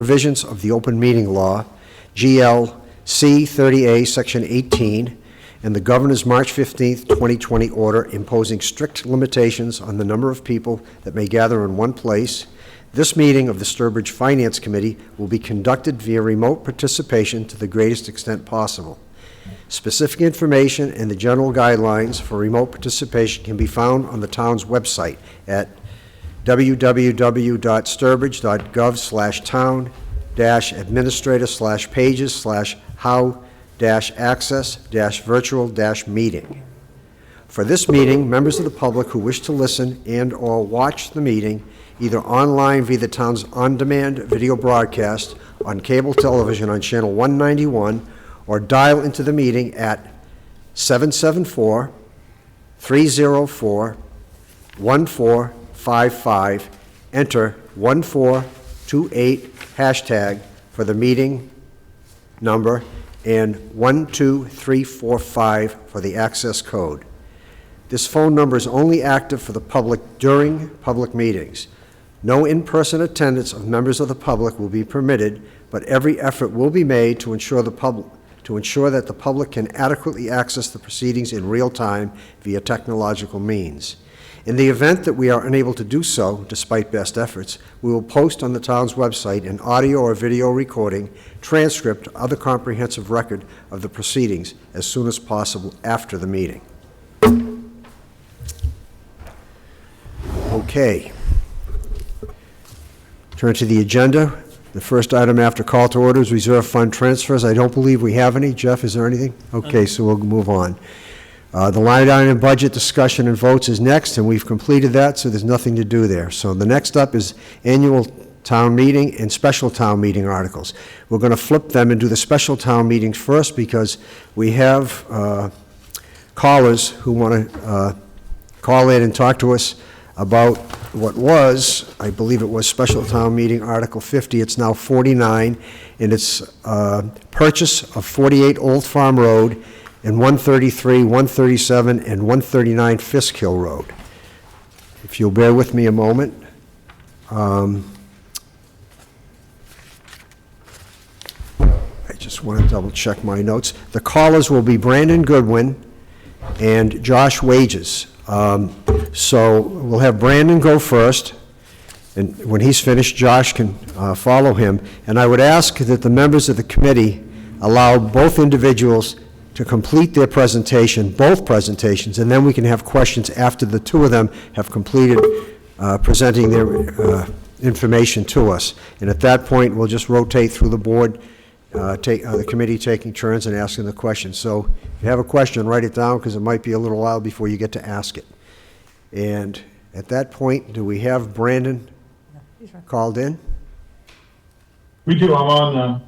provisions of the Open Meeting Law, GLC 30A, Section 18, and the Governor's March 15, 2020 order imposing strict limitations on the number of people that may gather in one place, this meeting of the Sturbridge Finance Committee will be conducted via remote participation to the greatest extent possible. Specific information and the general guidelines for remote participation can be found on the town's website at www.sturbridge.gov/town-administrator/pages/how-access-virtual-meeting. For this meeting, members of the public who wish to listen and/or watch the meeting, either online via the town's on-demand video broadcast on cable television on channel 191, or dial into the meeting at 774-304-1455, enter 1428 hashtag for the meeting number and 12345 for the access code. This phone number is only active for the public during public meetings. No in-person attendance of members of the public will be permitted, but every effort will be made to ensure that the public can adequately access the proceedings in real time via technological means. In the event that we are unable to do so, despite best efforts, we will post on the town's website an audio or video recording, transcript, or other comprehensive record of the proceedings as soon as possible after the meeting. Okay. Turn to the agenda. The first item after call to order is reserve fund transfers. I don't believe we have any. Jeff, is there anything? Okay, so we'll move on. The line item budget discussion and votes is next, and we've completed that, so there's nothing to do there. So the next up is annual town meeting and special town meeting articles. We're going to flip them and do the special town meetings first because we have callers who want to call in and talk to us about what was, I believe it was special town meeting Article 50, it's now 49, and it's purchase of 48 Old Farm Road and 133, 137, and 139 Fisk Hill Road. If you'll bear with me a moment. I just want to double check my notes. The callers will be Brandon Goodwin and Josh Wages. So we'll have Brandon go first, and when he's finished, Josh can follow him. And I would ask that the members of the committee allow both individuals to complete their presentation, both presentations, and then we can have questions after the two of them have completed presenting their information to us. And at that point, we'll just rotate through the board, the committee taking turns and asking the questions. So if you have a question, write it down because it might be a little while before you get to ask it. And at that point, do we have Brandon called in? We do. I'm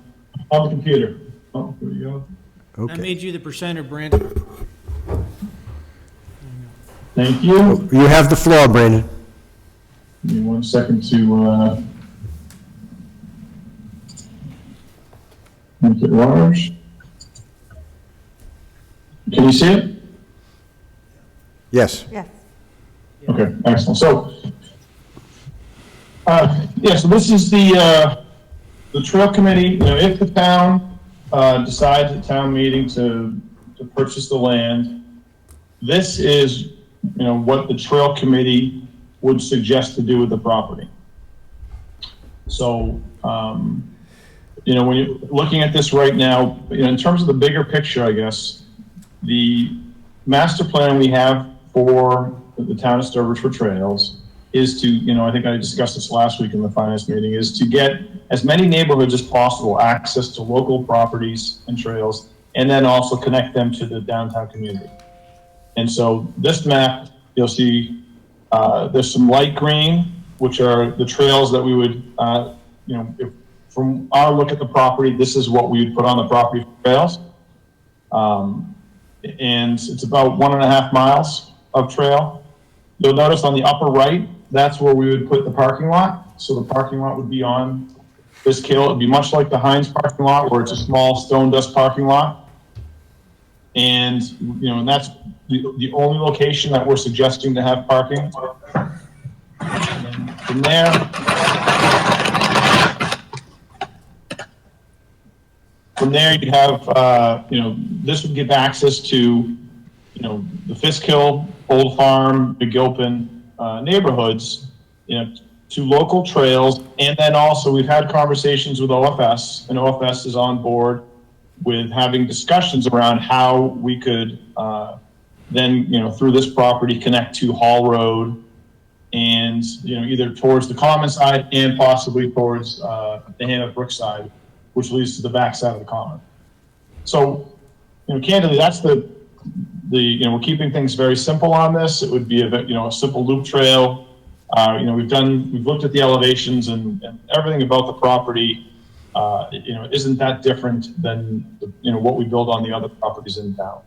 on the computer. Oh, there you go. Okay. I made you the presenter, Brandon. Thank you. You have the floor, Brandon. Give me 1 second to make it large. Can you see it? Yes. Yes. Okay, excellent. So, yeah, so this is the trail committee. You know, if the town decides at town meeting to purchase the land, this is, you know, what the trail committee would suggest to do with the property. So, you know, when you're looking at this right now, you know, in terms of the bigger picture, I guess, the master plan we have for the town of Sturbridge for trails is to, you know, I think I discussed this last week in the finance meeting, is to get as many neighborhoods as possible access to local properties and trails, and then also connect them to the downtown community. And so this map, you'll see there's some light green, which are the trails that we would, you know, if, from our look at the property, this is what we would put on the property for trails. And it's about 1.5 miles of trail. You'll notice on the upper right, that's where we would put the parking lot. So the parking lot would be on Fisk Hill. It'd be much like the Heinz parking lot, where it's a small stone dust parking lot. And, you know, and that's the only location that we're suggesting to have parking. And then from there, From there, you'd have, this would give access to, the Fiskill, Old Farm, McGilpin neighborhoods, to local trails. And then also, we've had conversations with OFS, and OFS is on board with having discussions around how we could then, through this property, connect to Hall Road and, either towards the common side and possibly towards the Hannah Brook side, which leads to the back side of the common. So, candidly, that's we're keeping things very simple on this. It would be a simple loop trail. We've looked at the elevations and everything about the property, isn't that different than, what we build on the other properties in town.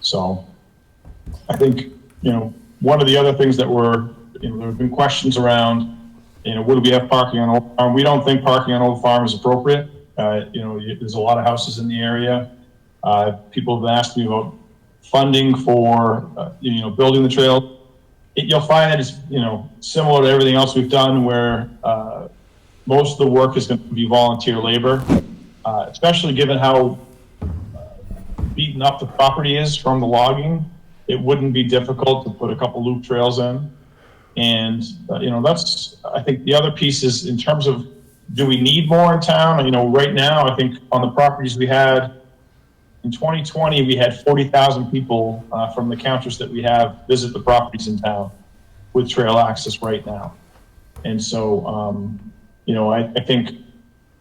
So I think, one of the other things that there have been questions around, would we have parking on Old Farm? We don't think parking on Old Farm is appropriate. There's a lot of houses in the area. People have asked me about funding for, building the trail. You'll find that it's, similar to everything else we've done where most of the work is going to be volunteer labor, especially given how beaten up the property is from the logging. It wouldn't be difficult to put a couple loop trails in. And, that's, I think the other piece is in terms of, do we need more in town? Right now, I think on the properties we had in 2020, we had 40,000 people from the counters that we have visit the properties in town with trail access right now. And so, I think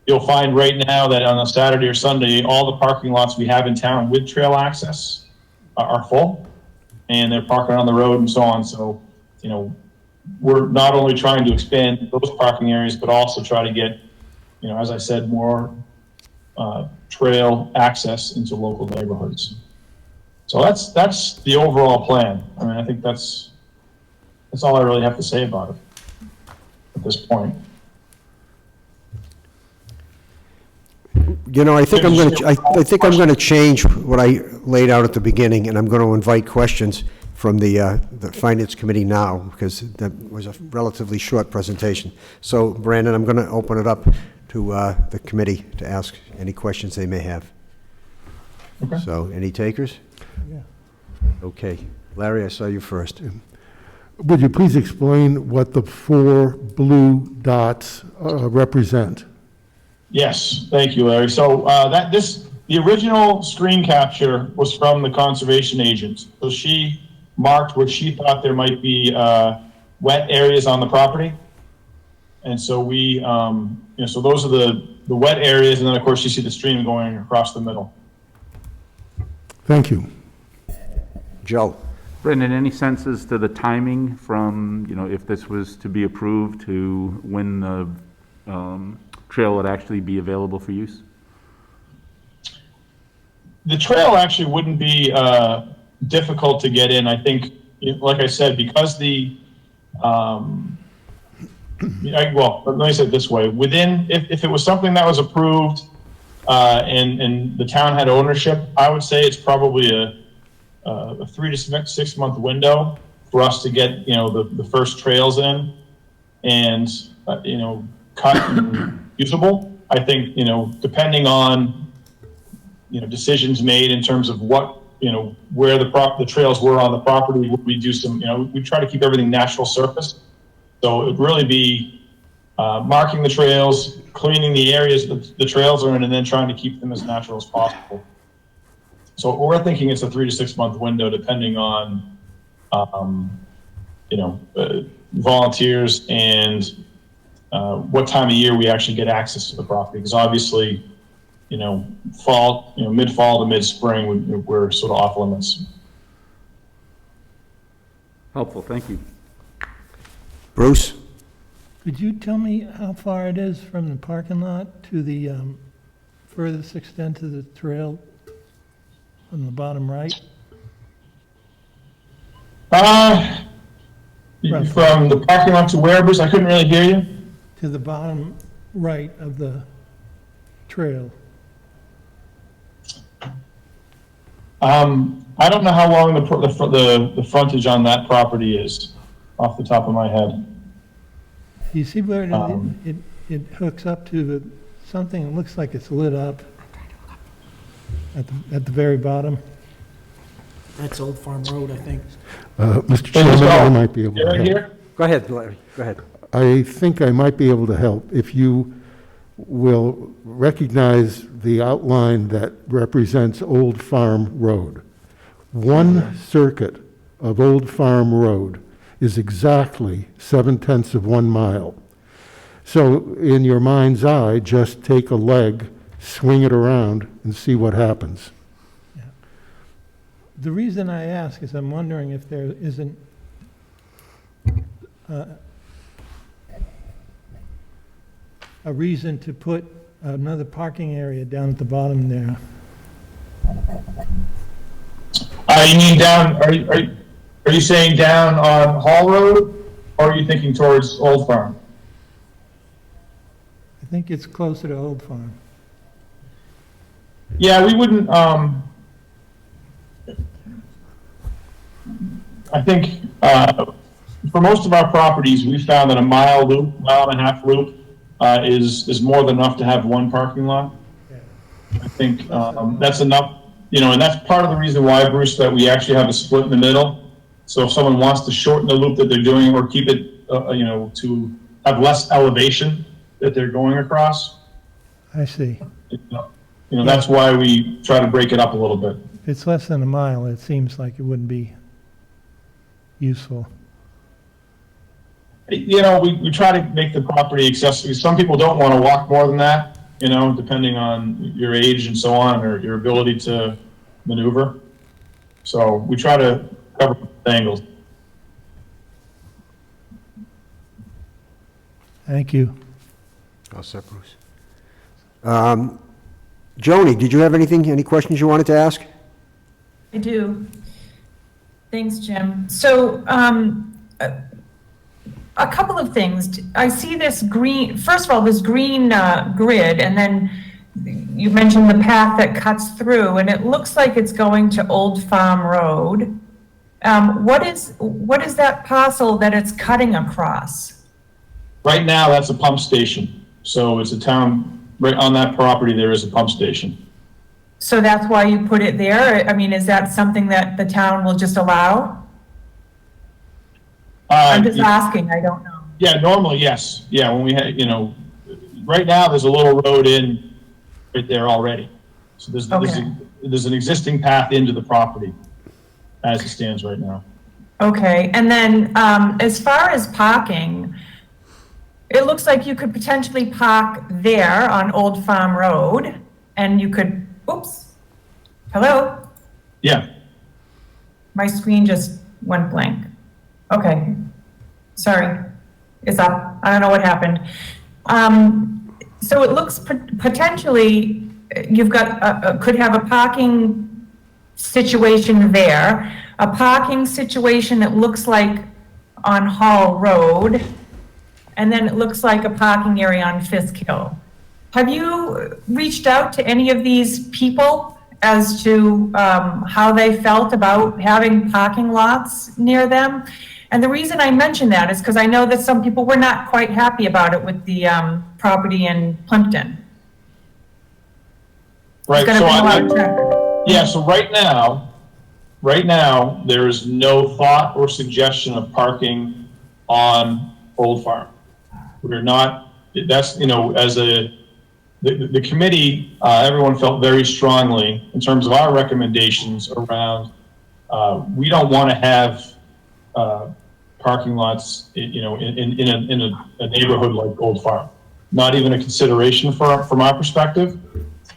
you'll find right now that on a Saturday or Sunday, all the parking lots we have in town with trail access are full and they're parking on the road and so on. So, we're not only trying to expand those parking areas, but also try to get, as I said, more trail access into local neighborhoods. So that's the overall plan. I think that's all I really have to say about it at this point. I think I'm going to change what I laid out at the beginning, and I'm going to invite questions from the Finance Committee now, because that was a relatively short presentation. So, Brandon, I'm going to open it up to the committee to ask any questions they may have. Okay. So, any takers? Yeah. Okay. Larry, I saw you first. Would you please explain what the 4 blue dots represent? Yes, thank you, Larry. So the original screen capture was from the conservation agent. So she marked where she thought there might be wet areas on the property. And so we, so those are the wet areas. And then of course you see the stream going across the middle. Thank you. Joe. Brendan, any senses to the timing from, if this was to be approved to when the trail would actually be available for use? The trail actually wouldn't be difficult to get in. I think, like I said, because the, well, let me say it this way. If it was something that was approved and the town had ownership, I would say it's probably a 3 to 6 month window for us to get, the first trails in and, cut and usable. I think, depending on, decisions made in terms of what, where the trails were on the property, we do some, we try to keep everything natural surface. So it would really be marking the trails, cleaning the areas that the trails are in, and then trying to keep them as natural as possible. So we're thinking it's a 3 to 6 month window, depending on, volunteers and what time of year we actually get access to the property. Because obviously, fall, mid-fall to mid-spring, we're sort of off limits. Helpful, thank you. Bruce? Could you tell me how far it is from the parking lot to the furthest extent of the trail on the bottom right? From the parking lot to where, Bruce? I couldn't really hear you. To the bottom right of the trail. I don't know how long the frontage on that property is, off the top of my head. Do you see where it hooks up to something that looks like it's lit up? at the very bottom? That's Old Farm Road, I think. Mr. Chairman, I might be able to Right help. here? Go ahead, Larry, go ahead. I think I might be able to help if you will recognize the outline that represents Old Farm Road. One circuit of Old Farm Road is exactly 7/10 of 1 mile. So in your mind's eye, just take a leg, swing it around, and see what happens. The reason I ask is I'm wondering if there isn't a reason to put another parking area down at the bottom there. You mean down, are you saying down on Hall Road, or are you thinking towards Old Farm? I think it's closer to Old Farm. Yeah, we wouldn't, I think, for most of our properties, we found that a mile loop, mile and a half loop, is more than enough to have one parking lot. I think, that's enough, and that's part of the reason why, Bruce, that we actually have a split in the middle. So if someone wants to shorten the loop that they're doing or keep it, to have less elevation that they're going across, I see. that's why we try to break it up a little bit. If it's less than a mile, it seems like it wouldn't be useful. We try to make the property accessible. Some people don't want to walk more than that, depending on your age and so on, or your ability to maneuver. So we try to cover the angles. Thank you. All set, Bruce. Joni, did you have any questions you wanted to ask? I do. Thanks, Jim. So, a couple of things. I see this green, first of all, this green grid, and then you mentioned the path that cuts through, and it looks like it's going to Old Farm Road. What is that parcel that it's cutting across? Right now, that's a pump station. So it's a town, right on that property, there is a pump station. So that's why you put it there? I mean, is that something that the town will just allow? I'm just asking, I don't know. Yeah, normally, yes. Yeah, when we had, right now, there's a little road in right there already. So there's an existing path into the property as it stands right now. Okay, and then as far as parking, it looks like you could potentially park there on Old Farm Road, and you could, oops, hello? Yeah. My screen just went blank. Okay, sorry, it's up. I don't know what happened. So it looks potentially, you've got, could have a parking situation there, a parking situation that looks like on Hall Road, and then it looks like a parking area on Fisk Hill. Have you reached out to any of these people as to how they felt about having parking lots near them? And the reason I mention that is because I know that some people were not quite happy about it with the property in Plimpton. Right, It's so gonna be a lot of traffic. yeah, so right now, there is no thought or suggestion of parking on Old Farm. We're not, that's, as the committee, everyone felt very strongly in terms of our recommendations around, we don't want to have parking lots, in a neighborhood like Old Farm. Not even a consideration from our perspective.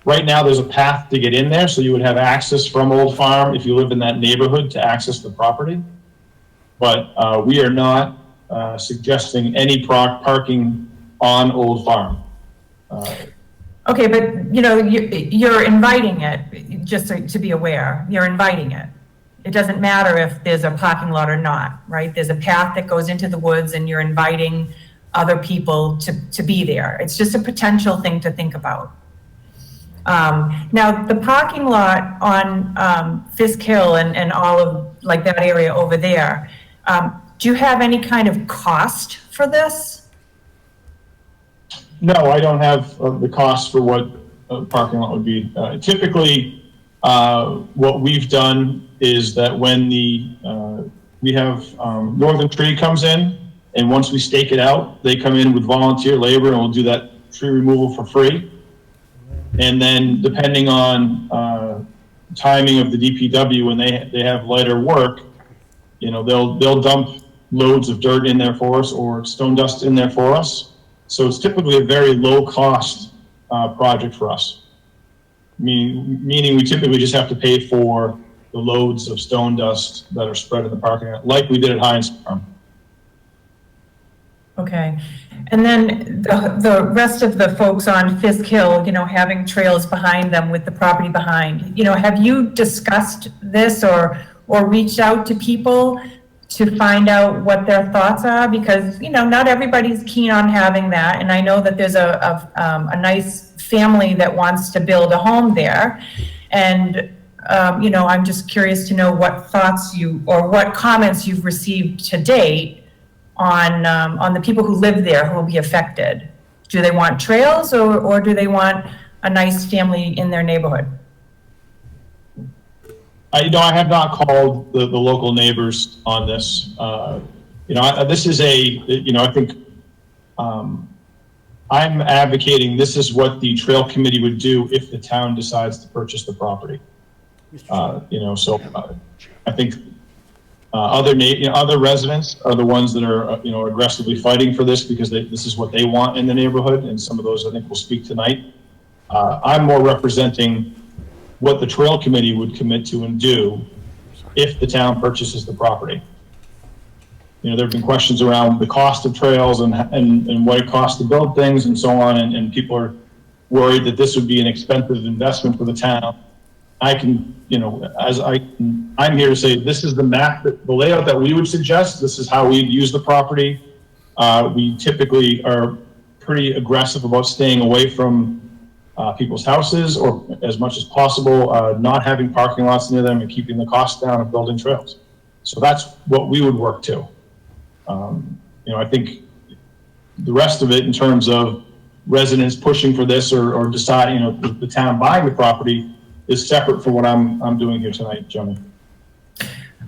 Right now, there's a path to get in there, so you would have access from Old Farm if you live in that neighborhood to access the property. But we are not suggesting any parking on Old Farm. Okay, but you're inviting it, just to be aware, you're inviting it. It doesn't matter if there's a parking lot or not, right? There's a path that goes into the woods and you're inviting other people to be there. It's just a potential thing to think about. Now, the parking lot on Fisk Hill and all of like that area over there, do you have any kind of cost for this? No, I don't have the cost for what a parking lot would be. Typically, what we've done is that when we have Northern Tree comes in, and once we stake it out, they come in with volunteer labor and we'll do that tree removal for free. And then depending on timing of the DPW, when they have lighter work, you know, they'll dump loads of dirt in there for us or stone dust in there for us. So it's typically a very low cost project for us. Meaning we typically just have to pay for the loads of stone dust that are spread in the parking lot, like we did at Heinz Farm. Okay. And then the rest of the folks on Fisk Hill, you know, having trails behind them with the property behind, you know, have you discussed this or reached out to people to find out what their thoughts are? Because, you know, not everybody's keen on having that. And I know that there's a nice family that wants to build a home there. And, you know, I'm just curious to know what thoughts or what comments you've received to date on the people who live there who will be affected. Do they want trails or do they want a nice family in their neighborhood? I have not called the local neighbors on this. You know, this is I think I'm advocating this is what the trail committee would do if the town decides to purchase the property. You know, so I think other residents are the ones that are, you know, aggressively fighting for this because this is what they want in the neighborhood, and some of those I think will speak tonight. I'm more representing what the trail committee would commit to and do if the town purchases the property. You know, there have been questions around the cost of trails and what it costs to build things and so on, and people are worried that this would be an expensive investment for the town. I can, you know, I'm here to say this is the map, the layout that we would suggest. This is how we'd use the property. We typically are pretty aggressive about staying away from people's houses or as much as possible, not having parking lots near them and keeping the costs down of building trails. So that's what we would work to. You know, I think the rest of it in terms of residents pushing for this or deciding, you know, the town buying the property is separate from what I'm doing here tonight, Joni.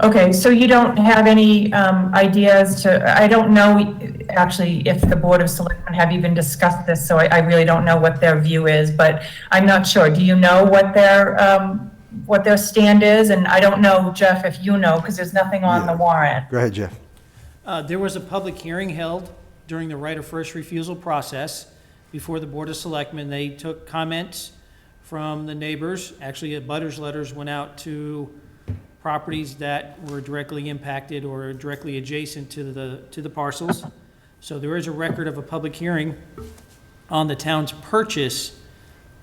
Okay, so you don't have any ideas I don't know actually if the Board of Selectmen have even discussed this, so I really don't know what their view is, but I'm not sure. Do you know what their stand is? And I don't know, Jeff, if you know, because there's nothing on the warrant. Go ahead, Jeff. There was a public hearing held during the right of first refusal process before the Board of Selectmen. They took comments from the neighbors. Actually, abutters letters went out to properties that were directly impacted or directly adjacent to the parcels. So there is a record of a public hearing on the town's purchase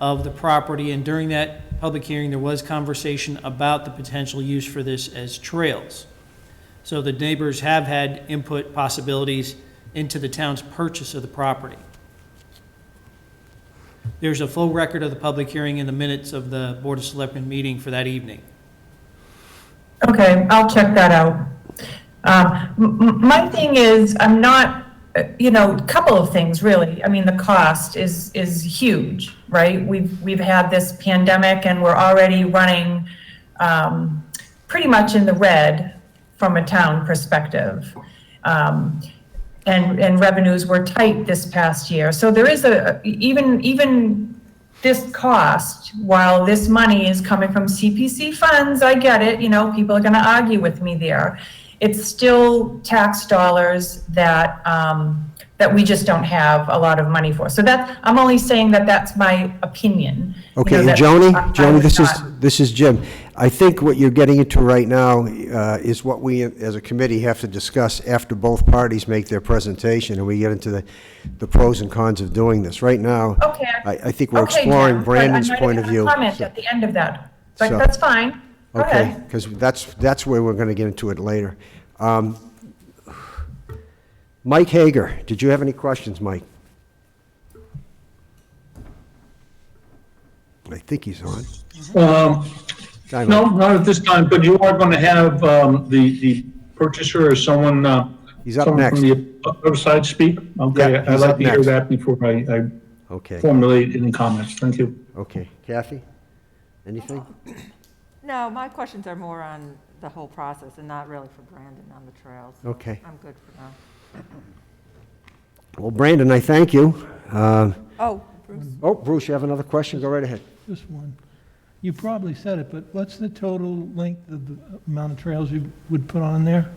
of the property, and during that public hearing, there was conversation about the potential use for this as trails. So the neighbors have had input possibilities into the town's purchase of the property. There's a full record of the public hearing in the minutes of the Board of Selectmen meeting for that evening. Okay, I'll check that out. My thing is, I'm not, you know, a couple of things really. I mean, the cost is huge, right? We've had this pandemic and we're already running pretty much in the red from a town perspective. And revenues were tight this past year. So there is even this cost, while this money is coming from CPC funds, I get it, you know, people are gonna argue with me there. It's still tax dollars that we just don't have a lot of money for. So I'm only saying that that's my opinion. Okay, You know, and that Joni, I would this is Jim. I think what you're getting into right now is what we, as a committee, have to discuss after both parties make their presentation, and we get into the pros and cons of doing this. Right now, Okay. I think we're Okay, exploring Jim, but Brandon's point of view. I might have a comment at the end of that, but So- that's fine. Go Okay, ahead. because that's where we're going to get into it later. Mike Hager, did you have any questions, Mike? I think he's on. Hi, Mike. No, not at this time, but you are going to have the purchaser or someone, He's up someone next. from the other side speak? Okay, Yeah, he's I'd like up to hear next. that before I Okay, formulate any comments. Thank you. okay. Kathy, anything? No, my questions are more on the whole process and not really for Brandon on the trails. So Okay. I'm good for now. Well, Brandon, I thank you. Oh, Bruce. Oh, Bruce, you have another question? Go right ahead. Just one. You probably said it, but what's the total length of the amount of trails you would put on there?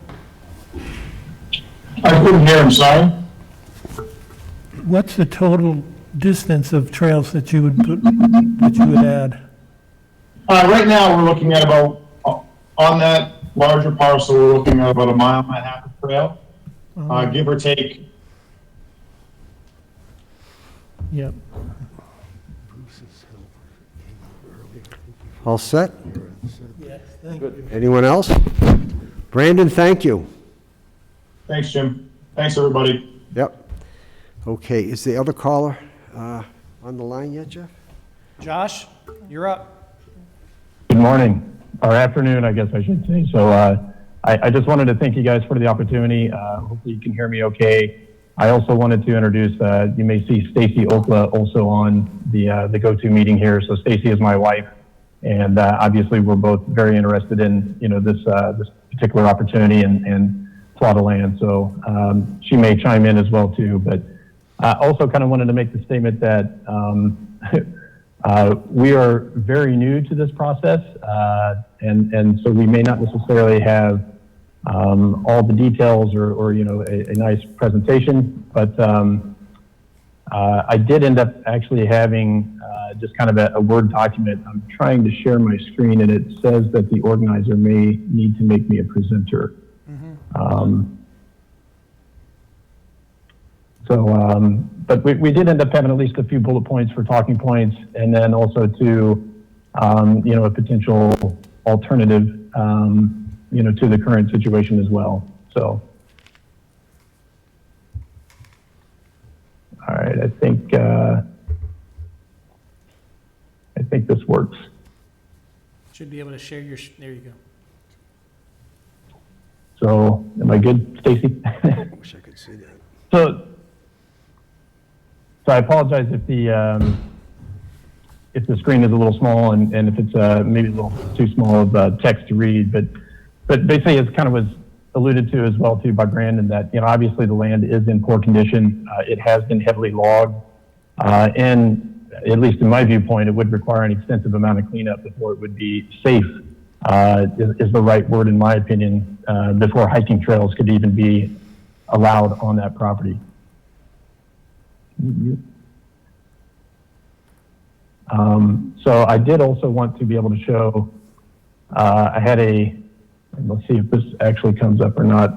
I couldn't hear him, sorry. What's the total distance of trails that you would put, that you would add? Right now, we're looking at about, on that larger parcel, we're looking at about 1.5 miles of trail, give or take. Yep. All set? Yes, thank you. Anyone else? Brandon, thank you. Thanks, Jim. Thanks, everybody. Yep. Okay, is the other caller on the line yet, Jeff? Josh, you're up. Good morning, or afternoon, I guess I should say. So I just wanted to thank you guys for the opportunity. Hopefully you can hear me okay. I also wanted to introduce, you may see Stacy Okla also on the go-to meeting here. So Stacy is my wife, and obviously we're both very interested in, this particular opportunity and plot of land. So she may chime in as well too, but I also kind of wanted to make the statement that we are very new to this process, and so we may not necessarily have all the details or a nice presentation, but I did end up actually having just kind of a Word document. I'm trying to share my screen, and it says that the organizer may need to make me a presenter. But we did end up having at least a few bullet points for talking points, and then also to, a potential alternative, to the current situation as well. So, all right, I think this works. Should be able to share your, there you go. So, am I good, Stacy? Wish I could see that. So I apologize if the screen is a little small and if it's maybe a little too small of text to read, but basically it's kind of was alluded to as well too by Brandon that, obviously the land is in poor condition. It has been heavily logged, and at least in my viewpoint, it would require an extensive amount of cleanup before it would be safe, is the right word in my opinion, before hiking trails could even be allowed on that property. So I did also want to be able to show, I had let's see if this actually comes up or not,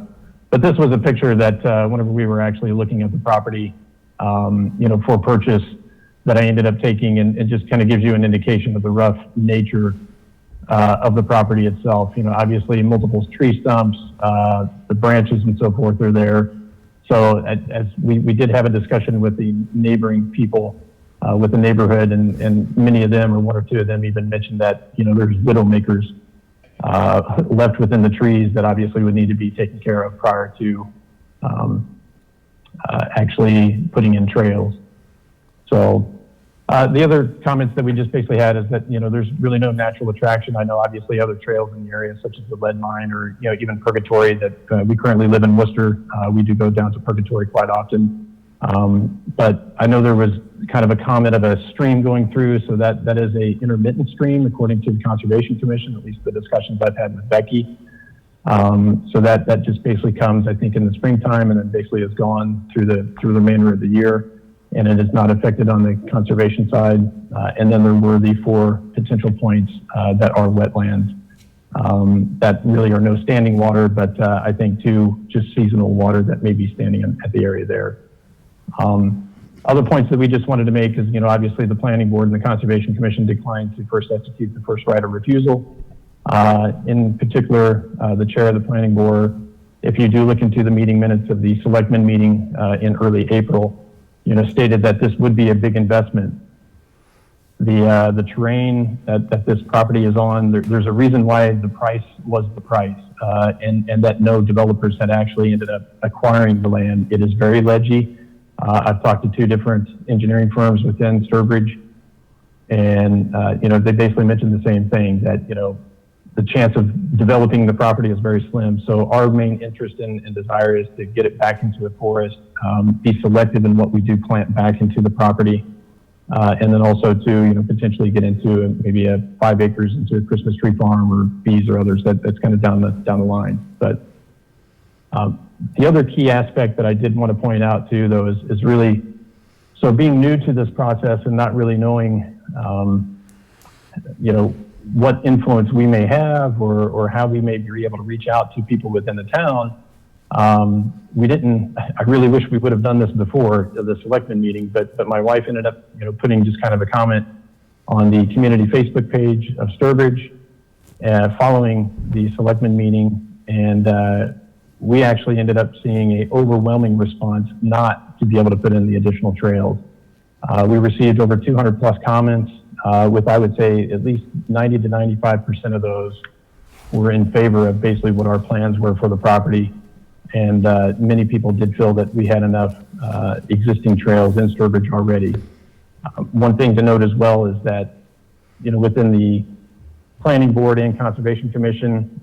but this was a picture that whenever we were actually looking at the property, for purchase that I ended up taking, and it just kind of gives you an indication of the rough nature of the property itself. Obviously multiple tree stumps, the branches and so forth are there. So as we did have a discussion with the neighboring people, with the neighborhood, and many of them, or one or two of them even mentioned that, there's widow makers left within the trees that obviously would need to be taken care of prior to actually putting in trails. So the other comments that we just basically had is that, there's really no natural attraction. I know obviously other trails in the area, such as the Lead Mine or, even Purgatory that we currently live in Worcester. We do go down to Purgatory quite often. But I know there was kind of a comment of a stream going through, so that is a intermittent stream according to the Conservation Commission, at least the discussions I've had with Becky. So that just basically comes, I think, in the springtime, and then basically is gone through the remainder of the year, and it is not affected on the conservation side. And then there were the 4 potential points that are wetlands that really are no standing water, but I think 2 just seasonal water that may be standing at the area there. Other points that we just wanted to make is, obviously the Planning Board and the Conservation Commission declined to first execute the first right of refusal. In particular, the chair of the Planning Board, if you do look into the meeting minutes of the Selectmen meeting in early April, stated that this would be a big investment. The terrain that this property is on, there's a reason why the price was the price, and that no developers had actually ended up acquiring the land. It is very ledgy. I've talked to 2 different engineering firms within Sturbridge, and they basically mentioned the same thing, that the chance of developing the property is very slim. So our main interest and desire is to get it back into a forest, be selective in what we do plant back into the property, and then also to potentially get into maybe a 5 acres into a Christmas tree farm or bees or others. That's kind of down the line. But the other key aspect that I did want to point out too, though, is really so being new to this process and not really knowing, what influence we may have or how we may be able to reach out to people within the town. I really wish we would have done this before the selectmen meeting, but my wife ended up, putting just kind of a comment on the community Facebook page of Sturbridge, following the selectmen meeting. And, we actually ended up seeing an overwhelming response not to be able to put in the additional trails. We received over 200 plus comments, with, I would say, at least 90 to 95% of those were in favor of basically what our plans were for the property. And many people did feel that we had enough existing trails in Sturbridge already. One thing to note as well is that, within the Planning Board and Conservation Commission,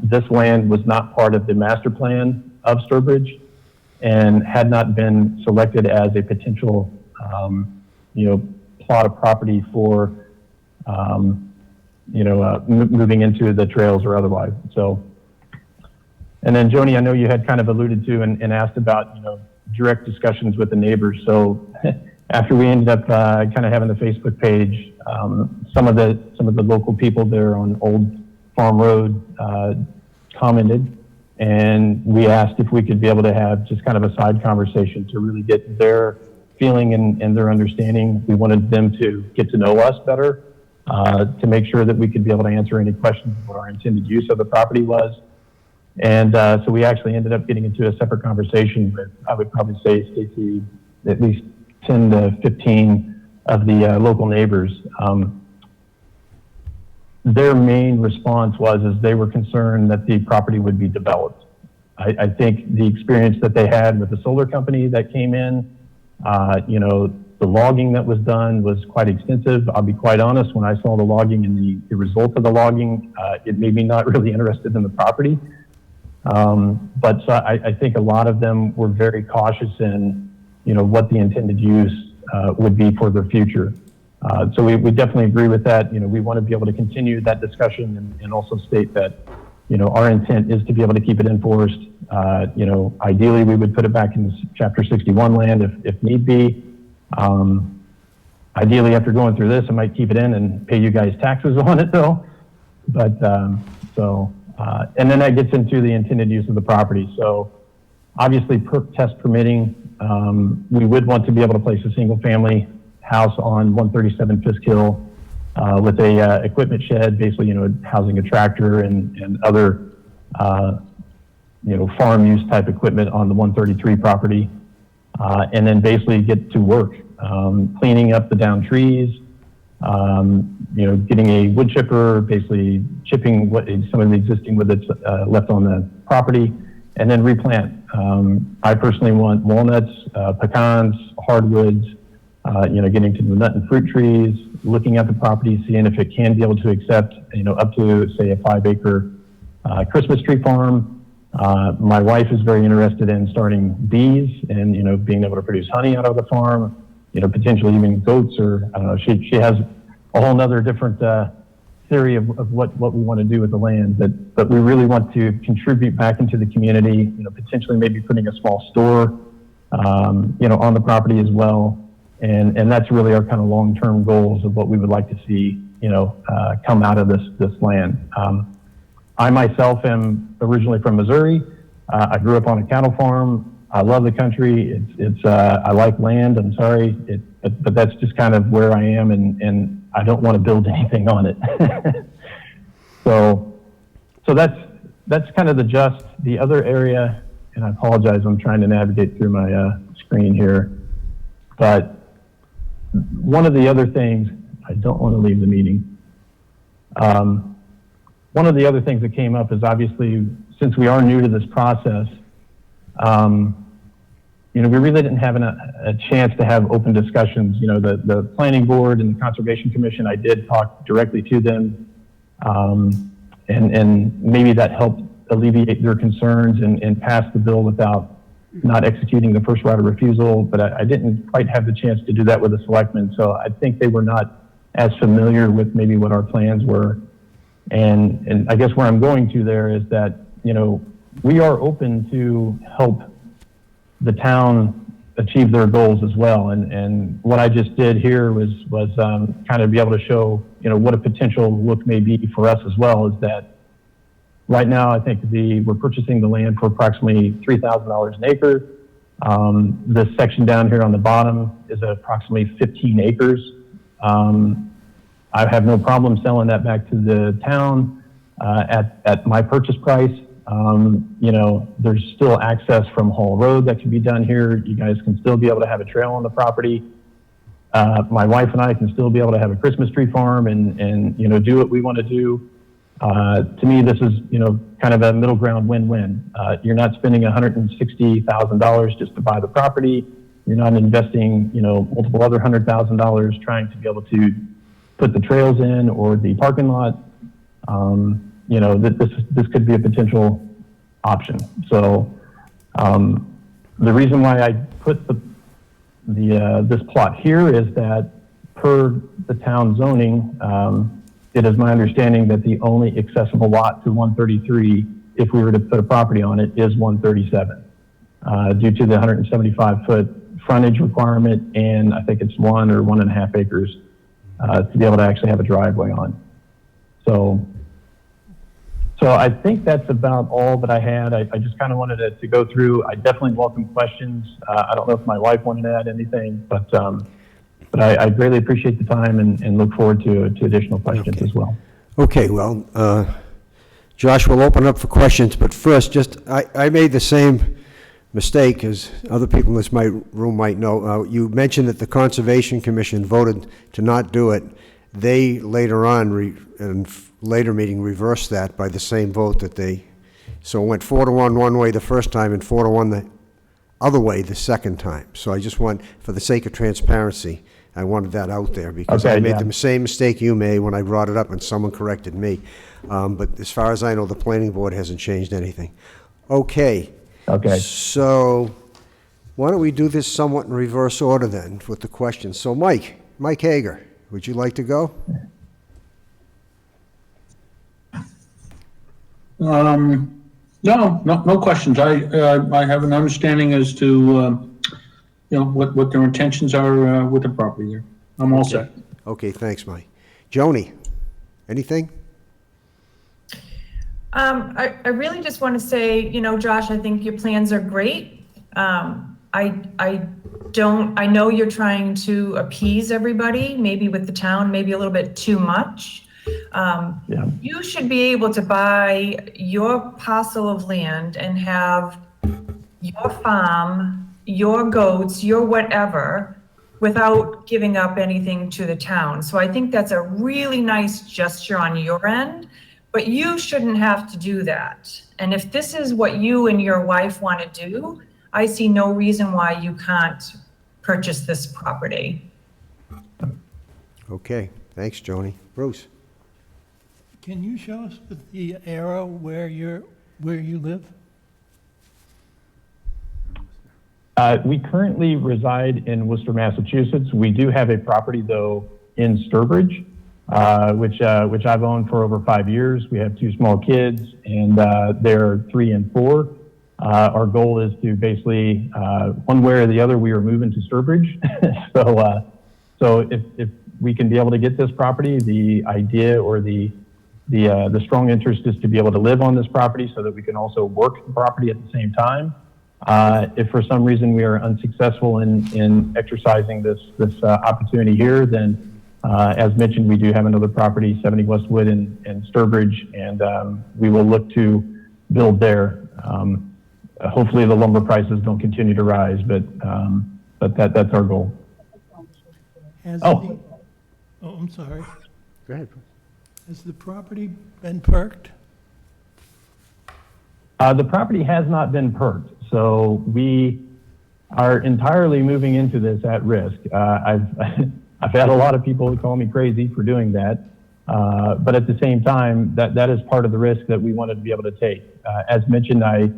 this land was not part of the master plan of Sturbridge and had not been selected as a potential, plot of property for, moving into the trails or otherwise. So, and then Joni, I know you had kind of alluded to and asked about, direct discussions with the neighbors. So after we ended up kind of having the Facebook page, some of the local people there on Old Farm Road commented, and we asked if we could be able to have just kind of a side conversation to really get their feeling and their understanding. We wanted them to get to know us better, to make sure that we could be able to answer any questions of what our intended use of the property was. And so we actually ended up getting into a separate conversation with, I would probably say, Stacy, at least 10 to 15 of the local neighbors. Their main response was they were concerned that the property would be developed. I think the experience that they had with the solar company that came in, the logging that was done was quite extensive. I'll be quite honest, when I saw the logging and the result of the logging, it made me not really interested in the property. But so I think a lot of them were very cautious in, what the intended use would be for the future. So we definitely agree with that. We want to be able to continue that discussion and also state that, our intent is to be able to keep it in forest. Ideally we would put it back in Chapter 61 land if need be. Ideally after going through this, I might keep it in and pay you guys taxes on it though. But, and then that gets into the intended use of the property. So obviously perk test permitting, we would want to be able to place a single family house on 137 Fisk Hill with a equipment shed, basically, housing a tractor and other, farm use type equipment on the 133 property. And then basically get to work, cleaning up the downed trees, getting a wood chipper, basically chipping some of the existing wood that's left on the property, and then replant. I personally want walnuts, pecans, hardwoods, getting to the nut and fruit trees, looking at the property, seeing if it can be able to accept, up to, say, a 5 acre Christmas tree farm. My wife is very interested in starting bees and, being able to produce honey out of the farm, potentially even goats or, I don't know, she has a whole nother different theory of what we want to do with the land, but we really want to contribute back into the community, potentially maybe putting a small store, on the property as well. And that's really our kind of long-term goals of what we would like to see, come out of this land. I myself am originally from Missouri. I grew up on a cattle farm. I love the country. I like land. I'm sorry, but that's just kind of where I am, and I don't want to build anything on it. So that's kind of the gist. The other area, and I apologize, I'm trying to navigate through my screen here, but one of the other things, I don't want to leave the meeting. One of the other things that came up is obviously, since we are new to this process, we really didn't have a chance to have open discussions. The Planning Board and the Conservation Commission, I did talk directly to them. and maybe that helped alleviate their concerns and pass the bill without not executing the first right of refusal, but I didn't quite have the chance to do that with the selectmen, so I think they were not as familiar with maybe what our plans were. And I guess where I'm going to there is that, you know, we are open to help the town achieve their goals as well. And what I just did here was kind of be able to show, you know, what a potential look may be for us as well, is that right now, I think we're purchasing the land for approximately $3,000 an acre. This section down here on the bottom is approximately 15 acres. I have no problem selling that back to the town at my purchase price. You know, there's still access from Hall Road that can be done here. You guys can still be able to have a trail on the property. My wife and I can still be able to have a Christmas tree farm and you know, do what we want to do. To me, this is, you know, kind of a middle ground win-win. You're not spending $160,000 just to buy the property. You're not investing, you know, multiple other $100,000 trying to be able to put the trails in or the parking lot. You know, this could be a potential option. So the reason why I put this plot here is that per the town zoning, it is my understanding that the only accessible lot to 133, if we were to put a property on it, is 137, due to the 175-foot frontage requirement, and I think it's 1 or 1.5 acres to be able to actually have a driveway on. So I think that's about all that I had. I just kind of wanted to go through. I definitely welcome questions. I don't know if my wife wanted to add anything, but I greatly appreciate the time and look forward to additional questions as well. Okay, well, Josh, we'll open up for questions, but first, I made the same mistake as other people in this room might know. You mentioned that the Conservation Commission voted to not do it. They later on, in later meeting, reversed that by the same vote that so it went 4-1 one way the first time and 4-1 the other way the second time. So I just want, for the sake of transparency, I wanted that out there because I made the same mistake you made when I brought it up and someone corrected me. But as far as I know, the planning board hasn't changed anything. Okay. So why don't we do this somewhat in reverse order then with the questions. So Mike Hager, would you like to go? No questions. I have an understanding as to, you know, what their intentions are with the property there. I'm all set. Okay, thanks, Mike. Joni, anything? I really just want to say, you know, Josh, I think your plans are great. I know you're trying to appease everybody, maybe with the town, maybe a little bit too much. You should be able to buy your parcel of land and have your farm, your goats, your whatever, without giving up anything to the town. So I think that's a really nice gesture on your end, but you shouldn't have to do that. And if this is what you and your wife want to do, I see no reason why you can't purchase this property. Okay, thanks, Joni. Bruce? Can you show us with the arrow where you live? We currently reside in Worcester, Massachusetts. We do have a property, though, in Sturbridge, which I've owned for over 5 years. We have 2 small kids, and they're 3 and 4. Our goal is to basically, one way or the other, we are moving to Sturbridge. So if we can be able to get this property, the idea or the strong interest is to be able to live on this property so that we can also work the property at the same time. If for some reason we are unsuccessful in exercising this opportunity here, then as mentioned, we do have another property, 70 Westwood in Sturbridge, and we will look to build there. Hopefully the lumber prices don't continue to rise, but that's our goal. I'm sorry. Go ahead. Has the property been perked? The property has not been perked, so we are entirely moving into this at risk. I've had a lot of people call me crazy for doing that. But at the same time, that is part of the risk that we wanted to be able to take. As mentioned, I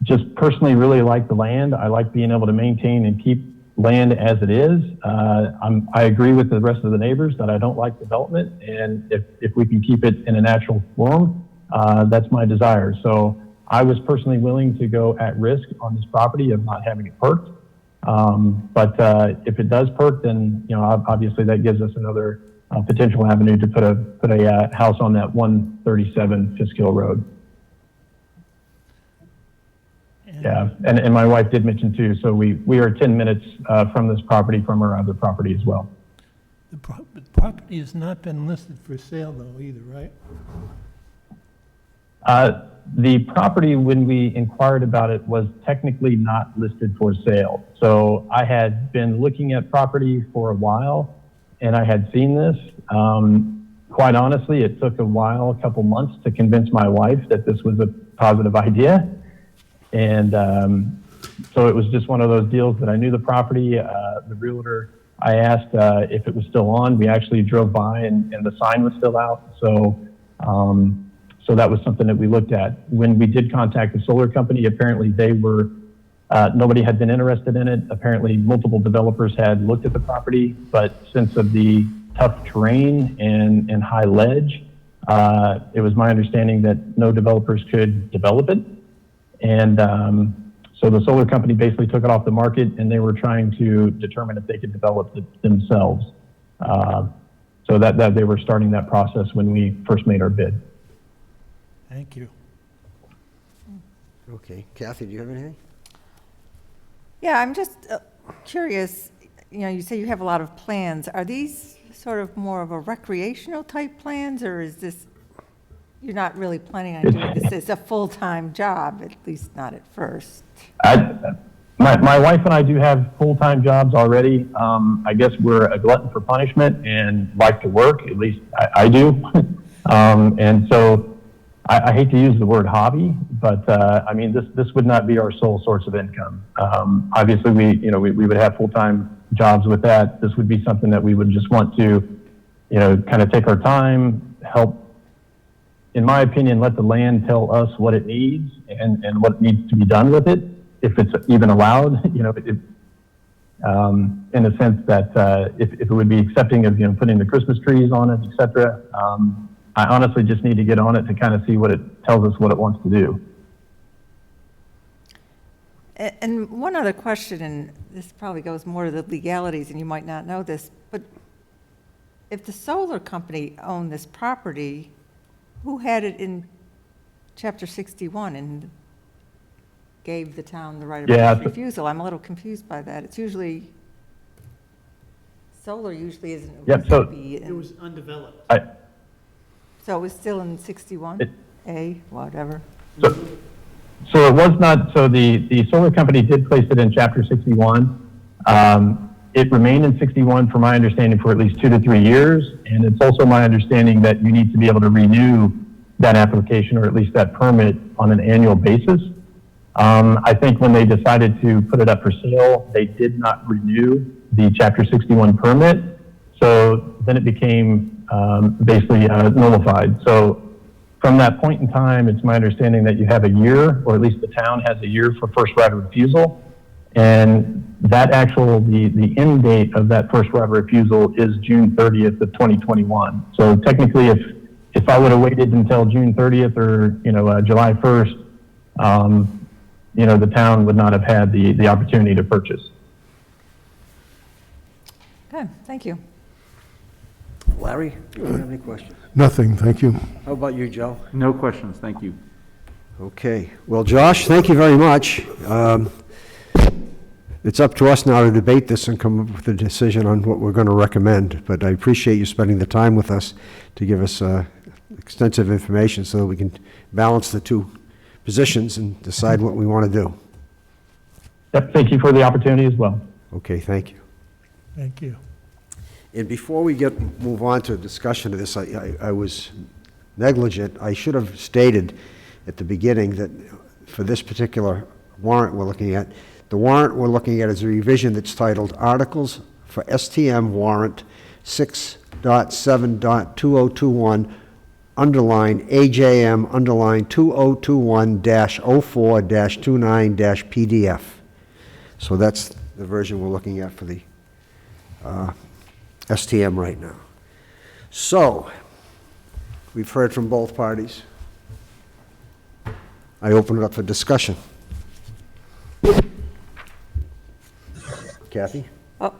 just personally really like the land. I like being able to maintain and keep land as it is. I agree with the rest of the neighbors that I don't like development, and if we can keep it in a natural form, that's my desire. So I was personally willing to go at risk on this property of not having it perked. But if it does perk, then obviously that gives us another potential avenue to put a house on that 137 Fisk Hill Road. Yeah, and my wife did mention too, so we are 10 minutes from this property from our other property as well. The property has not been listed for sale though either, right? The property, when we inquired about it, was technically not listed for sale. So I had been looking at property for a while, and I had seen this. Quite honestly, it took a while, a couple months, to convince my wife that this was a positive idea. And so it was just one of those deals that I knew the property. The realtor, I asked if it was still on. We actually drove by, and the sign was still out. So that was something that we looked at. When we did contact the solar company, apparently nobody had been interested in it. Apparently multiple developers had looked at the property, but since of the tough terrain and high ledge, it was my understanding that no developers could develop it. And so the solar company basically took it off the market, and they were trying to determine if they could develop it themselves. So that they were starting that process when we first made our bid. Thank you. Okay. Kathy, do you have anything? Yeah, I'm just curious, you say you have a lot of plans. Are these sort of more of a recreational type plans, or is this, you're not really planning on doing this as a full-time job, at least not at first? My wife and I do have full-time jobs already. I guess we're a glutton for punishment and like to work, at least I do. And so I hate to use the word hobby, but I mean, this would not be our sole source of income. Obviously, we would have full-time jobs with that. This would be something that we would just want to, kind of take our time, help, in my opinion, let the land tell us what it needs and what needs to be done with it, if it's even allowed, in a sense that if it would be accepting of, putting the Christmas trees on it, et cetera. I honestly just need to get on it to kind of see what it tells us what it wants to do. And one other question, and this probably goes more to the legalities, and you might not know this, but if the solar company owned this property, who had it in Chapter 61 and gave the town the right of first refusal? I'm a little confused by that. It's usually, solar usually isn't. Yep, so It was undeveloped. So it was still in 61A, whatever. So it was not, so the solar company did place it in Chapter 61. It remained in 61, from my understanding, for at least 2 to 3 years. And it's also my understanding that you need to be able to renew that application, or at least that permit, on an annual basis. I think when they decided to put it up for sale, they did not renew the Chapter 61 permit. So then it became basically nullified. So from that point in time, it's my understanding that you have a year, or at least the town has a year, for first right of refusal. And that the end date of that first right of refusal is June 30th of 2021. So technically, if I would have waited until June 30th or, July 1st, the town would not have had the opportunity to purchase. Okay, thank you. Larry, do you have any questions? Nothing, thank you. How about you, Joe? No questions, thank you. Okay. Well, Josh, thank you very much. It's up to us now to debate this and come up with a decision on what we're going to recommend. But I appreciate you spending the time with us to give us extensive information so that we can balance the two positions and decide what we want to do. Yep, thank you for the opportunity as well. Okay, thank you. Thank you. And before we move on to a discussion of this, I was negligent. I should have stated at the beginning that for this particular warrant we're looking at, the warrant we're looking at is a revision that's titled Articles for STM Warrant 6 6.7.2021, underline AJM, underline 2021-04-29-PDF. So that's the version we're looking at for the STM right now. So, we've heard from both parties. I open it up for discussion. Kathy? I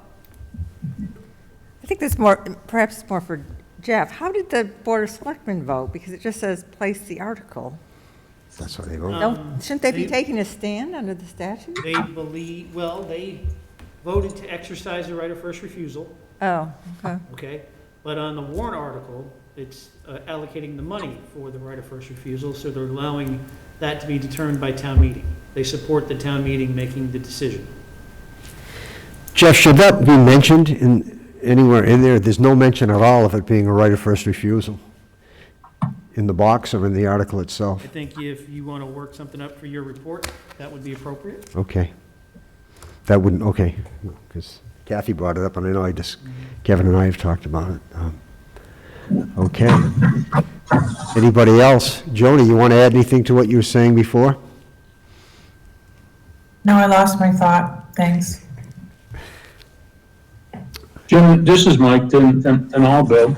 think there's more, perhaps it's more for Jeff. How did the Board of Selectmen vote? Because it just says place the article. That's what they vote. Shouldn't they be they- taking a stand under the statute? They believe, well, they voted to exercise the right of first refusal, Oh, okay. okay? But on the warrant article, it's allocating the money for the right of first refusal, so they're allowing that to be determined by town meeting. They support the town meeting making the decision. Jeff, should that be mentioned anywhere in there? There's no mention at all of it being a right of first refusal in the box or in the article I itself. think if you want to work something up for your report, that would be appropriate. Okay. That wouldn't, okay, because Kathy brought it up, and I know Kevin and I have talked about it. Okay. Anybody else? Joni, you want to add anything to what you were saying before? No, I lost my thought. Thanks. Jim, this is Mike, and all Bill.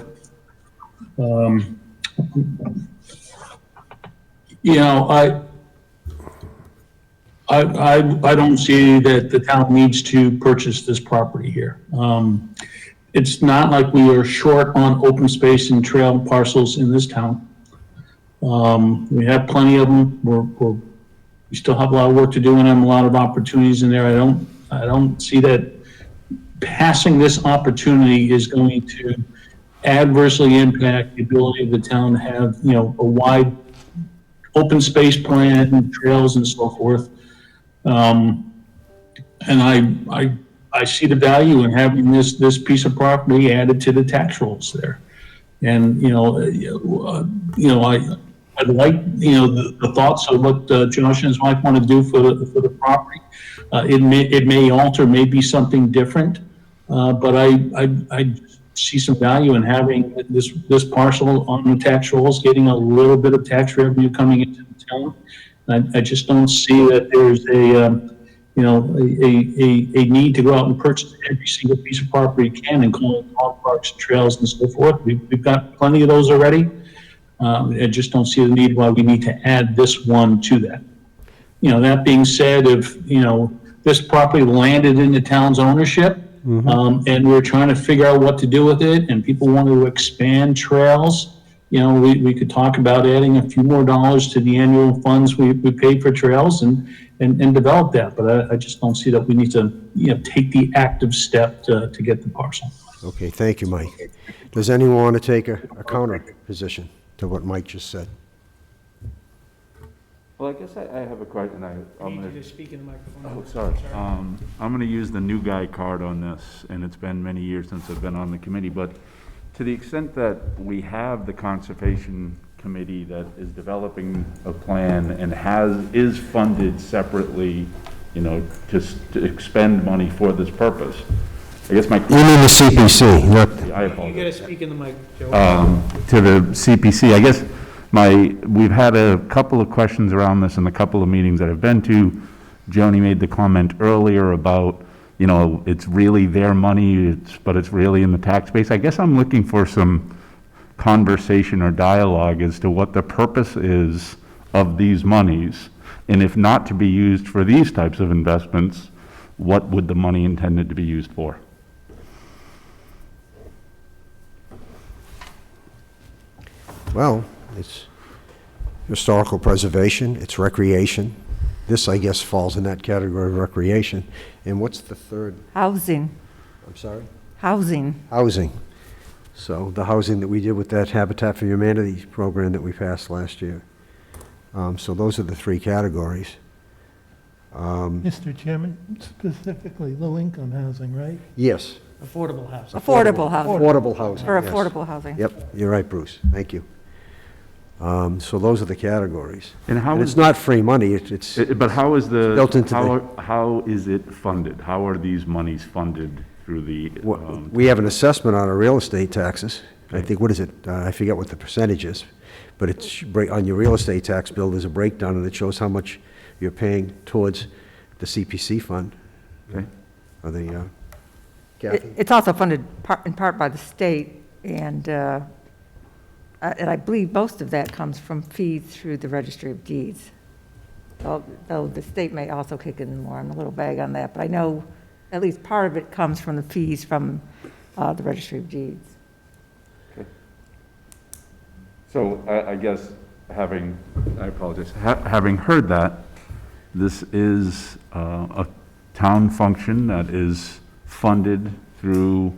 You know, I don't see that the town needs to purchase this property here. It's not like we are short on open space and trail parcels in this town. We have plenty of them. We still have a lot of work to do and have a lot of opportunities in there. I don't see that passing this opportunity is going to adversely impact the ability of the town to have, you know, a wide open space plan, trails and so forth. And I see the value in having this piece of property added to the tax rolls there. And, I'd like, the thoughts of what Josh and his wife want to do for the property. It may alter, maybe something different, but I see some value in having this parcel on the tax rolls, getting a little bit of tax revenue coming into the town. I just don't see that there's a need to go out and purchase every single piece of property you can, including dog parks, trails, and so forth. We've got plenty of those already. I just don't see the need why we need to add this one to that. That being said, if, this property landed in the town's ownership, and we're trying to figure out what to do with it, and people want to expand trails, we could talk about adding a few more dollars to the annual funds we paid for trails and develop that. But I just don't see that we need to, take the active step to get the parcel. Okay, thank you, Mike. Does anyone want to take a counter position to what Mike just said? Well, I guess I have a question. You need to just speak in the microphone. Oh, sorry. I'm going to use the new guy card on this, and it's been many years since I've been on the committee, but to the extent that we have the Conservation Committee that is developing a plan and is funded separately, to expend money for this purpose, I guess my... You mean the CPC, not... I You apologize. gotta speak in the mic, Joe. To the CPC, I guess we've had a couple of questions around this in a couple of meetings that I've been to. Joni made the comment earlier about, it's really their money, but it's really in the tax base. I guess I'm looking for some conversation or dialogue as to what the purpose is of these monies, and if not to be used for these types of investments, what would the money intended to be used for? Well, it's historical preservation, it's recreation. This, I guess, falls in that category of recreation. And what's the third? Housing, I'm sorry? housing. Housing. So the housing that we did with that Habitat for Humanity program that we passed last year. So those are the three categories. Mr. Chairman, specifically low-income housing, right? Yes. Affordable housing. Affordable housing, Affordable housing. for yes. affordable housing. Yep, you're right, Bruce. Thank you. So those are the categories. And how And is it's not free money, it's But how is built into how is it funded? How are these monies funded through the, We have an assessment on our real estate taxes. I think, what is it? I forget what the percentage is, but it's, on your real estate tax bill, there's a breakdown, and it shows how much you're paying towards the CPC fund. Okay. Or the, Kathy? It's also funded in part by the state, and I believe most of that comes from fees through the Registry of Deeds. Though the state may also kick in more. I'm a little vague on that, but I know at least part of it comes from the fees from the Registry of Deeds. So I guess I apologize, having heard that, this is a town function that is funded through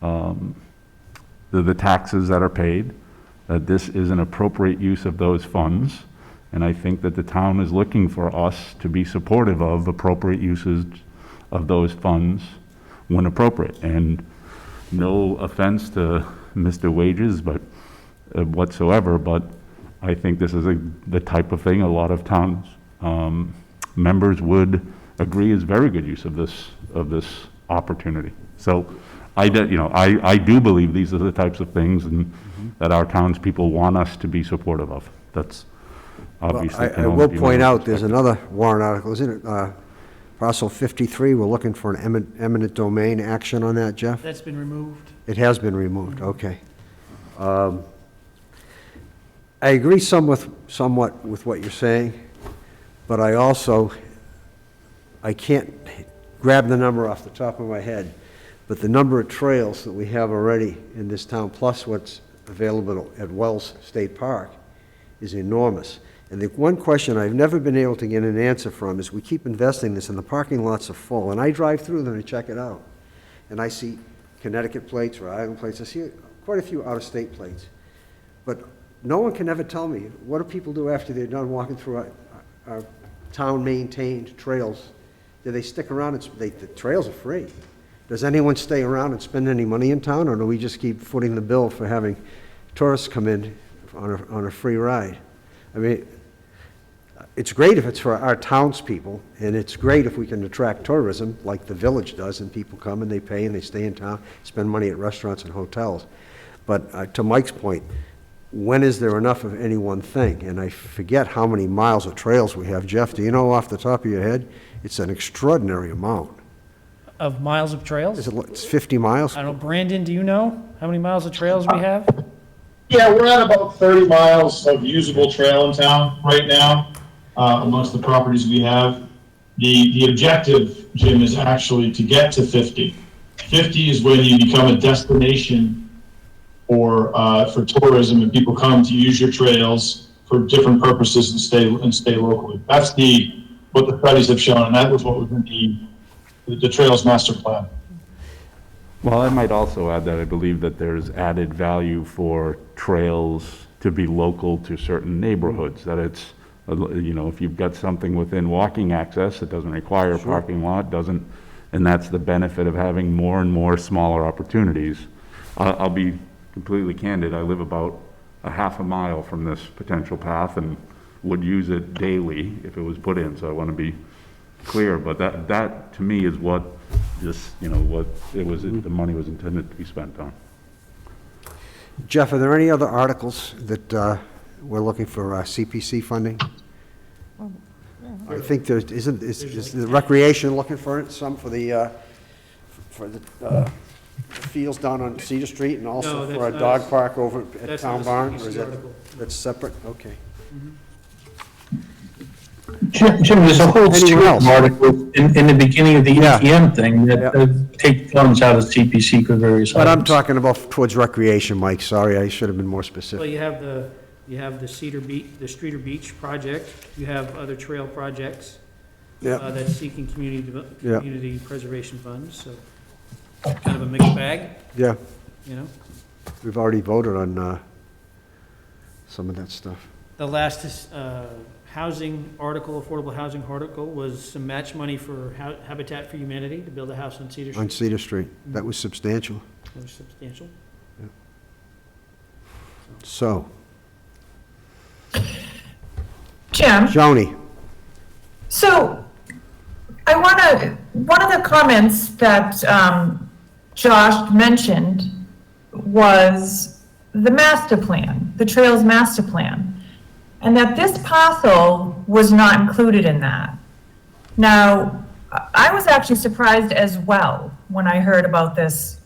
the taxes that are paid, that this is an appropriate use of those funds, and I think that the town is looking for us to be supportive of appropriate uses of those funds when appropriate. And no offense to Mr. Wages, but whatsoever, but I think this is the type of thing a lot of towns members would agree is very good use of this opportunity. So I do believe these are the types of things and that our townspeople want us to be supportive of. That's obviously. I will point out, there's another warrant article, isn't it? Parcel 53, we're looking for an eminent domain action on that, Jeff? That's been removed. It has been removed, okay. I agree somewhat with what you're saying, but I can't grab the number off the top of my head, but the number of trails that we have already in this town, plus what's available at Wells State Park, is enormous. And the one question I've never been able to get an answer from is we keep investing this and the parking lots are full, and I drive through them and check it out. And I see Connecticut plates, Rhode Island plates, I see quite a few out-of-state plates. But no one can ever tell me, what do people do after they're done walking through our town-maintained trails? Do they stick around and, the trails are free. Does anyone stay around and spend any money in town, or do we just keep footing the bill for having tourists come in on a free ride? I mean, it's great if it's for our townspeople, and it's great if we can attract tourism, like the village does, and people come and they pay and they stay in town, spend money at restaurants and hotels. But to Mike's point, when is there enough of any one thing? And I forget how many miles of trails we have. Jeff, do you know off the top of your head? It's an extraordinary amount. Of miles of trails? It's 50 miles? I don't know, Brandon, do you know how many miles of trails we have? Yeah, we're at about 30 miles of usable trail in town right now, amongst the properties we have. The objective, Jim, is actually to get to 50. 50 is when you become a destination for tourism, and people come to use your trails for different purposes and stay locally. That's what the studies have shown, and that was what was in the Trails Master Plan. Well, I might also add that I believe that there's added value for trails to be local to certain neighborhoods, that it's, if you've got something within walking access, it doesn't require a parking lot, and that's the benefit of having more and more smaller opportunities. I'll be completely candid, I live about a half a mile from this potential path and would use it daily if it was put in, so I want to be clear, but that to me is what what the money was intended to be spent on. Jeff, are there any other articles that we're looking for CPC funding? I think there isn't, is the recreation looking for it, some for the fields down on Cedar Street, and also No, for a that's dog not- park over at that's Town not a Barn? CPC Or is that, article. that's separate? Okay. Jim, there's a whole Anyone slew else? of articles in the beginning of the Yeah. ETM thing that Yeah. take funds out of CPC for various But I'm items. talking about towards recreation, Mike, sorry, I should have been more Well, specific. you have the Cedar Beach, the Streeter Beach project, you have other trail projects Yeah, that's seeking Yeah. community preservation funds, so kind of a mixed bag, yeah, you know? we've already voted on some of that stuff. The last housing article, affordable housing article, was some match money for Habitat for Humanity to build a house on Cedar On Street. Cedar Street, that was substantial. It was substantial. So, Jim? Joni, So, one of the comments that Josh mentioned was the master plan, the trails master plan, and that this parcel was not included in that. Now, I was actually surprised as well when I heard about this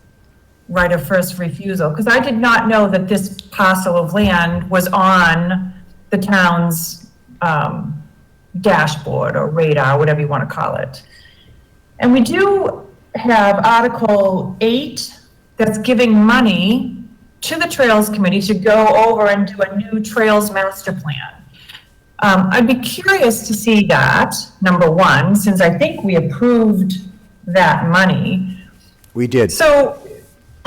right of first refusal, because I did not know that this parcel of land was on the town's dashboard or radar, whatever you want to call it. And we do have Article 8 that's giving money to the Trails Committee to go over and do a new Trails Master Plan. I'd be curious to see that, number one, since I think we approved that money. We did. So,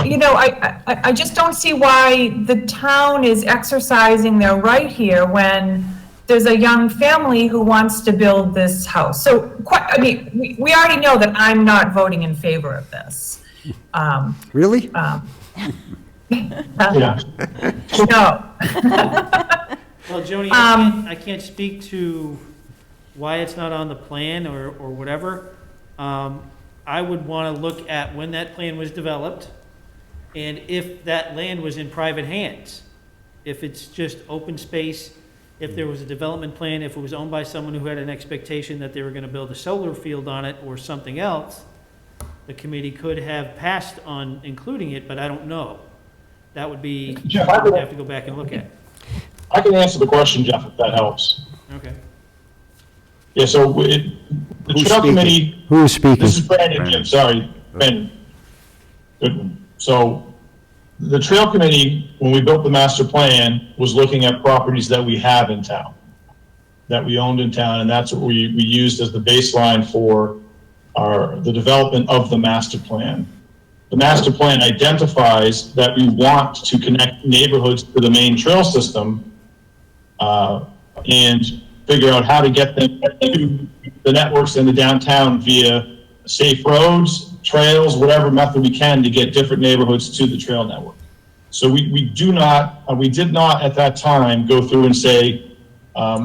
you know, I just don't see why the town is exercising their right here when there's a young family who wants to build this house. So, I mean, we already know that I'm not voting in favor of this. Really? Yeah. No. Well, Joni, I can't speak to why it's not on the plan or whatever. I would want to look at when that plan was developed and if that land was in private hands. If it's just open space, if there was a development plan, if it was owned by someone who had an expectation that they were going to build a solar field on it or something else, the committee could have passed on including it, but I don't know. That would be, Jeff, I would have to go back and look at. I can answer the question, Jeff, if that helps. Okay. Yeah, so the Who's trail speaking? committee, Who is speaking? this is Brandon, Jim, sorry, Brandon. Goodwin. So the trail committee, when we built the master plan, was looking at properties that we have in town, that we owned in town, and that's what we used as the baseline for the development of the master plan. The master plan identifies that we want to connect neighborhoods to the main trail system and figure out how to get them to the networks in the downtown via safe roads, trails, whatever method we can to get different neighborhoods to the trail network. So we did not at that time go through and say,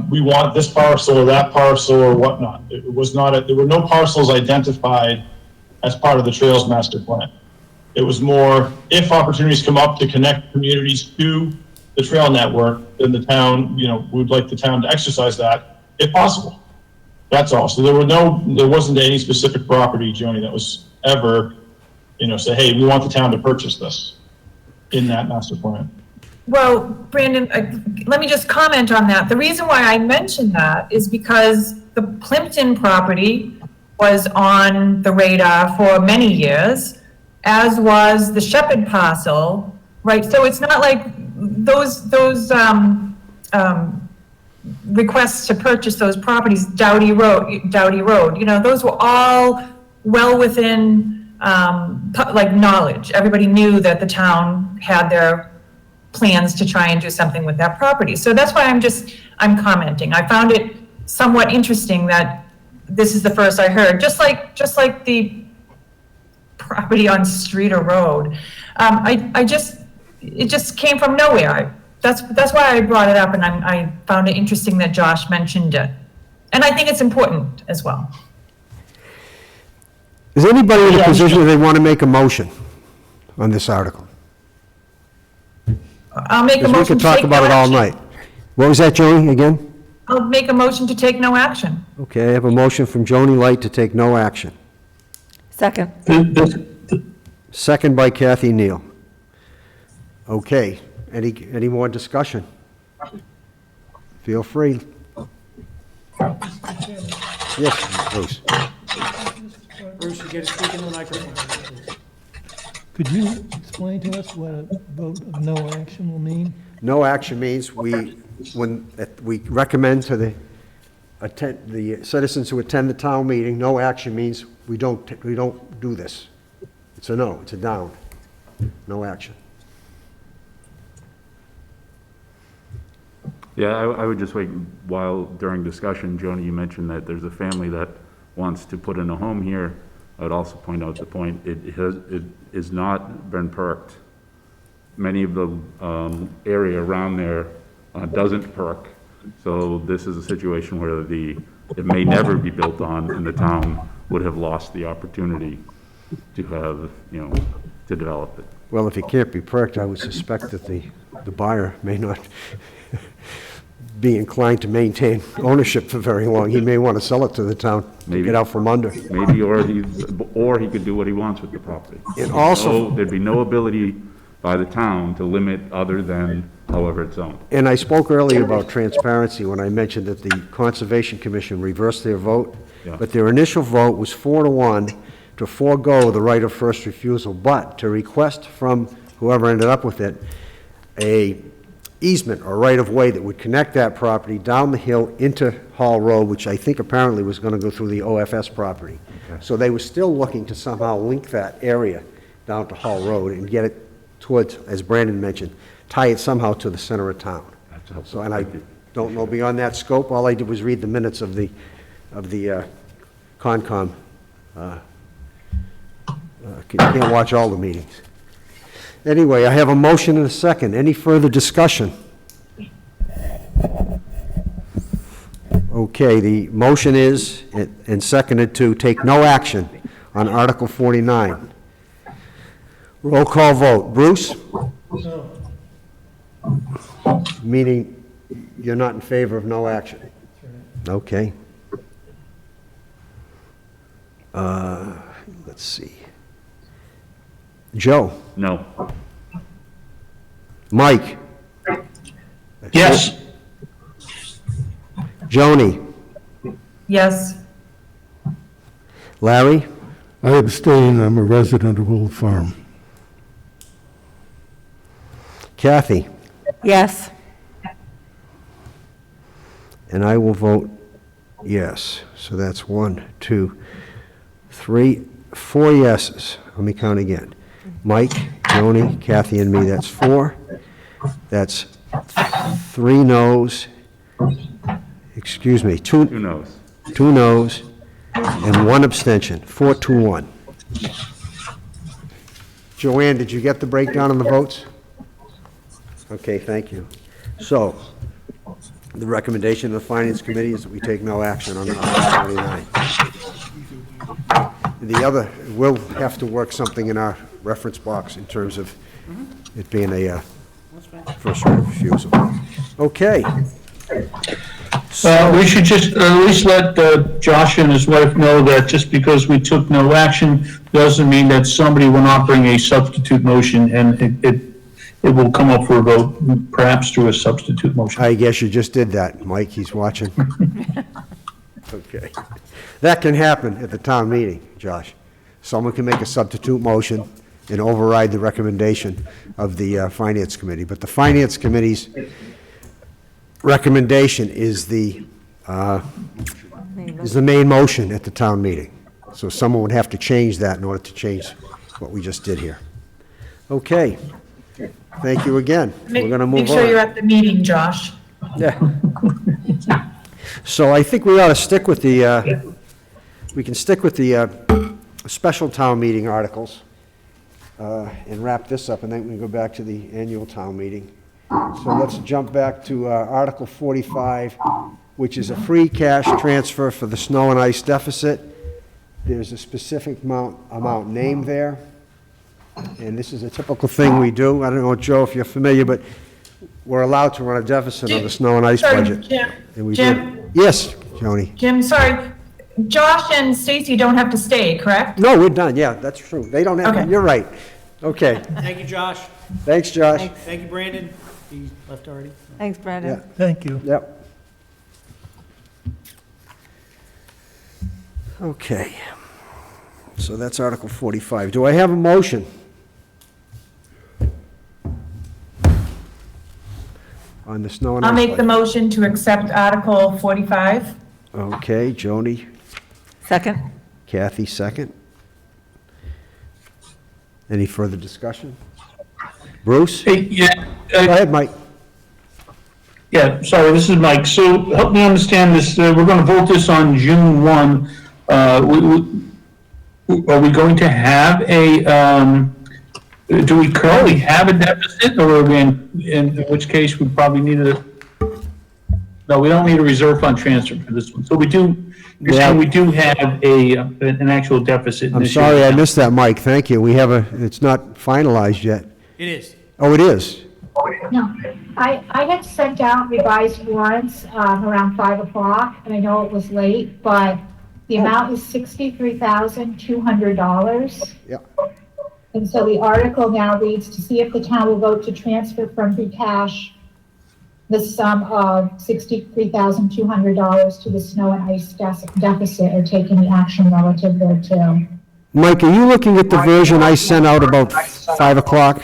we want this parcel or that parcel or whatnot. It was not, there were no parcels identified as part of the Trails Master Plan. It was more, if opportunities come up to connect communities to the trail network, then the town, we would like the town to exercise that if possible. That's all. So there wasn't any specific property, Joni, that was ever, say, hey, we want the town to purchase this in that master plan. Well, Brandon, let me just comment on that. The reason why I mentioned that is because the Plimpton property was on the radar for many years, as was the Shepherd parcel, right? So it's not like those requests to purchase those properties, Doughty Road, those were all well within like knowledge. Everybody knew that the town had their plans to try and do something with that property. So that's why I'm commenting. I found it somewhat interesting that this is the first I heard, just like the property on Streeter Road. It just came from nowhere. That's why I brought it up, and I found it interesting that Josh mentioned it. And I think it's important as well. Is anybody in a position where they want to make a motion on this article? I'll make a Because we motion could to talk take about no it all action. night. What was that, Joni, again? I'll make a motion to take no action. Okay, I have a motion from Joni Light to take no action. Second. Second by Kathy Neal. Okay, any more discussion? Feel free. Yes, Bruce. Bruce, you get to speak in the microphone, please. Could you explain to us what a vote of no action will mean? No action means we recommend to the citizens who attend the town meeting, no action means we don't do this. It's a no, it's a down. No action. Yeah, I would just wait while during discussion, Joni, you mentioned that there's a family that wants to put in a home here. I would also point out the point, it is not been perked. Many of the area around there doesn't perk. So this is a situation where it may never be built on and the town would have lost the opportunity to have, to develop it. Well, if it can't be perked, I would suspect that the buyer may not be inclined to maintain ownership for very long. He may want to sell it to the town to Maybe. get out from under. Maybe, or he could do what he wants with the property. And also- There'd be no ability by the town to limit other than however it's owned. And I spoke earlier about transparency when I mentioned that the Conservation Commission reversed their vote, Yeah. but their initial vote was 4-1 to forego the right of first refusal, but to request from whoever ended up with it a easement or right-of-way that would connect that property down the hill into Hall Road, which I think apparently was going to go through the OFS property. So they were still looking to somehow link that area down to Hall Road and get it towards, as Brandon mentioned, tie it somehow to the center of town. That's helpful. So, and I Thank you. don't know beyond that scope. All I did was read the minutes of the Concom. You can't watch all the meetings. Anyway, I have a motion and a second. Any further discussion? Okay, the motion is, and seconded to, take no action on Article 49. Roll call vote. Bruce? Meaning you're not in favor of no action? Okay. Let's see. Joe? No. Mike? Yes. Joni? Yes. Larry? I abstain, I'm a resident of Old Farm. Kathy? Yes. And I will vote yes. So that's 1, 2, 3, 4 yeses. Let me count again. Mike, Joni, Kathy, and me, that's 4. That's 3 noes. Excuse me, 2 Who knows? 2 noes, and 1 abstention, 4-1. Joanne, did you get the breakdown on the votes? Okay, thank you. So, the recommendation of the Finance Committee is that we take no action on Article 29. The other, we'll have to work something in our reference box in terms of it being a first right of refusal. Okay. We should just at least let Josh and his wife know that just because we took no action doesn't mean that somebody will not bring a substitute motion, and it will come up for a vote, perhaps through a substitute motion. I guess you just did that, Mike, he's watching. Okay. That can happen at the town meeting, Josh. Someone can make a substitute motion and override the recommendation of the Finance Committee, but the Finance Committee's recommendation is the main motion at the town meeting. So someone would have to change that in order to change what we just did here. Okay. Thank you again. We're going to move on. Make sure you're at the meeting, Josh. Yeah. So I think we ought to stick with the, we can stick with the special town meeting articles and wrap this up, and then we can go back to the annual town meeting. So let's jump back to Article 45, which is a free cash transfer for the snow and ice deficit. There's a specific amount named there, and this is a typical thing we do. I don't know, Joe, if you're familiar, but we're allowed to run a deficit on the snow and ice Sorry, budget. Jim. And we Jim? do. Yes, Joni. Jim, sorry. Josh and Stacy don't have to stay, correct? No, we're done, yeah, that's true. They don't have, Okay. you're right. Okay, Thank you, Josh. thanks, Josh. Thank you, Brandon. He left already. Thanks, Brandon. Yeah. Thank you. Yep. Okay. So that's Article 45. Do I have a motion? On the snow and ice I'll make the budget? motion to accept Article 45. Okay, Joni, Second? Kathy, second. Any further discussion? Bruce? Go Hey, yeah, ahead, Mike. yeah, sorry, this is Mike. So help me understand this. We're going to vote this on June 1. Are we going to have do we currently have a deficit, or are we in which case we probably need no, we don't need a reserve fund transfer for this one. So we do, You're saying we do have an actual deficit I'm this year. sorry I missed that, Mike, thank you. We have it's not finalized yet. It is. Oh, it is? No, I had sent out revised warrants around 5 o'clock, and I know it was late, but the amount is $63,200. Yeah. And so the article now reads, to see if the town will vote to transfer from free cash the sum of $63,200 to the snow and ice deficit, or take any action relative thereto. Mike, are you looking at the version I sent out about 5 o'clock?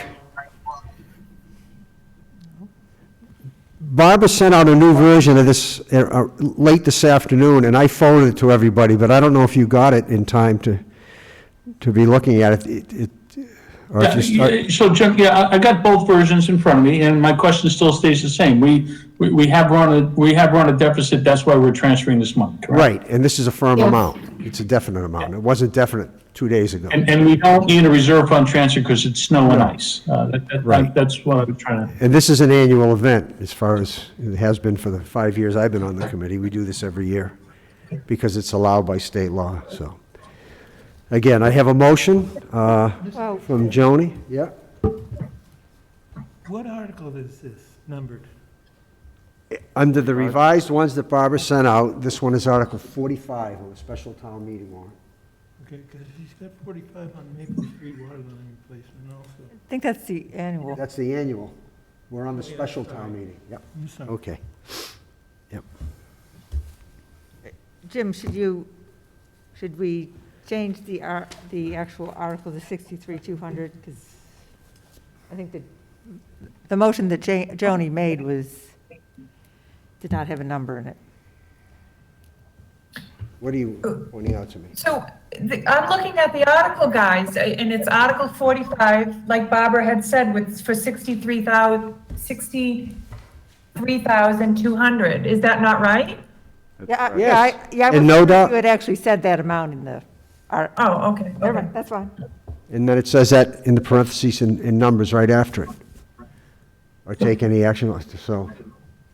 Barbara sent out a new version of this late this afternoon, and I forwarded it to everybody, but I don't know if you got it in time to be looking at it. So, Jim, I got both versions in front of me, and my question still stays the same. We have run a deficit, that's why we're transferring this money, correct? Right, and this is a firm Yes. amount. It's a definite amount. It wasn't definite 2 days ago. And we don't need a reserve fund transfer because it's snow and ice. Right. That's what I'm trying to. And this is an annual event, as far as it has been for the 5 years I've been on the committee. We do this every year because it's allowed by state law, so. Again, I have a motion Well, from Joni. Yeah. What article is this numbered? Under the revised ones that Barbara sent out, this one is Article 45 of a special town meeting warrant. Okay, because he's got 45 on Maple Street water line replacement also. I think that's the annual. That's the annual. We're on the special town meeting. Yep, I'm sorry. okay. Yep. Jim, should we change the actual article to 63,200? Because I think the motion that Joni made did not have a number in it. What are you pointing out to me? So I'm looking at the article, guys, and it's Article 45, like Barbara had said, for $63,200. Is that not right? Yeah, Yes. I And no was doubt- you had actually said that amount in the article. Oh, okay. Never mind, that's fine. And then it says that in the parentheses in numbers right after it. Or take any action, so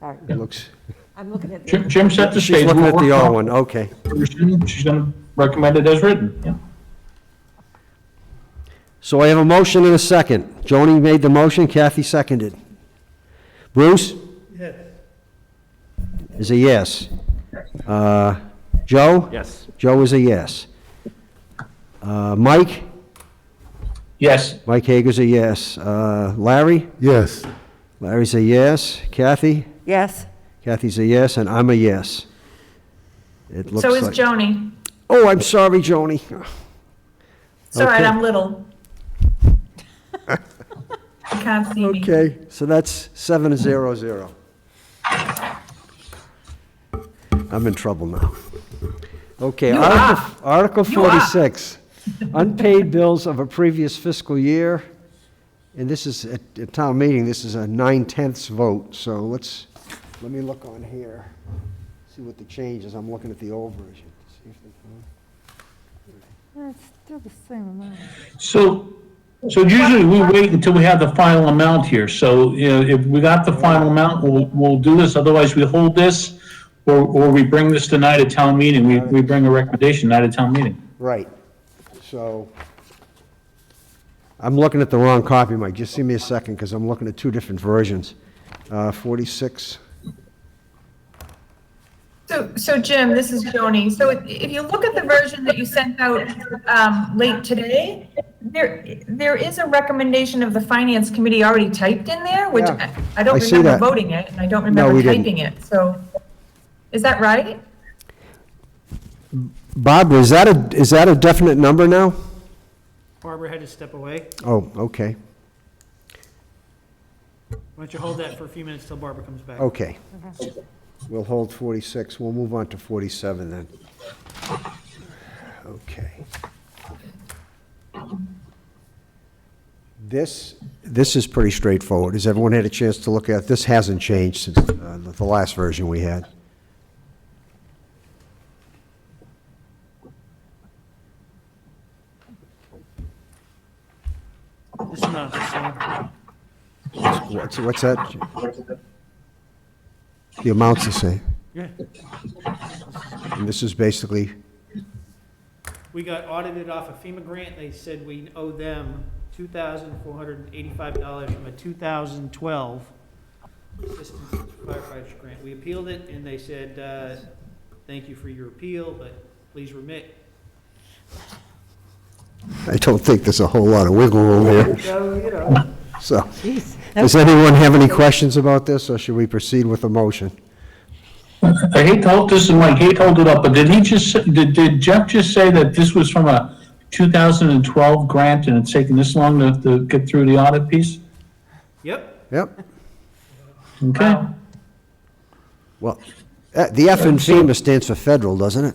Sorry. it looks, I'm looking at the. Jim set the she's stage. looking We'll at the work old on one, okay. it. She's going to recommend it as written, yeah. So I have a motion and a second. Joni made the motion, Kathy seconded. Bruce Yes. is a yes. Joe? Yes. Joe is a yes. Mike? Yes, Mike Hager's a yes. Larry? Yes. Larry's a yes. Kathy? Yes, Kathy's a yes, and I'm a yes. It looks So is like. Joni. Oh, I'm sorry, Joni. It's all right, Okay. I'm little. You can't see me. Okay, so that's 7-0-0. I'm in trouble now. Okay, You Article You are. 46, unpaid bills of a previous fiscal year. And this is, at town meeting, this is a 9/10 vote, so let me look on here, see what the change is. I'm looking at the old version. See if it's still the same amount. so usually we wait until we have the final amount here. So, you know, if we got the final amount, we'll do this. Otherwise, we hold this, or we bring this tonight at town meeting. We bring a recommendation night at town meeting. Right, so, I'm looking at the wrong copy, Mike, just give me a second, because I'm looking at two different versions. 46, So Jim, this is Joni. So if you look at the version that you sent out late today, there is a recommendation of the Finance Committee already typed in there, which Yeah, I don't I see remember that. voting it, and I don't No, remember we didn't. typing it. So, is that right? Barbara, is that a definite number now? Barbara had to step away. Oh, okay, Why don't you hold that for a few minutes till Barbara comes back? okay. We'll hold 46, we'll move on to 47 then. Okay. This is pretty straightforward. Has everyone had a chance to look at it? This hasn't changed since the last version we had. This is not the same. What's that? The amount's the same. Yeah. And this is basically, We got audited off a FEMA grant. They said we owe them $2,485 from a 2012 Assistance to Firefighters grant. We appealed it, and they said, thank you for your appeal, but please remit. I don't think there's a whole lot of wiggle room here. So, you know. So, Jeez. does anyone have any questions about this, or should we proceed with the motion? I hate to hold this, and Mike, hate to hold it up, but did Jeff just say that this was from a 2012 grant and it's taken this long to get through the audit piece? Yep. Yep. Okay. Well, the F in FEMA stands for federal, doesn't it?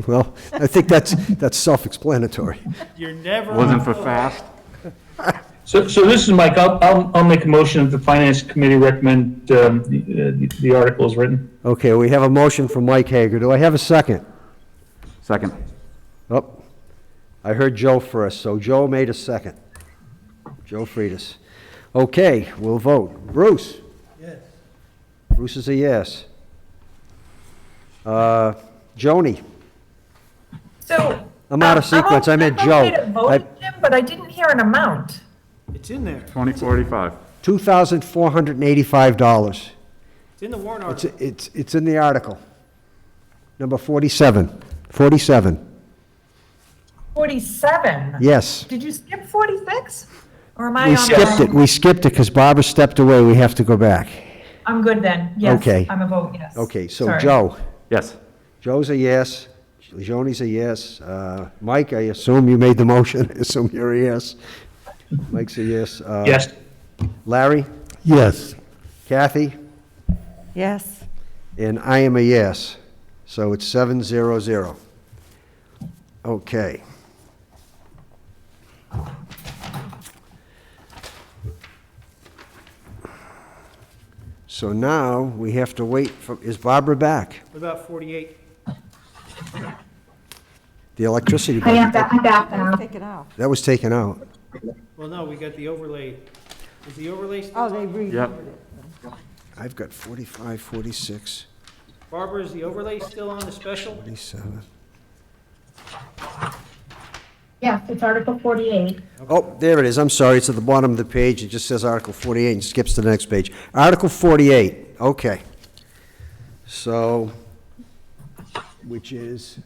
Well, I think that's self-explanatory. You're never. Wasn't for fast? So this is Mike, I'll make a motion that the finance committee recommend the article is written. Okay, we have a motion from Mike Hager. Do I have a second? Second. Oh, I heard Joe first, so Joe made a second. Joe Freitas. Okay, we'll vote. Bruce? Yes. Bruce is a yes. Joni? So. I'm out of sequence. I meant I'm Joe. okay to vote, Jim, but I didn't hear an amount. It's in there. 2485. $2,485. It's in the warrant article. It's in the article. Number 47. 47. 47? Yes. Did you skip 46? Or am I on? We skipped it. We skipped it because Barbara stepped away. We have to go back. I'm good then. Yes. Okay. I'm a vote yes. Okay, so Sorry. Joe. Yes. Joe's a yes. Joni's a yes. Mike, I assume you made the motion. I assume you're a yes. Mike's a yes. Yes. Larry? Yes. Kathy? Yes. And I am a yes. So it's 7-0-0. Okay. So now we have to wait for, is Barbara back? What about 48? The electricity I am budget, back, I'm back now. Take it out. that was taken out. Well, no, we got the overlay. Is the overlay still? Oh, they on? re. Yep. I've got 45, 46, Barbara, is the overlay still on the special? 47. Yes, it's Article 48. Oh, there it is. I'm sorry. It's at the bottom of the page. It just says Article 48 and skips to the next page. Article 48, okay. So, which is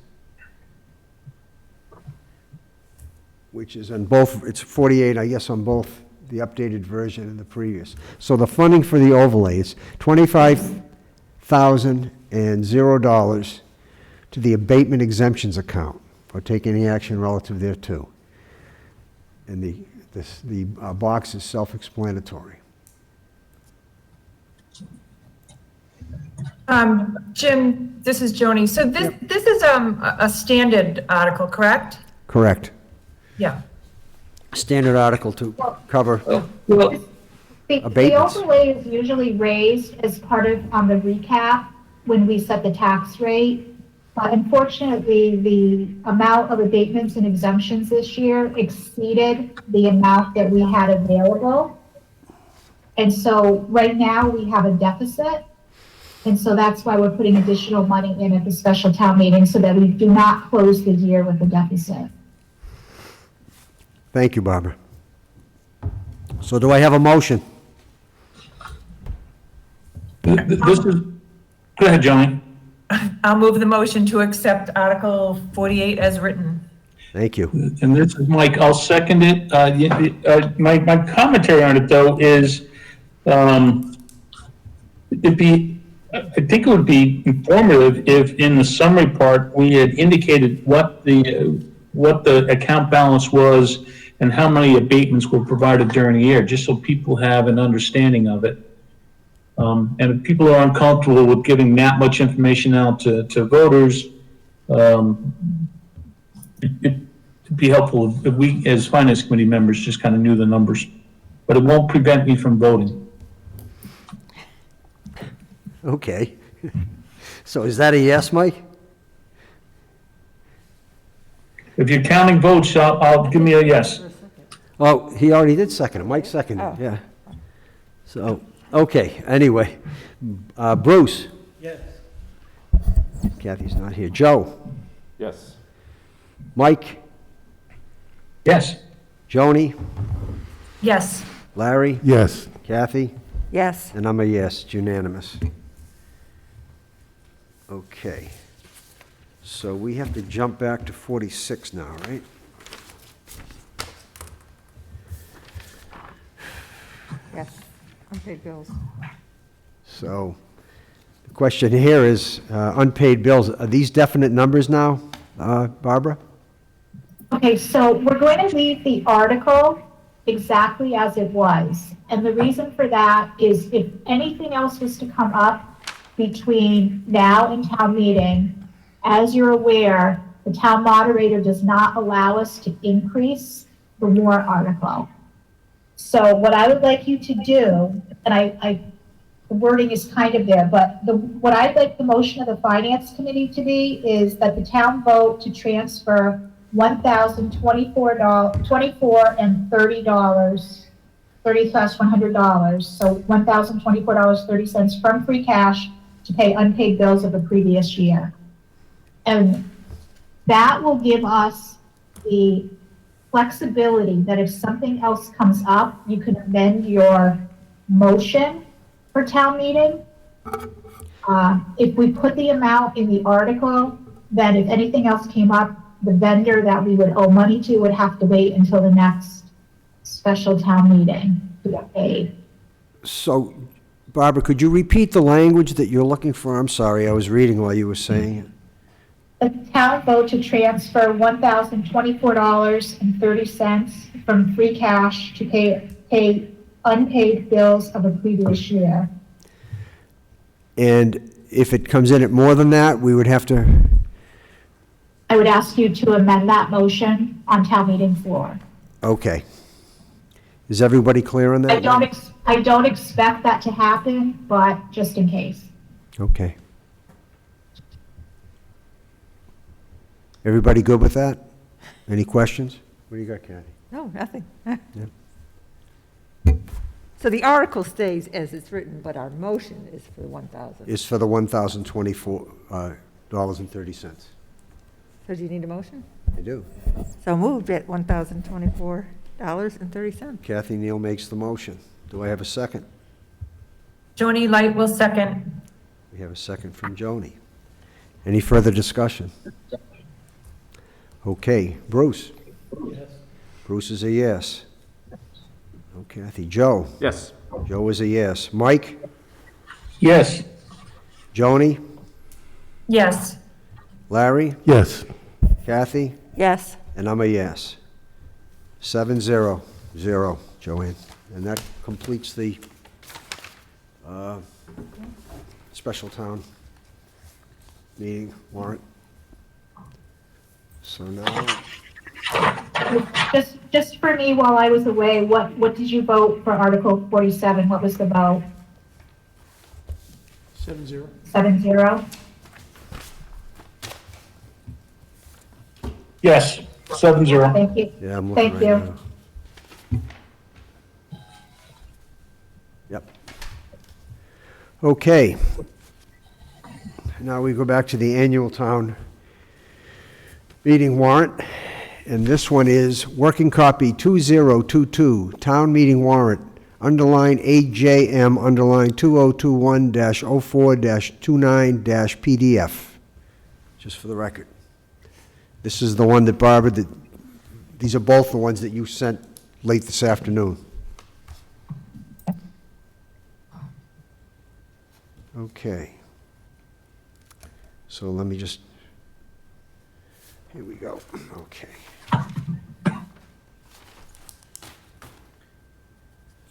on both, it's 48, I guess, on both the updated version and the previous. So the funding for the overlay is $25,000 to the abatement exemptions account, or take any action relative thereto. And the box is self-explanatory. Jim, this is Joni. So this is a standard article, correct? Correct. Yeah. Standard article to cover, The Abatements. overlay is usually raised as part of, the recap when we set the tax rate. But unfortunately, the amount of abatements and exemptions this year exceeded the amount that we had available. And so right now, we have a deficit. And so that's why we're putting additional money in at the special town meeting so that we do not close the year with a deficit. thank you, Barbara. So do I have a motion? This is, go ahead, Johnny. I'll move the motion to accept Article 48 as written. Thank you. And this is Mike, I'll second it. My commentary on it, though, is, I think it would be informative if in the summary part, we had indicated what the account balance was and how many abatements were provided during the year, just so people have an understanding of it. And if people are uncomfortable with giving that much information out to voters, it'd be helpful if we, as finance committee members, just kind of knew the numbers. But it won't prevent me from voting. Okay. So is that a yes, Mike? If you're counting votes, I'll give me a yes. Oh, he already did second it. Mike seconded it, yeah. So, okay, anyway. Bruce? Yes. Kathy's not here. Joe? Yes. Mike? Yes. Joni? Yes. Larry? Yes. Kathy? Yes. And I'm a yes, it's unanimous. Okay. So we have to jump back to 46 now, right? Yes. Unpaid bills. So the question here is unpaid bills. Are these definite numbers now, Barbara? Okay, so we're going to leave the article exactly as it was. And the reason for that is if anything else was to come up between now and town meeting, as you're aware, the town moderator does not allow us to increase the warrant article. So what I would like you to do, and the wording is kind of there, but what I'd like the motion of the finance committee to be is that the town vote to transfer $1,024 and $30, $30,100, so $1,024.30 from free cash to pay unpaid bills of the previous year. And that will give us the flexibility that if something else comes up, you can amend your motion for town meeting. If we put the amount in the article, then if anything else came up, the vendor that we would owe money to would have to wait until the next special town meeting to get paid. So, Barbara, could you repeat the language that you're looking for? I'm sorry, I was reading while you were saying it. The town vote to transfer $1,024.30 from free cash to pay unpaid bills of a previous year. And if it comes in at more than that, we would have to, I would ask you to amend that motion on town meeting floor. okay. Is everybody clear on that? I don't expect that to happen, but just in case. Okay. Everybody good with that? Any questions? What do you got, Kathy? No, nothing. So the article stays as it's written, but our motion is for 1,000. Is for the $1,024.30. So do you need a motion? I do. So moved at $1,024.30. Kathy Neal makes the motion. Do I have a second? Joni Light will second. We have a second from Joni. Any further discussion? Okay, Bruce? Yes. Bruce is a yes. Oh, Kathy. Joe? Yes. Joe is a yes. Mike? Yes. Joni? Yes. Larry? Yes. Kathy? Yes. And I'm a yes. 7-0, Joanne. And that completes the special town meeting warrant. So now, Just for me, while I was away, what did you vote for Article 47? What was the vote? 7-0. 7-0? Yes. 7-0. Thank you. yeah, I'm looking Thank right you. now. Yep. Okay. Now we go back to the annual town meeting warrant, and this one is working copy 2022, town meeting warrant, underline AJM, underline 2021-04-29-PDF, just for the record. This is the one that Barbara, these are both the ones that you sent late this afternoon. Okay. So let me just, here we go. Okay.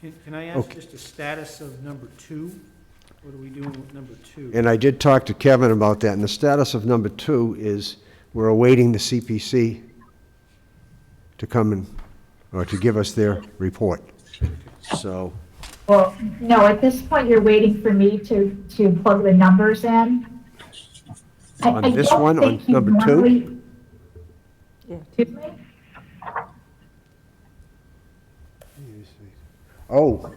Can I ask Okay. just a status of number 2? What are we doing with number 2? And I did talk to Kevin about that, and the status of number 2 is we're awaiting the CPC to come and, or to give us their report. So, Well, no, at this point, you're waiting for me to plug the numbers in. On I this don't one, on think you number 2? normally- Yeah. Excuse me? Oh.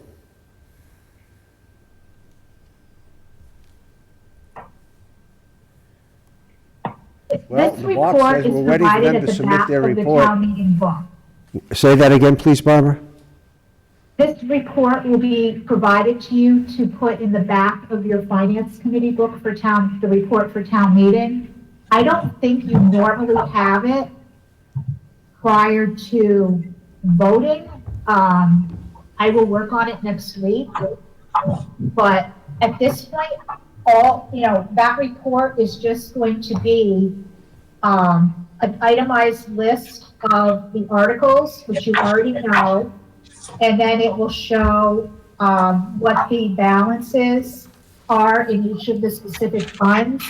Well, this the box report says is we're ready for provided them at to the submit back their of the report. town meeting book. Say that again, please, Barbara? This report will be provided to you to put in the back of your finance committee book for town, the report for town meeting. I don't think you normally have it prior to voting. I will work on it next week. But at this point, that report is just going to be, an itemized list of the articles, which you already know. And then it will show, what the balances are in each of the specific funds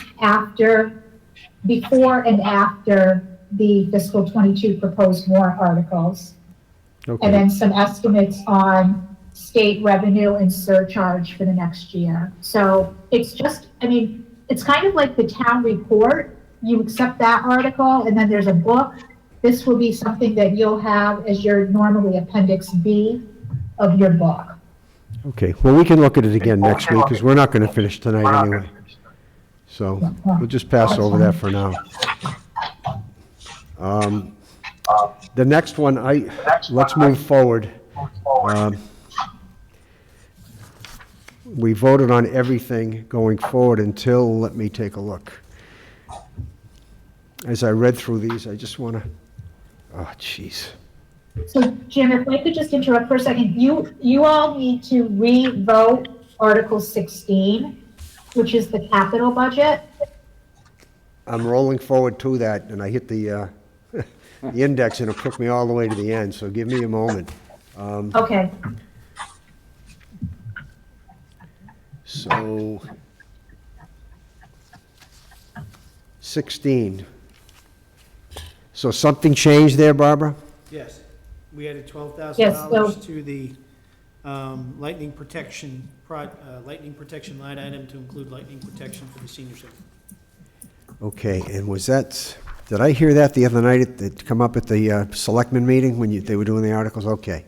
before and after the fiscal 22 proposed warrant articles. Okay. And then some estimates on state revenue and surcharge for the next year. So it's just, it's kind of like the town report. You accept that article, and then there's a book. This will be something that you'll have as your normally Appendix B of your book. Okay, well, we can look at it again next week, because we're not going to finish tonight anyway. So we'll just pass over that for now. The next one, let's move forward. We voted on everything going forward until, let me take a look. As I read through these, I just want to, oh, jeez. So Jim, if I could just interrupt for a second, you all need to re-vote Article 16, which is the capital budget. I'm rolling forward to that, and I hit the index, and it took me all the way to the end, so give me a moment. Okay. So, 16. So something changed there, Barbara? Yes, we added $12,000 Yes, so- to the lightning protection line item to include lightning protection for the senior center. Okay, and was that, did I hear that the other night at come up at the selectmen meeting when they were doing the articles? Okay.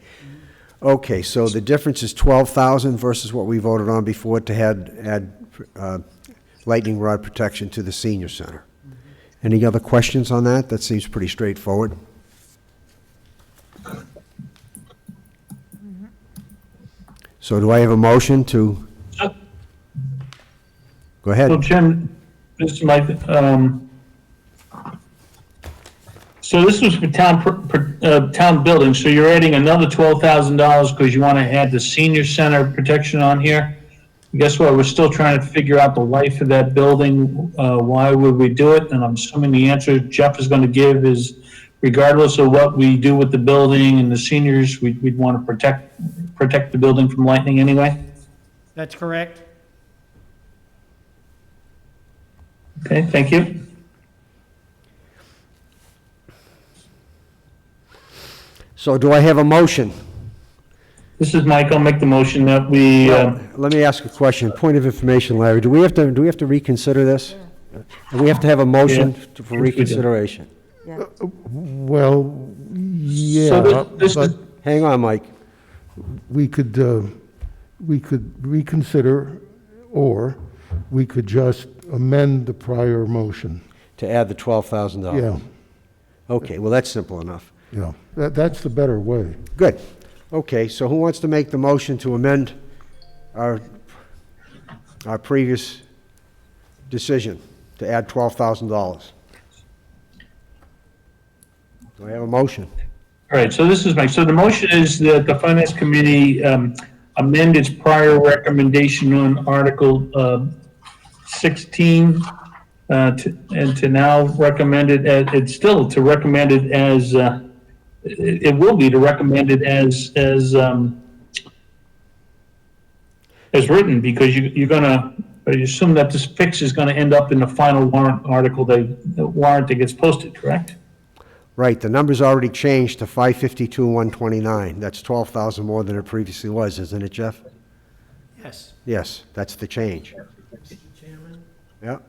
Okay, so the difference is 12,000 versus what we voted on before to add lightning rod protection to the senior center. Any other questions on that? That seems pretty straightforward. So do I have a motion to? Go ahead. So Jim, this is Mike, so this was for town building, so you're adding another $12,000 because you want to add the senior center protection on here? Guess what, we're still trying to figure out the life of that building, why would we do it? And I'm assuming the answer Jeff is going to give is regardless of what we do with the building and the seniors, we'd want to protect the building from lightning anyway? That's correct. Okay, thank you. So do I have a motion? This is Mike, I'll make the motion that we, Let me ask a question. Point of information, Larry. Do we have to reconsider this? Do we have to have a motion for reconsideration? Yeah. Well, yeah, So this is- but Hang on, Mike. we could reconsider, or we could just amend the prior motion. To add the $12,000. Yeah, Okay, well, that's simple enough. yeah, that's the better way. Good. Okay, so who wants to make the motion to amend our previous decision to add $12,000? Do I have a motion? all right, so this is Mike. So the motion is that the finance committee amend its prior recommendation on Article 16 and to now recommend it as, it's still to recommend it as, it will be to recommend it as written, because you're gonna, you assume that this fix is gonna end up in the final warrant article, the warrant that gets posted, correct? Right, the number's already changed to 552,129. That's 12,000 more than it previously was, isn't it, Jeff? Yes. Yes, that's the change. Mr. Chairman, Yeah.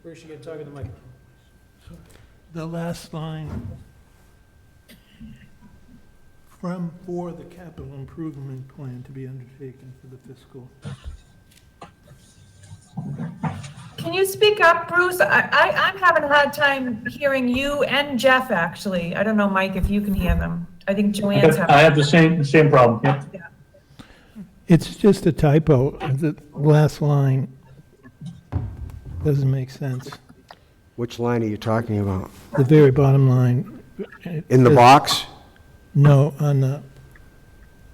first you gotta talk to the microphone. The last line, for the capital improvement plan to be undertaken for the fiscal. Can you speak up, Bruce? I'm having a hard time hearing you and Jeff, actually. I don't know, Mike, if you can hear them. I think Joanne's having. I have the same problem, yeah. It's just a typo. The last line doesn't make sense. Which line are you talking about? The very bottom line. In the box, No, on the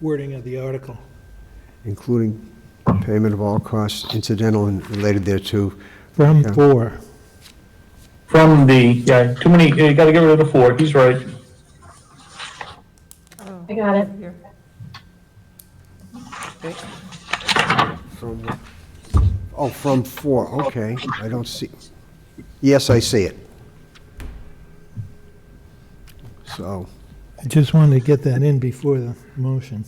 wording of the article. including payment of all costs incidental and related thereto. From Yeah. for. From the, yeah, too many, you gotta get rid of the 4, he's right. I got it. From 4, okay. I don't see, yes, I see it. So, I just wanted to get that in before the motion.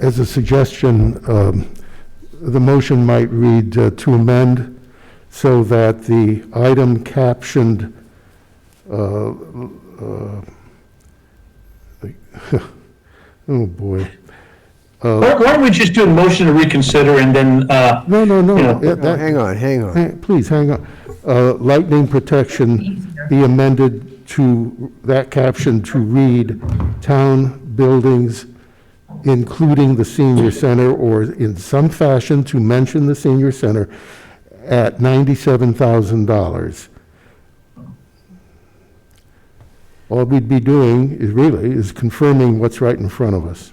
As a suggestion, the motion might read to amend so that the item captioned, oh boy. Why don't we just do a motion to reconsider and then, No. Yeah. Yeah, no, hang on. Please, hang on. Lightning protection be amended to, that caption to read, town buildings, including the senior center, or in some fashion to mention the senior center, at $97,000. All we'd be doing is confirming what's right in front of us.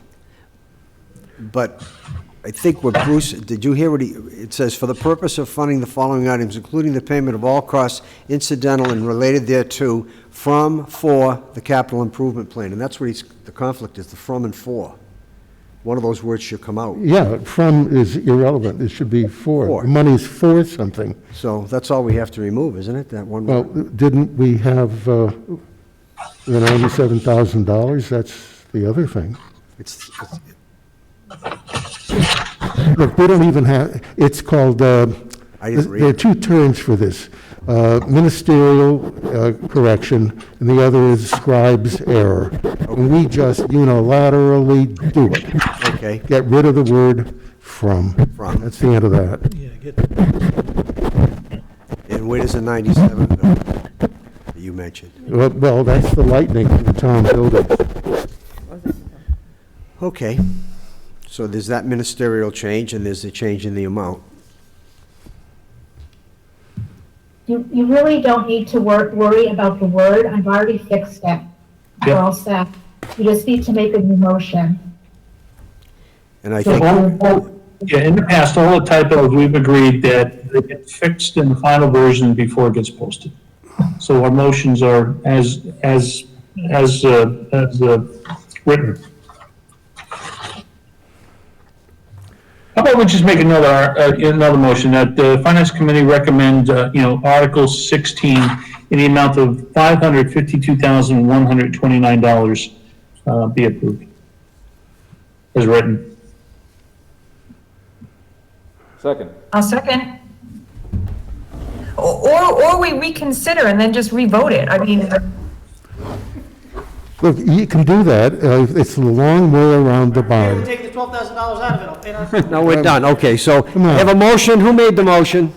But I think what Bruce, did you hear what it says, for the purpose of funding the following items, including the payment of all costs incidental and related thereto for the capital improvement plan. And that's where the conflict is, the from and for. One of those words should come out. Yeah, from is irrelevant. It should be for. For. Money's for something. So that's all we have to remove, isn't it? That one Well, word? didn't we have the $97,000? That's the other thing. It's- Look, we don't even have, it's called, I didn't read there are it. two terms for this. Ministerial correction, and the other is scribe's error. And we just unilaterally do it. Okay, Get rid of the word from. From. That's the end of that. Yeah, get, and where does the 97 go that you mentioned? Well, that's the lightning in the town building. Okay, so there's that ministerial change, and there's the change in the amount. You really don't need to worry about the word. I've already fixed it. We're Yeah. all set. You just need to make a new motion. And I So think, yeah, in the past, all the typos, we've agreed that they get fixed in the final version before it gets posted. So our motions are as written. How about we just make another motion that the Finance Committee recommend, Article 16 in the amount of $552,129 be approved as written. Second. I'll second. Or we reconsider and then just revote it. I mean, Look, you can do that. It's a long way around the We're barn. taking the $12,000 out of it, I'll pay it. no, we're done. Okay, so on. I have a motion. Who made the motion?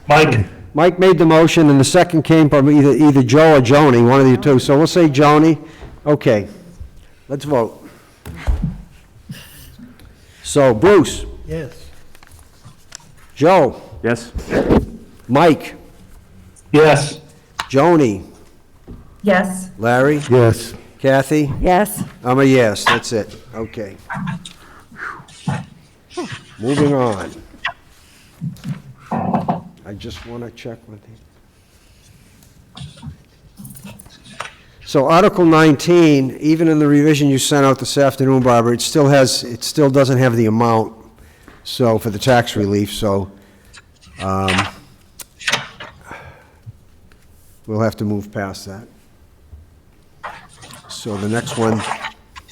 Mike? Mike made the motion, and the second came from either Joe or Joni, one of the two. So we'll say Joni. Okay, let's vote. So Bruce, yes. Joe, Yes? Mike, Yes. Joni, yes. Larry, Yes. Kathy? Yes. I'm a yes, that's it. Okay. Moving on. I just want to check with you. So Article 19, even in the revision you sent out this afternoon, Barbara, it still doesn't have the amount, so, for the tax relief, so, we'll have to move past that. So the next one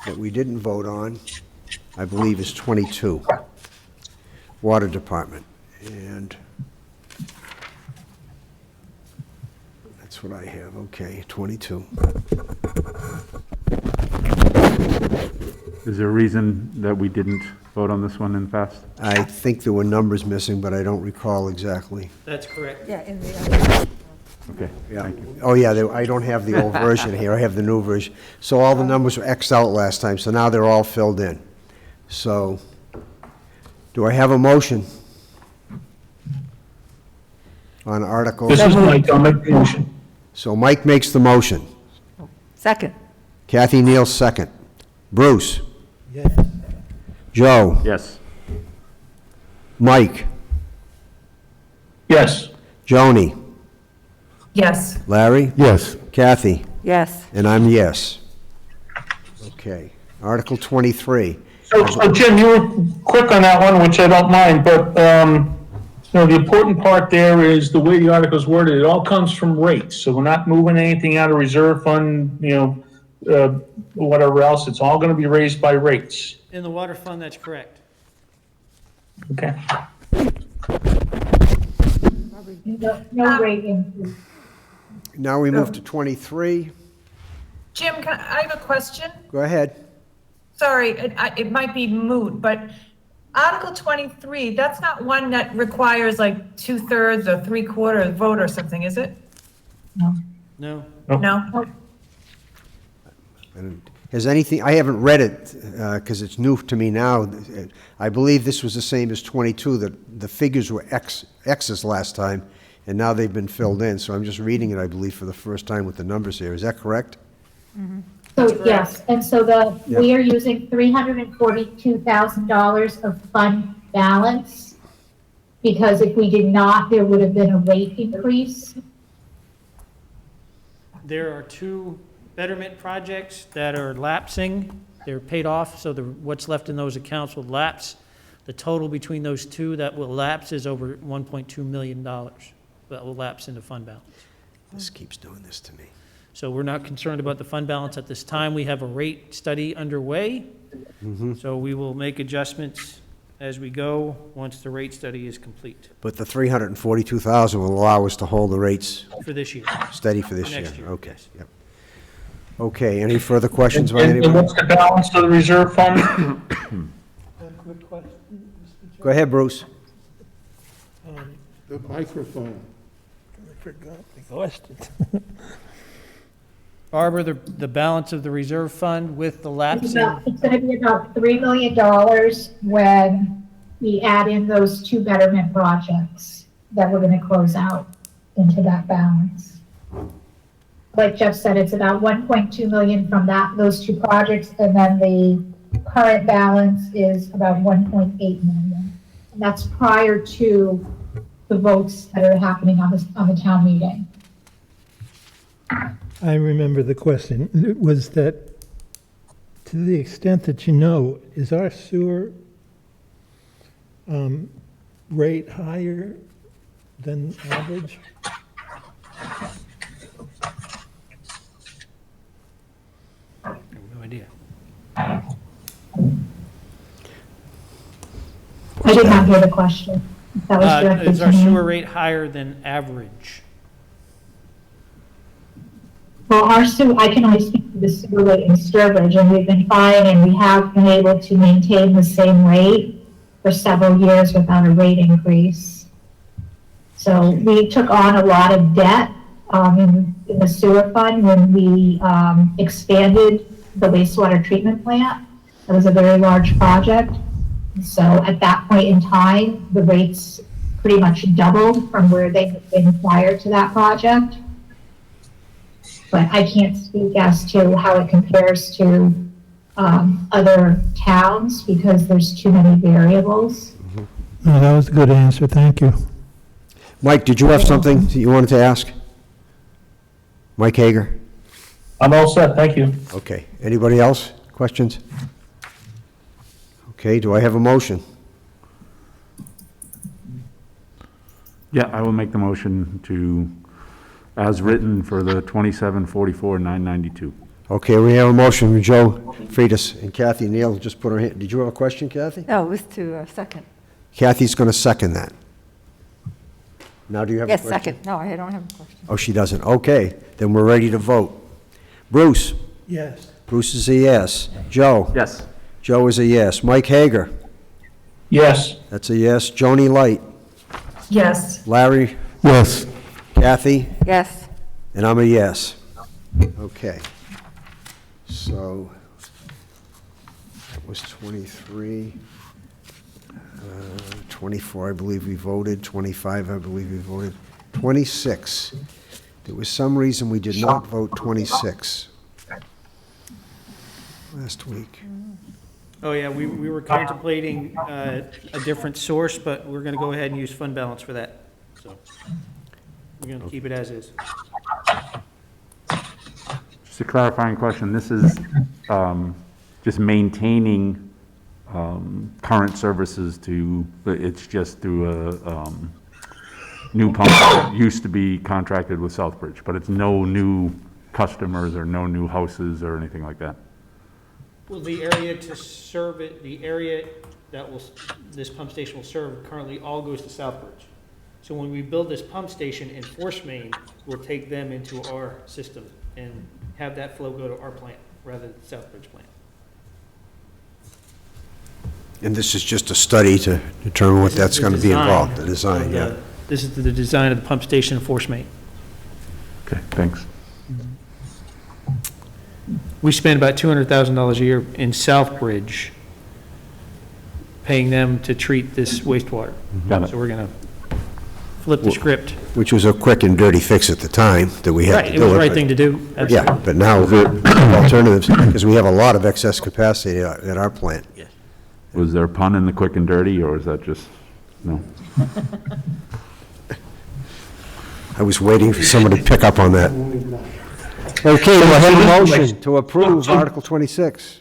that we didn't vote on, I believe, is 22, Water Department, and that's what I have, okay, 22. Is there a reason that we didn't vote on this one in fast? I think there were numbers missing, but I don't recall exactly. That's correct. Yeah, in the, Okay, Yeah. thank you. Oh, yeah, I don't have the old version here, I have the new version. So all the numbers were Xed out last time, so now they're all filled in. So, do I have a motion on Article? This is Mike, I'll make the motion. So Mike makes the motion. second, Kathy Neal, second. Bruce? Yes. Joe? Yes. Mike? Yes. Joni? Yes. Larry? Yes. Kathy? yes. And I'm yes. Okay. Article 23. So Jim, you were quick on that one, which I don't mind, but, the important part there is the way the article is worded, it all comes from rates. So we're not moving anything out of reserve fund, whatever else. It's all gonna be raised by rates. In the water fund, that's correct. Okay? No rate increase. Now we move to 23. Jim, I have a question. Go ahead. Sorry, it might be moot, but Article 23, that's not one that requires like 2/3 or 3/4 vote or something, is it? No. No? Has anything, I haven't read it because it's new to me now. I believe this was the same as 22, that the figures were X's last time, and now they've been filled in. So I'm just reading it, I believe, for the first time with the numbers here. Is that correct? So, yes, and so we are using $342,000 of fund balance, because if we did not, there would have been a rate increase. There are two betterment projects that are lapsing. They're paid off, so what's left in those accounts will lapse. The total between those two that will lapse is over $1.2 million. That will lapse into fund balance. This keeps doing this to me. So we're not concerned about the fund balance at this time. We have a rate study underway. So we will make adjustments as we go, once the rate study is complete But the 342,000 will allow us to hold the rates for this year. steady for this For year? next year, Okay, yes. yep. Okay, any further questions by And anybody? what's the balance of the reserve fund? Quick question, Go ahead, Bruce. The microphone. I forgot the question. Barbara, the balance of the reserve fund with the It's lapsing, gonna be about $3 million when we add in those two betterment projects that we're gonna close out into that balance. Like Jeff said, it's about 1.2 million from those two projects, and then the current balance is about 1.8 million. And that's prior to the votes that are happening on the town meeting. I remember the question. It was that, to the extent that you know, is our sewer rate higher than average? I have no idea. I did not hear the question. That was directed Is to our me. sewer rate higher than average? Well, I can only speak to the sewer rate in Sturbridge, and we've been fine, and we have been able to maintain the same rate for several years without a rate increase. So we took on a lot of debt in the sewer fund when we expanded the wastewater treatment plant. That was a very large project. So at that point in time, the rates pretty much doubled from where they had been prior to that project. But I can't speak as to how it compares to other towns because there's too many variables. No, that was a good answer, thank you. Mike, did you have something that you wanted to ask? Mike Hager? I'm all set, thank you. Okay. Anybody else? Questions? Okay, do I have a motion? Yeah, I will make the motion to, as written for the 2744,992. Okay, we have a motion from Joe Freitas and Kathy Neal just put her hand. Did you have a question, Kathy? No, it was to second. Kathy's going to second that. Now, do you have a Yes, question? second. No, I don't have a question. Oh, she doesn't. Okay, then we're ready to vote. Bruce? Yes. Bruce is a yes. Joe? Yes. Joe is a yes. Mike Hager, Yes. that's a yes. Joni Light, Yes. Larry, Yes. Kathy, Yes. and I'm a yes. Okay. So, that was 23. 24, I believe we voted. 25, I believe we voted. 26. There was some reason we did not vote 26 last week. Oh, yeah, we were contemplating a different source, but we're going to go ahead and use fund balance for that. So we're going to keep it as is. Just a clarifying question, this is just maintaining current services to, it's just through a new pump that used to be contracted with Southbridge, but it's no new customers or no new houses or anything like that? Well, the area to serve it, the area that this pump station will serve currently all goes to Southbridge. So when we build this pump station in Force Main, we'll take them into our system and have that flow go to our plant rather than the Southbridge plant. And this is just a study to determine what that's going to be involved, the design, of yeah. This is the design of the pump station in Force Main. Okay, thanks. We spend about $200,000 a year in Southbridge paying them to treat this wastewater. Got it. So we're going to flip the script. Which was a quick and dirty fix at the time that we had Right, to it do was it. the right but- thing to do. Yeah, Absolutely. but now, alternatives, because we have a lot of excess capacity at our plant. Was there a pun in the quick and dirty, or is that just, no? I was waiting for someone to pick up on that. Okay, we'll have a motion to approve Article 26.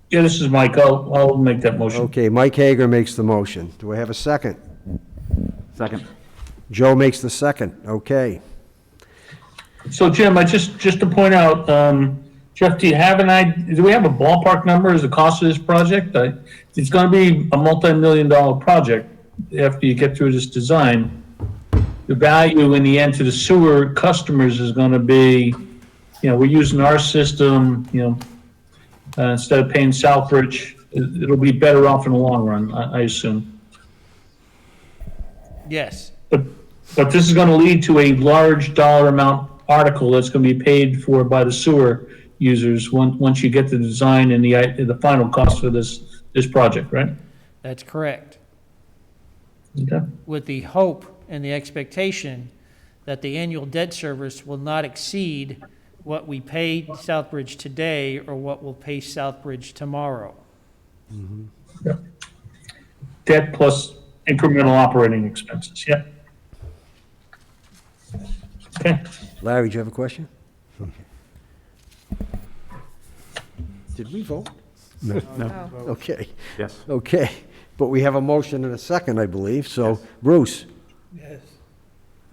Yeah, this is Mike. I'll make that motion. Okay, Mike Hager makes the motion. Do I have a second? Second. Joe makes the second. Okay. So Jim, just to point out, Jeff, do we have a ballpark number as the cost of this project? It's gonna be a multi-million-dollar project after you get through this design. The value in the end to the sewer customers is gonna be, we're using our system, instead of paying Southbridge, it'll be better off in the long run, I assume. Yes. But this is gonna lead to a large dollar amount article that's gonna be paid for by the sewer users once you get the design and the final cost for this project, right? That's correct. Okay. With the hope and the expectation that the annual debt service will not exceed what we pay Southbridge today or what we'll pay Southbridge tomorrow. Debt plus incremental operating expenses, yeah. Okay. Larry, do you have a question? Did we vote? No. Okay, Yes. okay. But we have a motion and a second, I believe, so Bruce? Yes.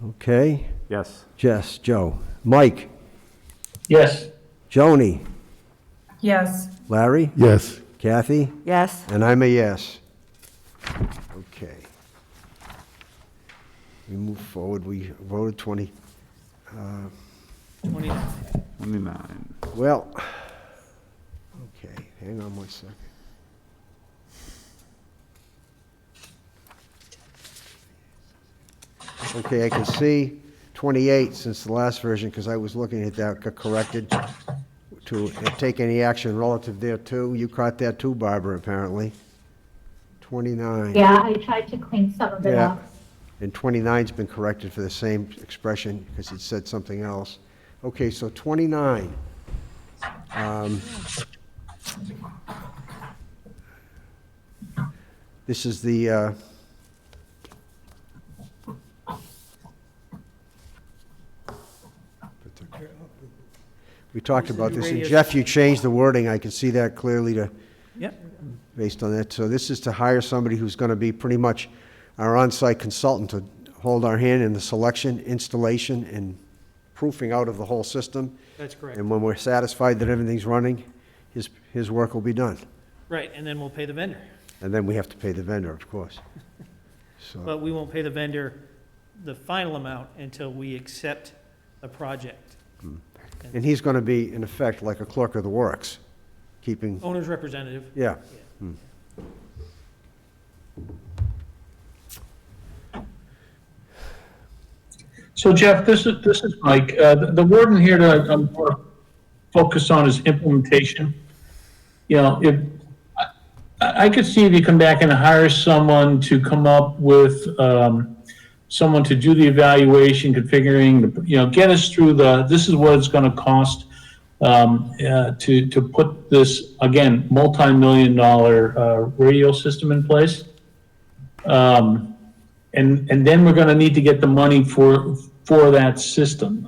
Okay, Yes. Jess, Joe, Mike, Yes. Joni, Yes. Larry, Yes. Kathy, Yes. and I'm a yes. Okay. We move forward, we voted 20, 29. 29. well, okay, hang on one second. Okay, I can see 28 since the last version, because I was looking at that, got corrected to take any action relative there too. You caught that too, Barbara, apparently. 29. Yeah, I tried to clean some of it Yeah. up. And 29's been corrected for the same expression, because it said something else. Okay, so 29. This is the, we talked about this, and Jeff, you changed the wording, I can see that clearly to, Yep. based on that. So this is to hire somebody who's going to be pretty much our on-site consultant to hold our hand in the selection, installation, and proofing out of the whole system. That's correct. And when we're satisfied that everything's running, his work will be done. Right, and then we'll pay the vendor. And then we have to pay the vendor, of course. So, But we won't pay the vendor the final amount until we accept the project. and he's going to be, in effect, like a clerk of the works, keeping, Owner's representative. yeah. So Jeff, this is Mike. The word in here that I'm more focused on is implementation. You know, if, I could see if you come back and hire someone to come up with, someone to do the evaluation, configuring, you know, get us through this is what it's gonna cost, to put this, again, multi-million-dollar, radio system in place. And then we're gonna need to get the money for that system.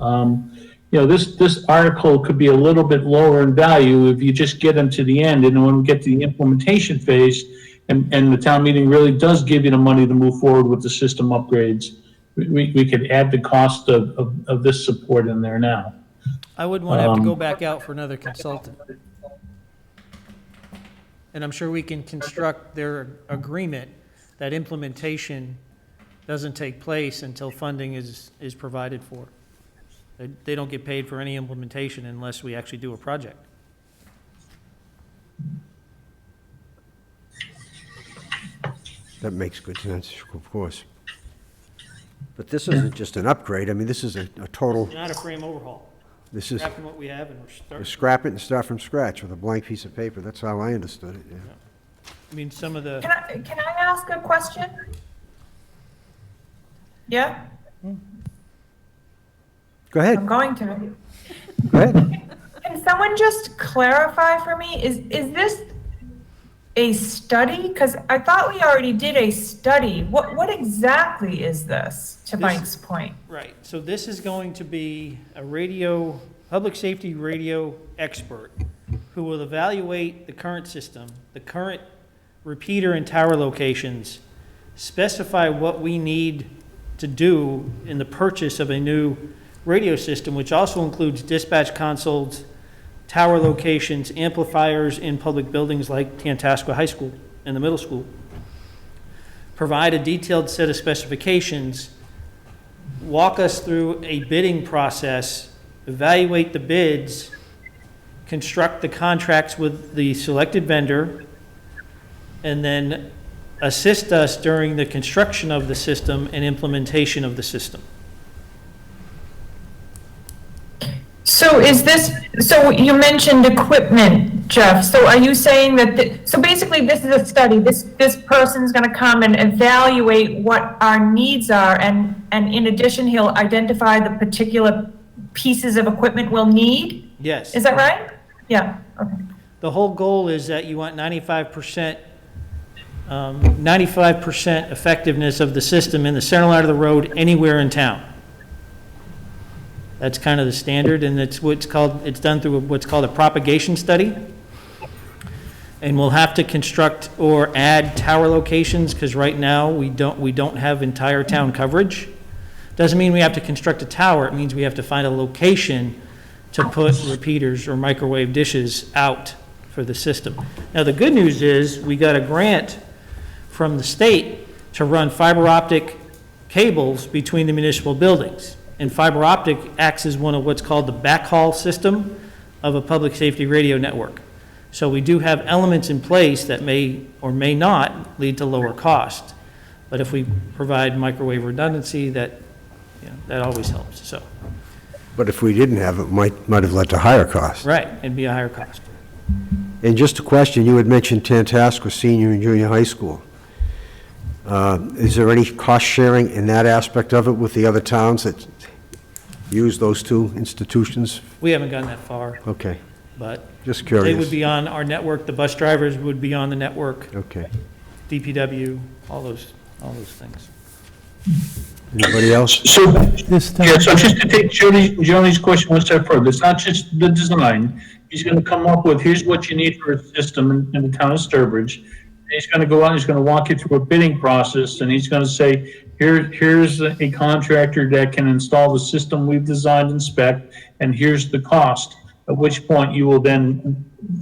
You know, this article could be a little bit lower in value if you just get them to the end, and when we get to the implementation phase, and the town meeting really does give you the money to move forward with the system upgrades, we could add the cost of this support in there now. I wouldn't want to have to go back out for another consultant. And I'm sure we can construct their agreement that implementation doesn't take place until funding is provided for. They don't get paid for any implementation unless we actually do a project. That makes good sense, of course. But this isn't just an upgrade, I mean, this is a total, Not a frame overhaul. this is, Scrapping what we have and we're we're starting. scrap it and start from scratch with a blank piece of paper, that's how I understood it, yeah. I mean, some of the, Can I ask a question? Yeah, Go I'm ahead, going to. go ahead. Can someone just clarify for me, is this a study? Because I thought we already did a study. What exactly is this, to This- Mike's point? right, so this is going to be a radio, public safety radio expert who will evaluate the current system, the current repeater and tower locations, specify what we need to do in the purchase of a new radio system, which also includes dispatch consoles, tower locations, amplifiers in public buildings like Tantascwa High School and the middle school. Provide a detailed set of specifications, walk us through a bidding process, evaluate the bids, construct the contracts with the selected vendor, and then assist us during the construction of the system and implementation of the system. So so you mentioned equipment, Jeff. So are you saying that, so basically this is a study. This person's gonna come and evaluate what our needs are, and in addition, he'll identify the particular pieces of equipment we'll need? Yes. Is that right? Yeah, okay. The whole goal is that you want 95% effectiveness of the system in the center line of the road anywhere in town. That's kind of the standard, and it's it's done through what's called a propagation study. And we'll have to construct or add tower locations, because right now we don't have entire town coverage. Doesn't mean we have to construct a tower, it means we have to find a location to put repeaters or microwave dishes out for the system. Now, the good news is, we got a grant from the state to run fiber optic cables between the municipal buildings. And fiber optic acts as one of what's called the backhaul system of a public safety radio network. So we do have elements in place that may or may not lead to lower cost. But if we provide microwave redundancy, that always helps, so. But if we didn't have it, might have led to higher costs. Right, it'd be a higher cost. And just a question, you had mentioned Tantascwa Senior and Junior High School. Is there any cost sharing in that aspect of it with the other towns that use those two institutions? We haven't gotten that far, Okay, but just they curious. would be on our network, the bus drivers would be on the network, Okay. DPW, all those things. Anybody else? So, This time, yeah, so just to take Joni's question one step further, it's not just the design. He's gonna come up with, here's what you need for a system in the town of Sturbridge. And he's gonna go out, he's gonna walk you through a bidding process, and he's gonna say, here's a contractor that can install the system we've designed and spec, and here's the cost. At which point you will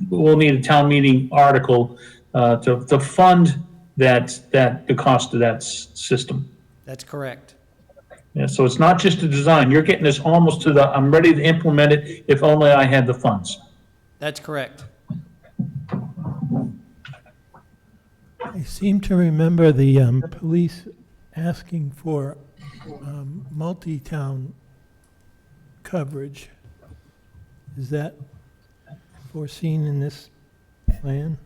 we'll need a town meeting article, to fund the cost of that system. That's correct. Yeah, so it's not just a design, you're getting this almost to I'm ready to implement it if only I had the funds. That's correct. I seem to remember the police asking for multi-town coverage. Is that foreseen in this plan?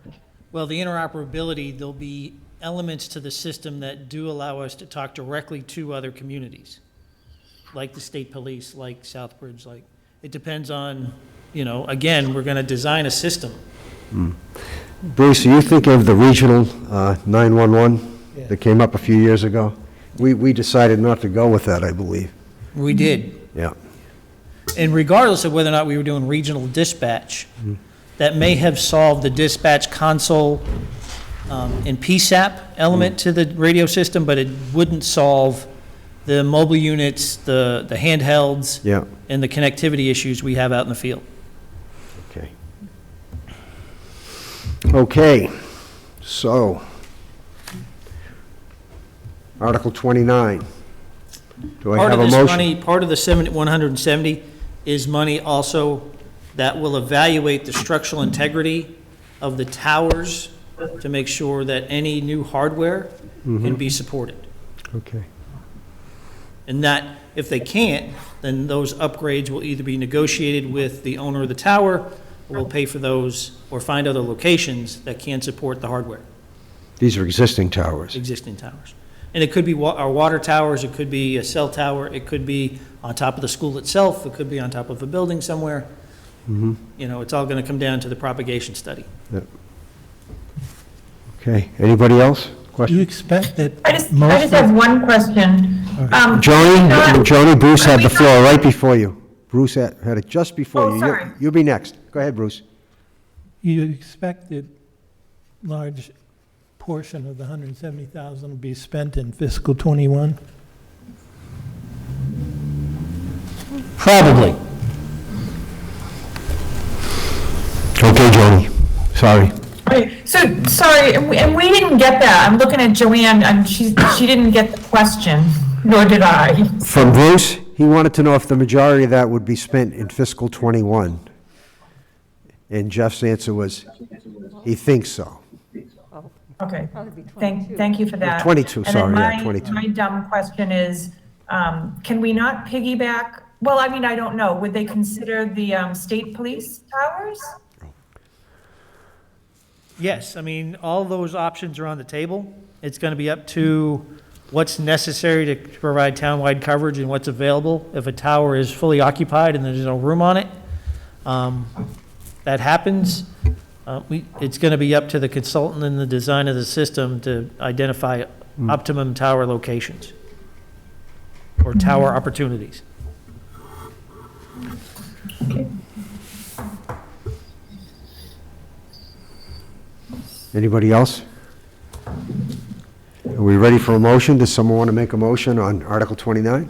Well, the interoperability, there'll be elements to the system that do allow us to talk directly to other communities, like the state police, like Southbridge, like, it depends on, again, we're going to design a system. Bruce, are you thinking of the regional 911 that came up a few years ago? We decided not to go with that, I believe. We did. Yeah. And regardless of whether or not we were doing regional dispatch, that may have solved the dispatch console and PSAP element to the radio system, but it wouldn't solve the mobile units, the handhelds, Yeah. and the connectivity issues we have out in the field. Okay. Okay, so, Article 29. Do I Part have of a this motion? money, part of the 170 is money also that will evaluate the structural integrity of the towers to make sure that any new hardware can be supported. Okay. And that, if they can't, then those upgrades will either be negotiated with the owner of the tower, or we'll pay for those, or find other locations that can support the hardware, These are existing towers. existing towers. And it could be our water towers, it could be a cell tower, it could be on top of the school itself, it could be on top of a building somewhere. It's all going to come down to the propagation study. Okay, anybody else? Do you Question? expect that I just most have one question. Joni, Bruce had the floor right before you. Bruce had it just before Oh, you. sorry. You'll be next. Go ahead, Bruce. you expect that large portion of the 170,000 will be spent in fiscal '21? Probably. Okay, Joni, sorry. Right, so, sorry, and we didn't get that. I'm looking at Joanne, and she didn't get the question, nor did I. From Bruce, he wanted to know if the majority of that would be spent in fiscal '21. And Jeff's answer was, he thinks so. Okay, Probably be 22. thank you for that. 22, And then sorry, yeah, my- 22. My dumb question is, can we not piggyback? Well, I mean, I don't know. Would they consider the state police towers? Yes, I mean, all those options are on the table. It's going to be up to what's necessary to provide townwide coverage and what's available. If a tower is fully occupied and there's no room on it, that happens. It's going to be up to the consultant in the design of the system to identify optimum tower locations or tower opportunities. Anybody else? Are we ready for a motion? Does someone want to make a motion on Article 29?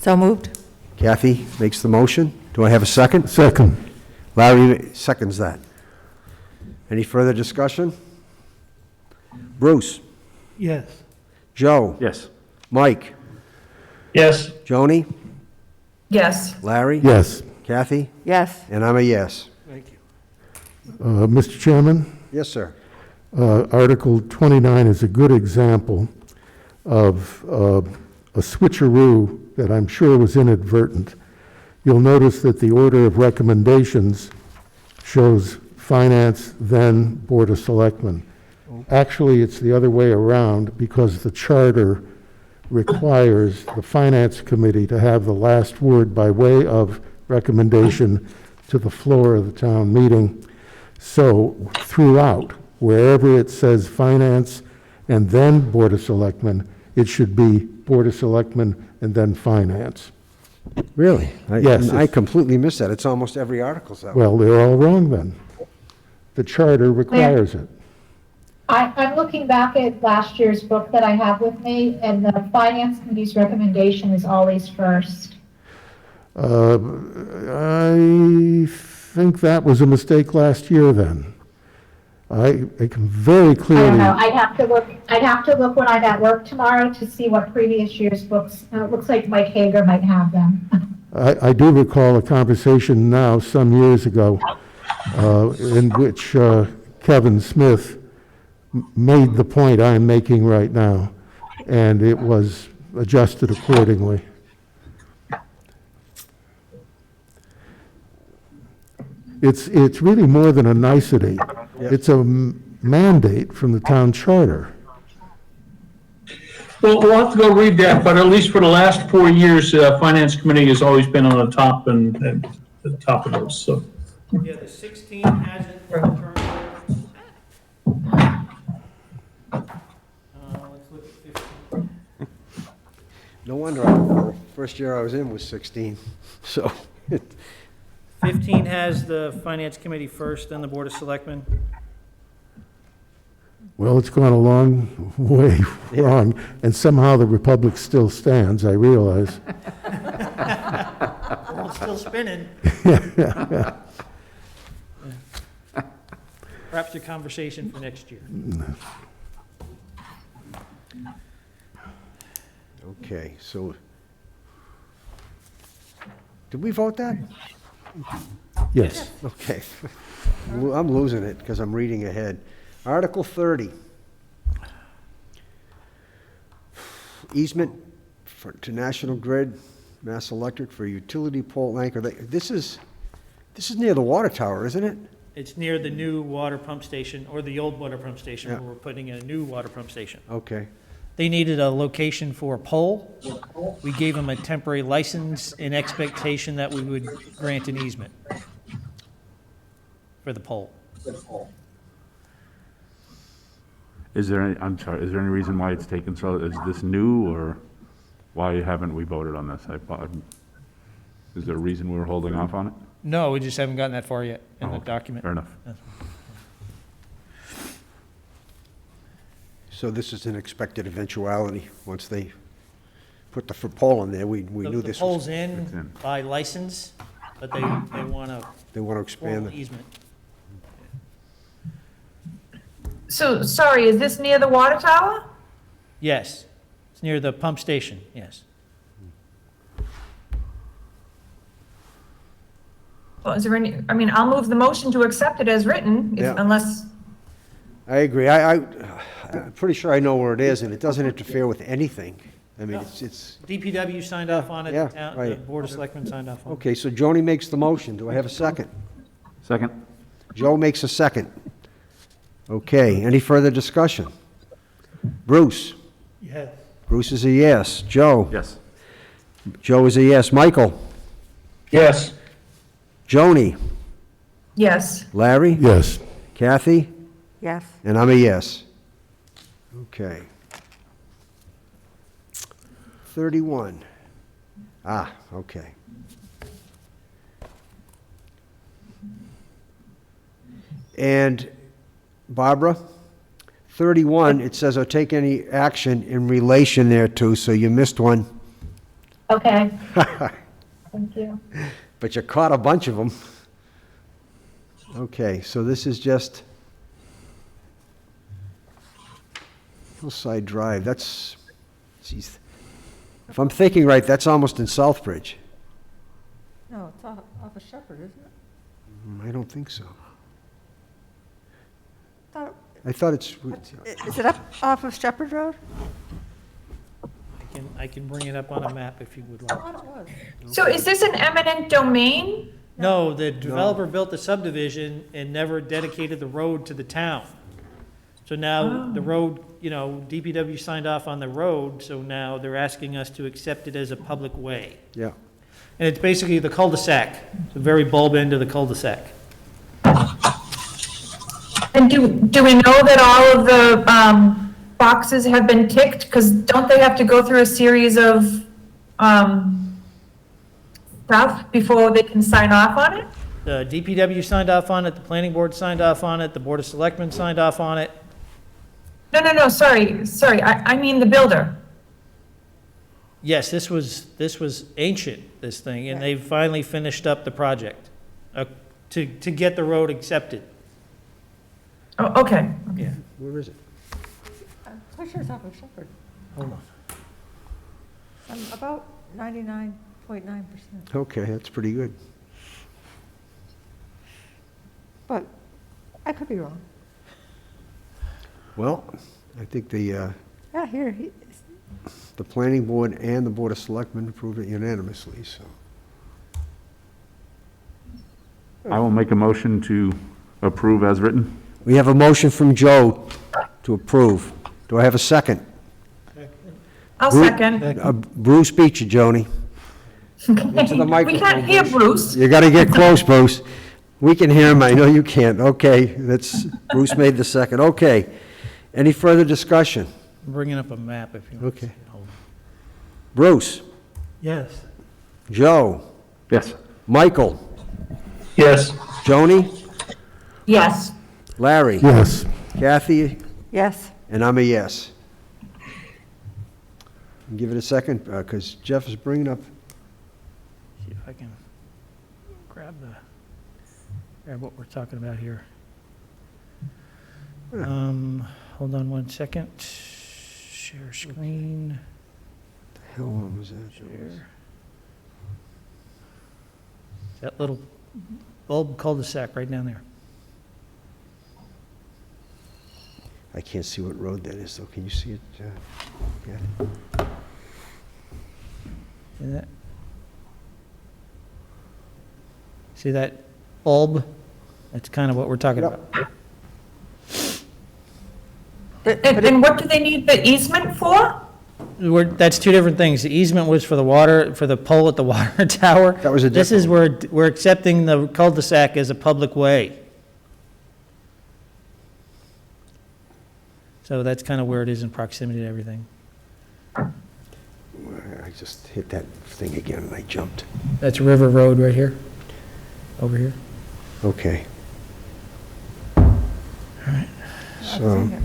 So moved? Kathy makes the motion. Do I have a second? Second. Larry seconds that. Any further discussion? Bruce? Yes. Joe? Yes. Mike? Yes. Joni? Yes. Larry? Yes. Kathy? Yes. And I'm a yes. Mr. Chairman? Yes, sir. Article 29 is a good example of a switcheroo that I'm sure was inadvertent. You'll notice that the order of recommendations shows Finance, then Board of Selectmen. Actually, it's the other way around because the charter requires the Finance Committee to have the last word by way of recommendation to the floor of the town meeting. So throughout, wherever it says Finance and then Board of Selectmen, it should be Board of Selectmen and then Finance. Really? Yes, I it's- completely missed that. It's almost every article's that way. Well, they're all wrong then. The charter requires it. I'm looking back at last year's book that I have with me, and the finance committee's recommendation is always first. I think that was a mistake last year then. I can very I clearly. don't know, I'd have to look when I'm at work tomorrow to see what previous year's books, it looks like Mike Hager might have them. I do recall a conversation now, some years ago, in which Kevin Smith made the point I'm making right now, and it was adjusted accordingly. It's really more than a nicety. It's a mandate from the town charter. Well, we'll have to go read that, but at least for the last 4 years, Finance Committee has always been on the top and the top of those, so. Yeah, the 16 hasn't returned. Let's look at 15. No wonder, the first year I was in was 16, so. 15 has the Finance Committee first, then the Board of Selectmen. Well, it's gone a long way wrong, and somehow the republic still stands, I realize. Well, it's still spinning. Perhaps a conversation for next year. Okay, so, did we vote that? Yes. Okay. I'm losing it because I'm reading ahead. Article 30. Easement to National Grid, Mass Electric for utility pole anchor. This is near the water tower, isn't it? It's near the new water pump station, or the old water pump station, Yeah. where we're putting in a new water pump station. Okay. They needed a location for a pole. We gave them a temporary license in expectation that we would grant an easement for the pole. Is there any, I'm sorry, is there any reason why it's taken so, is this new, or why haven't we voted on this? Is there a reason we were holding off on it? No, we just haven't gotten that far yet in the Oh, okay. document. Fair enough. So this is an expected eventuality. Once they put the pole in there, we knew The this pole's was, in It's in. by license, but they want a they want to expand formal it. easement. So, sorry, is this near the water tower? Yes, it's near the pump station, yes. Well, is there any, I mean, I'll move the motion to accept it as written, Yeah. unless, I agree. I'm pretty sure I know where it is, and it doesn't interfere with anything. I mean, it's, DPW signed off on it, Yeah, the town, the right. Board of Selectmen signed off on it. okay, so Joni makes the motion. Do I have a second? Second? Joe makes a second. Okay, any further discussion? Bruce? Yes. Bruce is a yes. Joe? Yes. Joe is a yes. Michael? Yes. Joni? yes. Larry? Yes. Kathy? Yes. And I'm a yes. Okay. 31. Ah, okay. And Barbara, 31, it says, "Or take any action in relation thereto," so you missed one, Okay. Thank you. but you caught a bunch of them. Okay, so this is just Hillside Drive. That's, geez, if I'm thinking right, that's almost in Southbridge. No, it's off of Shepherd, isn't it? I don't think so. Thought- I thought it's, Is it up off of Shepherd Road? I can bring it up on a map if you would I like. thought it was. So is this an eminent domain? No, the developer built the subdivision and never dedicated the road to the town. So now the road, DPW signed off on the road, so now they're asking us to accept it as a public way. yeah. And it's basically the cul-de-sac, the very bulb end of the cul-de-sac. And do we know that all of the boxes have been ticked? Because don't they have to go through a series of stuff before they can sign off on it? The DPW signed off on it, the planning board signed off on it, the Board of Selectmen signed off on it. No, sorry, I mean the builder. Yes, this was ancient, this thing, and they finally finished up the project to get the road accepted. Oh, okay. Yeah. Where is it? I'm pretty sure it's off of Shepherd. Hold on. I'm about 99.9%. Okay, that's pretty good. But I could be wrong. Well, I think Yeah, here, the planning board and the Board of Selectmen approved it unanimously, so. I will make a motion to approve as written. We have a motion from Joe to approve. Do I have a second? I'll second. Bruce beat you, Joni. Into the We microphone, can't hear Bruce. You gotta get close, Bruce. We can hear him, I know you can't. Okay, Bruce made the second. Okay. Any further discussion? I'm bringing up a map if you want. Okay. Bruce, Yes. Joe, Yes. Michael, Yes. Joni, Yes. Larry, Yes. Kathy, yes. and I'm a yes. Give it a second, because Jeff is bringing up, See if I can grab what we're talking about here. Hold on one second. Share screen. hell, what was that? Share. That little bulb cul-de-sac right down there. I can't see what road that is, though. Can you see it? Yeah. See that? See that bulb? That's kind of what we're talking about. And what do they need the easement for? That's two different things. The easement was for the water, for the pole at the water tower. That was a This is where we're accepting the cul-de-sac as a public way. So that's kind of where it is in proximity to everything. I just hit that thing again and I jumped. That's River Road right here, over here. Okay. I've So, seen it.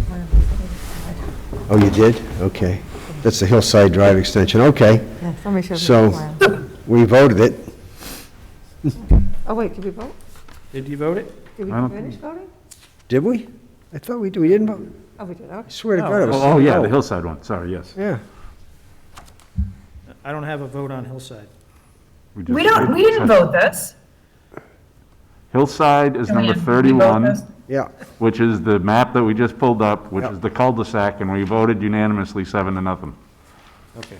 oh, you did? Okay. That's the Hillside Drive extension. Okay. Yeah, somebody showed me So- the plan. We voted it. Oh, wait, did we vote? Did you vote it? Did we I don't- finish voting? Did we? I thought we did. We didn't vote. Oh, we did, I okay. swear to God, it was. Oh, yeah, the Hillside one, sorry, yes. Yeah. I don't have a vote on Hillside. We didn't vote this. Hillside is number Joanne, did we vote 31, this? Yeah. which is the map that we just pulled up, which Yep. is the cul-de-sac, and we voted unanimously 7-0. Okay.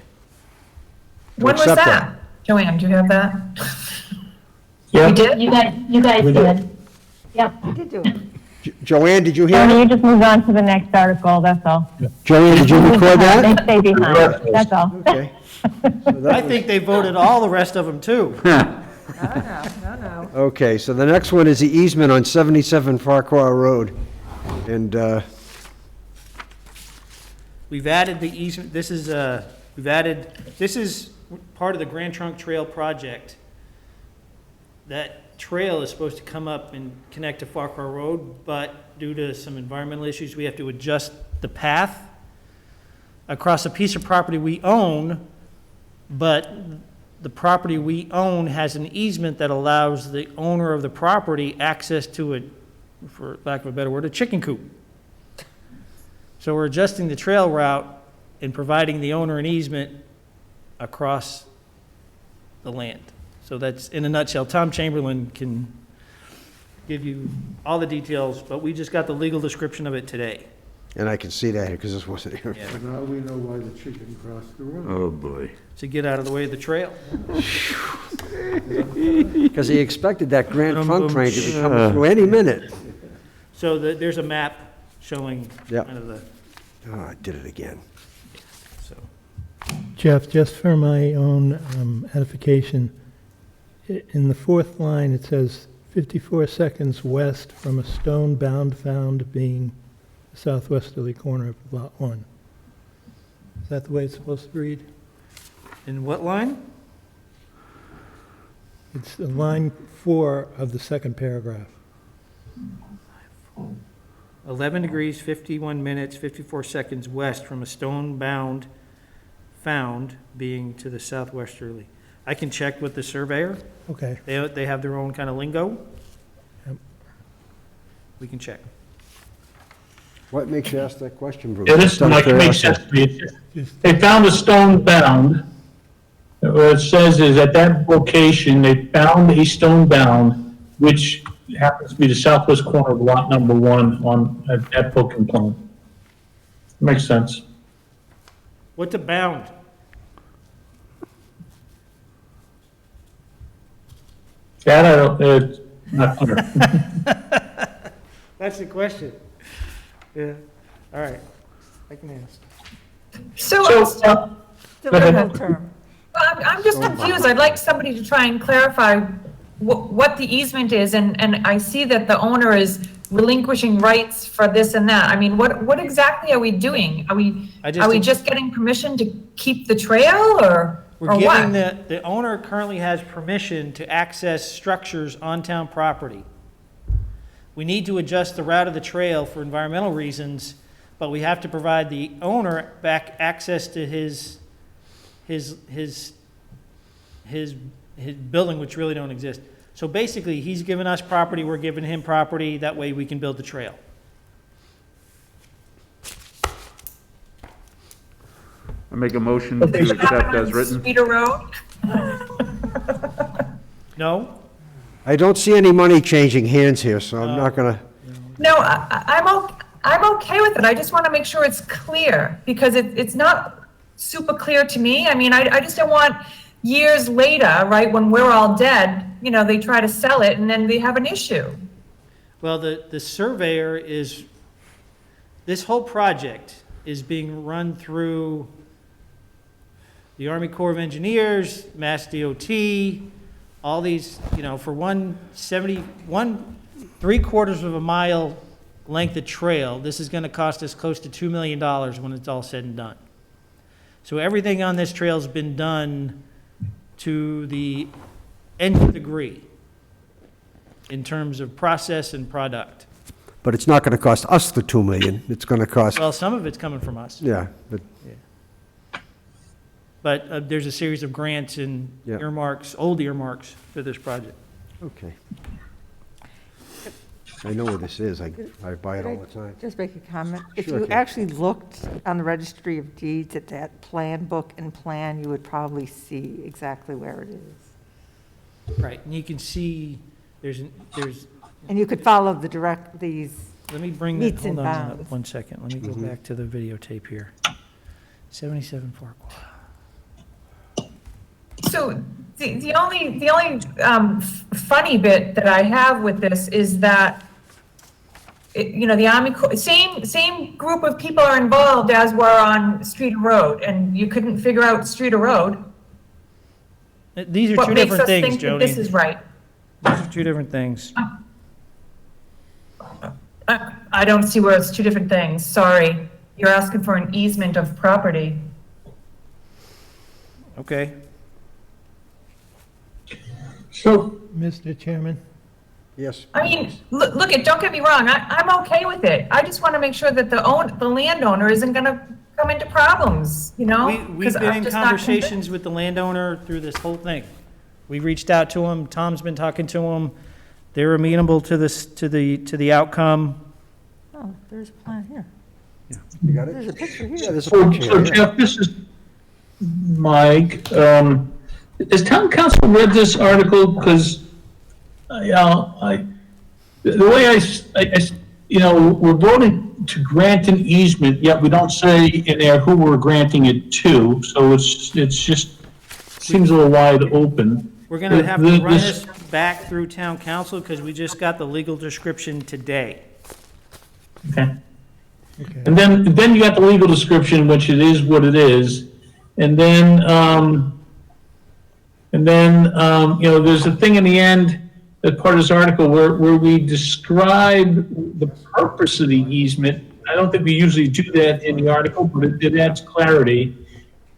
When was accept that? Joanne, do you have that? Yeah. We did? You guys did. Yep. We did do it. Joanne, did you hear? Tony, you just moved on to the next article, that's all. Joanne, did you record that? They stay behind, that's all. Okay. So that I was- think they voted all the rest of them too. No. Okay, so the next one is the easement on 77 Farquhar Road. And, We've added the easement, this is part of the Grand Trunk Trail project. That trail is supposed to come up and connect to Farquhar Road, but due to some environmental issues, we have to adjust the path across a piece of property we own, but the property we own has an easement that allows the owner of the property access to it, for lack of a better word, a chicken coop. So we're adjusting the trail route and providing the owner an easement across the land. So that's, in a nutshell, Tom Chamberlain can give you all the details, but we just got the legal description of it today. and I can see that here because this wasn't here. Yeah. So now we know why the chicken crossed the road. Oh, boy. To get out of the way of the trail. Because he expected that Grand Trunk train to be coming through any minute. So there's a map showing Yep. kind of the, Oh, I did it again. so. Jeff, just for my own edification, in the fourth line, it says 54 seconds west from a stone bound found being the southwesterly corner of Lot 1. Is that the way it's supposed to read? In what line? It's line 4 of the second paragraph. 11 degrees, 51 minutes, 54 seconds west from a stone bound found being to the southwesterly. I can check with the surveyor. Okay. They have their own kind of lingo. Yep. We can check. What makes you ask that question, Bruce? Yeah, this Just out of like makes curiosity. sense to me. They found a stone bound. What it says is at that location, they found a stone bound, which happens to be the southwest corner of lot number 1 on that book and plan. Makes sense. What's a bound? That I don't, it's not clear. That's the question. Yeah, all right, I can ask. So, So, The Go ahead. legal term. I'm just confused. I'd like somebody to try and clarify what the easement is, and I see that the owner is relinquishing rights for this and that. I mean, what exactly are we doing? Are we just getting permission to keep the trail, or We're giving what? the owner currently has permission to access structures on town property. We need to adjust the route of the trail for environmental reasons, but we have to provide the owner back access to his building, which really don't exist. So basically, he's given us property, we're giving him property, that way we can build the trail. I make a motion to accept as written. Cedar Road? No? I don't see any money changing hands here, so I'm not gonna, No, I'm okay with it. I just want to make sure it's clear, because it's not super clear to me. I mean, I just don't want years later, right, when we're all dead, you know, they try to sell it and then they have an issue. Well, the surveyor is, this whole project is being run through the Army Corps of Engineers, Mass DOT, all these, you know, for 3/4 of a mile length of trail, this is going to cost us close to $2 million when it's all said and done. So everything on this trail's been done to the nth degree in terms of process and product. but it's not gonna cost us the 2 million. It's gonna cost, Well, some of it's coming from us, yeah, but, but there's a series of grants and Yeah. earmarks, old earmarks for this project. okay. I know where this is. I buy it all the time. Just make a comment. If Sure, you Kate. actually looked on the Registry of Deeds at that plan book and plan, you would probably see exactly where it is. Right, and you can see, there's, And you could follow these, let me bring that, Meets and hold on bounds. 1 second, let me go back to the videotape here. 77 Farquhar. So the only funny bit that I have with this is that, you know, the Army Corps, same group of people are involved as were on Streeter Road, and you couldn't figure out Streeter Road. These are What two makes different us things, think that Joni. this is right? These are two different things. I don't see where it's two different things. Sorry. You're asking for an easement of property. Okay, So, Mr. Chairman? Yes. I mean, look, don't get me wrong, I'm okay with it. I just want to make sure that the landowner isn't going to come into problems, you know? we've 'Cause been I'm in just not conversations with the landowner through this whole thing. We reached out to him, Tom's been talking to him, they're amenable to this, to the outcome. oh, there's a plan here. You got There's it? a picture Yeah, here. there's a so picture here. Jeff, this is Mike. Has town council read this article? Because, the way you know, we're voting to grant an easement, yet we don't say in there who we're granting it to. So it's just, seems a little wide open. We're gonna have to run This- this back through town council, because we just got the legal description today. Okay. And then you got the legal description, which it is what it is. And then, you know, there's a thing in the end, that part of this article where we describe the purpose of the easement. I don't think we usually do that in the article, but it adds clarity.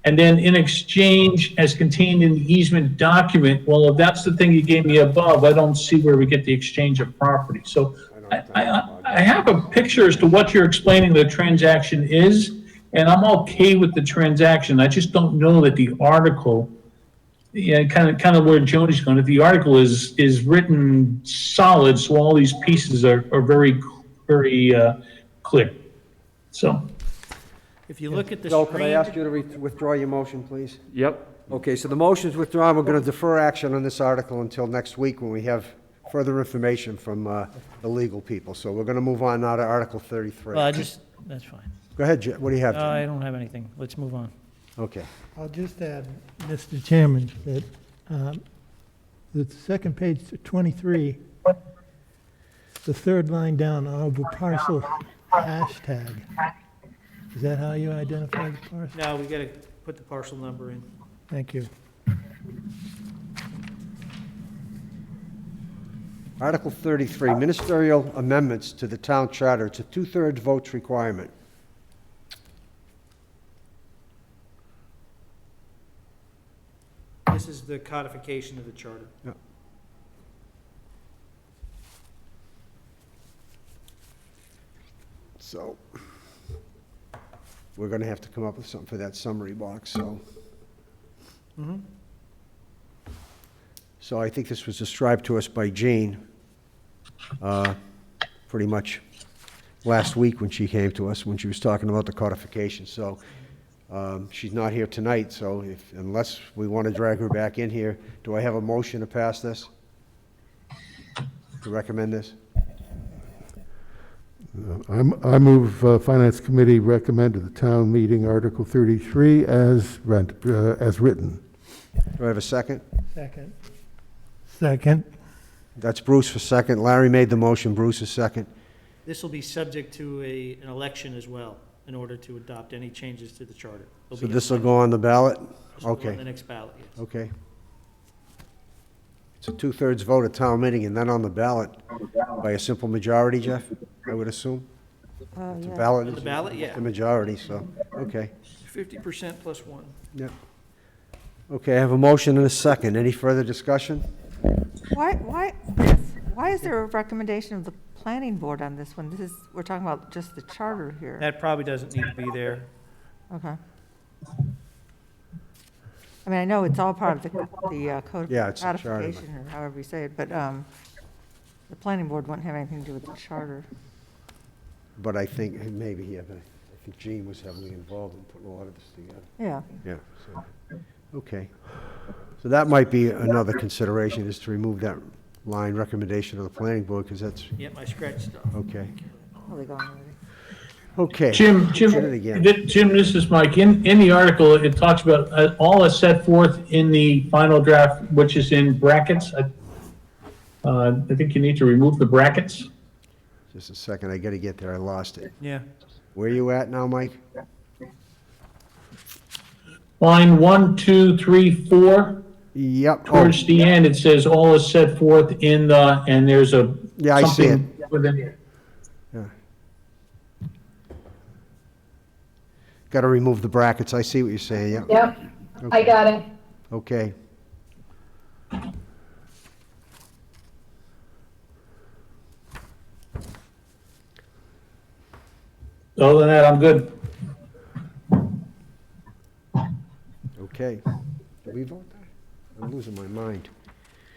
And then in exchange, as contained in the easement document, well, if that's the thing you gave me above, I don't see where we get the exchange of property. So I have a picture as to what you're explaining the transaction is, and I'm okay with the transaction. I just don't know that the article, yeah, kind of where Joni's going, that the article is written solid, so all these pieces are very, very clear. So, If you look at the Joe, could I ask screen, you to withdraw your motion, please? Yep. Okay, so the motion's withdrawn. We're going to defer action on this article until next week when we have further information from the legal people. So we're going to move on now to Article 33. well, that's fine. Go ahead, Jeff, what do you have? Jim? I don't have anything. Let's move on. Okay. I'll just add, Mr. Chairman, that the second page, 23, the third line down, honorable parcel hashtag. Is that how you identify the parcel? Now, we got to put the parcel number in. Thank you. Article 33, ministerial amendments to the town charter. It's a two-thirds votes requirement. This is the codification of the charter. So we're going to have to come up with something for that summary box, so. So I think this was described to us by Jane pretty much last week when she came to us, when she was talking about the codification. So she's not here tonight, so unless we want to drag her back in here, do I have a motion to pass this? To recommend this? I move Finance Committee recommend to the town meeting Article 33 as written. Do I have a second? Second. Second. That's Bruce for second. Larry made the motion, Bruce is second. This will be subject to an election as well, in order to adopt any changes to the charter. So this will go on the ballot? This will go on Okay, the next ballot, yes. okay. It's a two-thirds vote at town meeting and then on the ballot by a simple majority, Jeff, I would assume? The Yeah. ballot On is the ballot, yeah. the majority, so, okay. 50% plus one. Yep. Okay, I have a motion and a second. Any further discussion? Why is there a recommendation of the planning board on this one? We're talking about just the charter here. That probably doesn't need to be there. Okay. I mean, I know it's all part of the code Yeah, it's the charter, but- codification, or however you say it, but the planning board wouldn't have anything to do with the charter. But I think, maybe, yeah, but I think Gene was heavily involved in putting a lot of this together. Yeah. Yeah, so, okay. So that might be another consideration, is to remove that line, recommendation of the planning board, because that's, Yep, I scratched stuff. okay. Probably gone already. Okay. Jim, Did it again. Jim, this is Mike. In the article, it talks about all is set forth in the final draft, which is in brackets. I think you need to remove the brackets. Just a second, I gotta get there, I lost it. Yeah. Where are you at now, Mike? Line 1, 2, 3, 4. Yep. Oh, Towards the end, it says all is set forth in the, and there's a. Yeah, I see it. something within it. yeah. Gotta remove the brackets, I see what you're saying, yeah. Yep, I got it. Okay. Other than that, I'm good. Okay. Did we vote that? I'm losing my mind.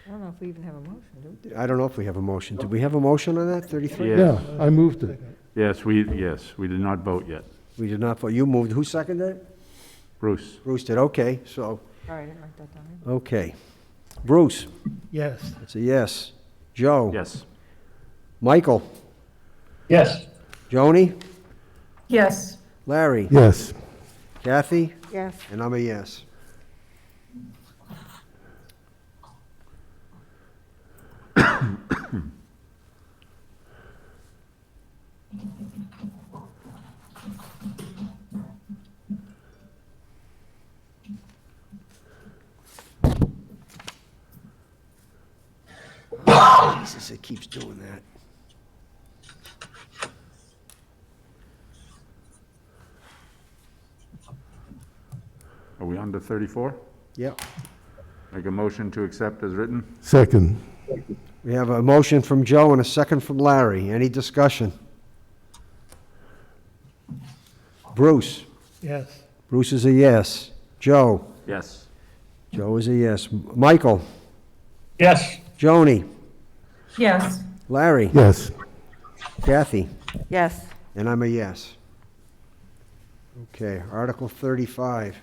I don't know if we even have a motion, do we? I don't know if we have a motion. Did we have a motion on that, 33? Yes. Yeah, I moved it. Yes, we did not vote yet. We did not vote. You moved. Who seconded it? Bruce? Bruce did. Okay, so, All right, I didn't write that down. okay. Bruce, Yes. that's a yes. Joe? Yes. Michael? Yes. Joni? Yes. Larry? Yes. Kathy? Yes. And I'm a yes. Jesus, it keeps doing that. Are we on to 34? Yep. Make a motion to accept as written? Second. We have a motion from Joe and a second from Larry. Any discussion? Bruce? Yes. Bruce is a yes. Joe? Yes. Joe is a yes. Michael? Yes. Joni? Yes. Larry? Yes. Kathy? Yes. And I'm a yes. Okay, Article 35.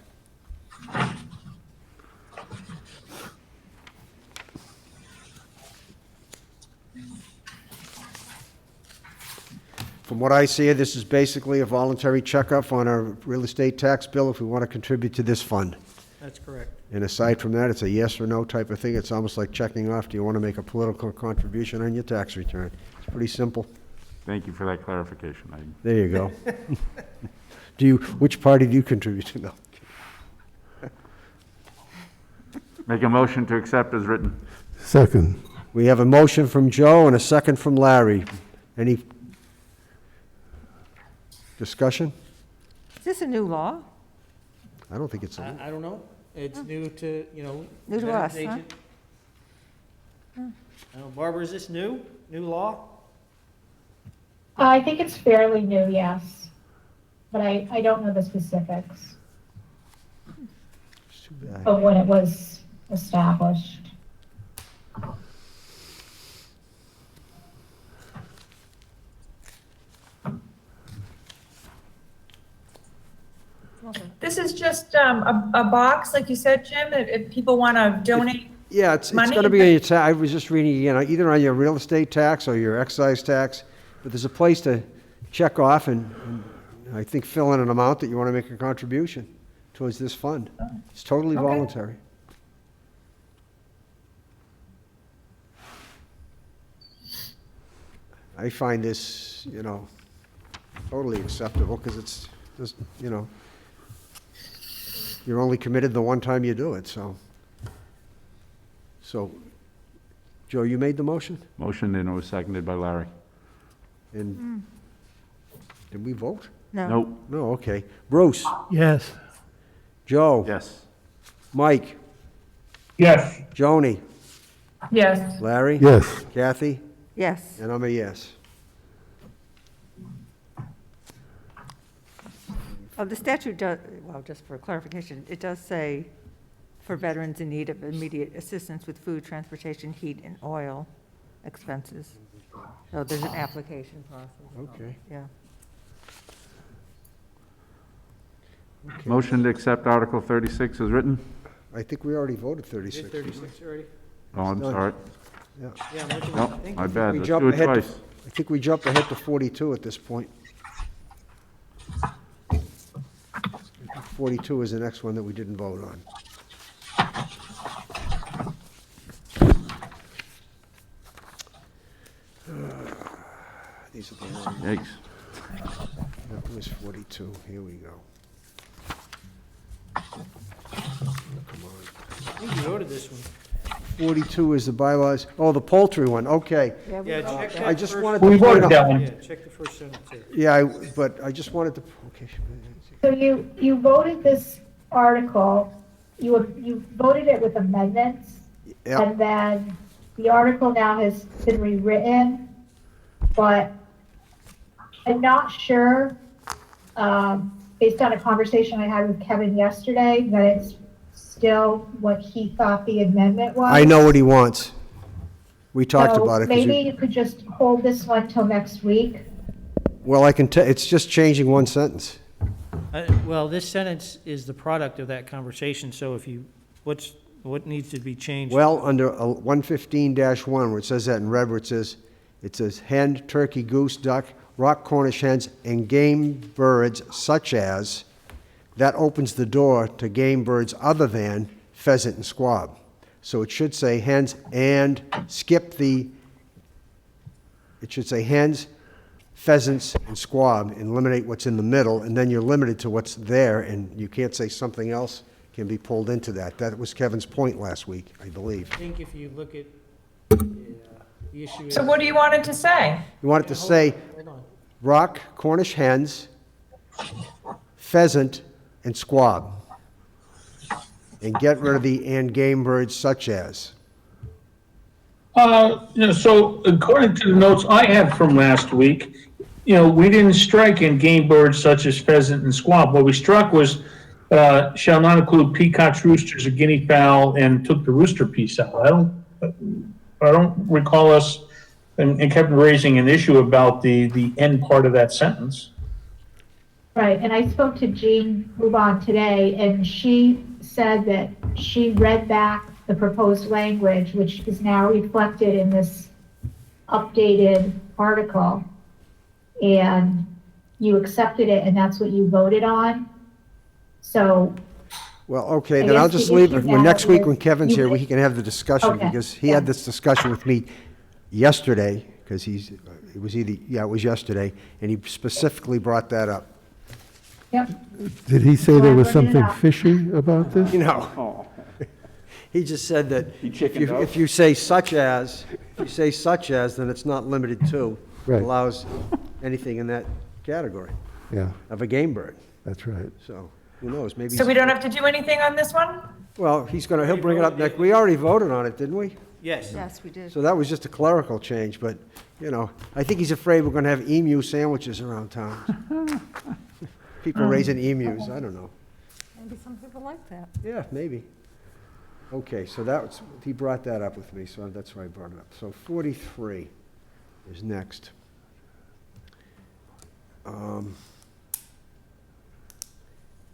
From what I see, this is basically a voluntary checkup on our real estate tax bill if we want to contribute to this fund. That's correct. And aside from that, it's a yes or no type of thing. It's almost like checking off, do you want to make a political contribution on your tax return? It's pretty simple. Thank you for that clarification. There you go. Which party do you contribute to? No. Make a motion to accept as written. Second. We have a motion from Joe and a second from Larry. Any discussion? Is this a new law? I don't think it's a... I don't know. It's new to, New to Veterans us, huh? Agent. I don't know, Barbara, is this new? New law? I think it's fairly new, yes, but I don't know the specifics It's too bad. of when it was established. This is just a box, like you said, Jim, if people want to donate. Yeah, it's Money going to be in on your I was just reading, either on your real estate tax or your excise tax, but there's a place to check off and I think fill in an amount that you want to make a contribution towards this fund. It's totally Okay. voluntary. I find this, totally acceptable because it's just, you're only committed the one time you do it, so. So, Joe, you made the motion? Motion, and it was seconded by Larry. And did we vote? No. Nope. No, okay. Bruce? Yes. Joe? Yes. Mike? Yes. Joni? Yes. Larry? Yes. Kathy? Yes. And I'm a yes. Oh, the statute does, well, just for clarification, it does say for veterans in need of immediate assistance with food, transportation, heat, and oil expenses. So there's an application process. Okay. Yeah. Motion to accept Article 36 as written. I think we already voted Is 36. it 36 already? Oh, I'm done. sorry. Yeah. Yeah, much of No, it, I think. my bad. We Let's jump do it ahead to- twice. I think we jumped ahead to 42 at this point. 42 is the next one that we didn't vote on. These are the wrong, Yikes. that was 42, here we go. Come on. I think you voted this one. 42 is the bylaws, oh, the poultry one, okay. Yeah, we Yeah, voted check that. that I just first- wanted to We point voted out, that one. Yeah, check the first sentence here. yeah, but I just wanted to, okay. So you voted this article, you voted it with amendments, Yeah, and then the article now has been rewritten, but I'm not sure, based on a conversation I had with Kevin yesterday, that it's still what he thought the amendment was. I know what he wants. We talked So about it. 'cause maybe you could just hold this one till next week. Well, I can tell, it's just changing one sentence. Well, this sentence is the product of that conversation, so if you, what needs to be changed? Well, under 115-1, where it says that in red, where it says hen, turkey, goose, duck, rock Cornish hens, and game birds such as, that opens the door to game birds other than pheasant and squab. So it should say hens and skip it should say hens, pheasants, and squab, and eliminate what's in the middle, and then you're limited to what's there, and you can't say something else can be pulled into that. That was Kevin's point last week, I believe. I think if you look at, the issue is. So what do you want it to say? You want it to say Hold on. rock Cornish hens, pheasant, and squab. And get rid of the and game birds such as. So according to the notes I had from last week, we didn't strike in game birds such as pheasant and squab. What we struck was, shall not include peacocks, roosters, or guinea fowl, and took the rooster piece out. I don't recall us and kept raising an issue about the end part of that sentence. Right, and I spoke to Jean Rubon today, and she said that she read back the proposed language, which is now reflected in this updated article. and you accepted it, and that's what you voted on. So, Well, okay, I then I'll guess the just leave it, issue when now next week is when Kevin's here, you- he can have the discussion, Okay, because he had yeah. this discussion with me yesterday, because it was either, yeah, it was yesterday, and he specifically brought that up. yep, Did he say there was Well, I bring it something up. fishy about this? You know, he just said that if chickened out? if you say such as, then it's not limited to. It Right. allows anything in that category Yeah, of a game bird, that's right. so who knows, maybe. So we don't have to do anything on this one? Well, he'll bring it up next, we already voted on it, didn't we? Yes. Yes, we did. So that was just a clerical change, but, you know, I think he's afraid we're gonna have emu sandwiches around town. People raising emus, I don't know. Maybe some people like that. Yeah, maybe. Okay, so he brought that up with me, so that's why I brought it up. So 43 is next.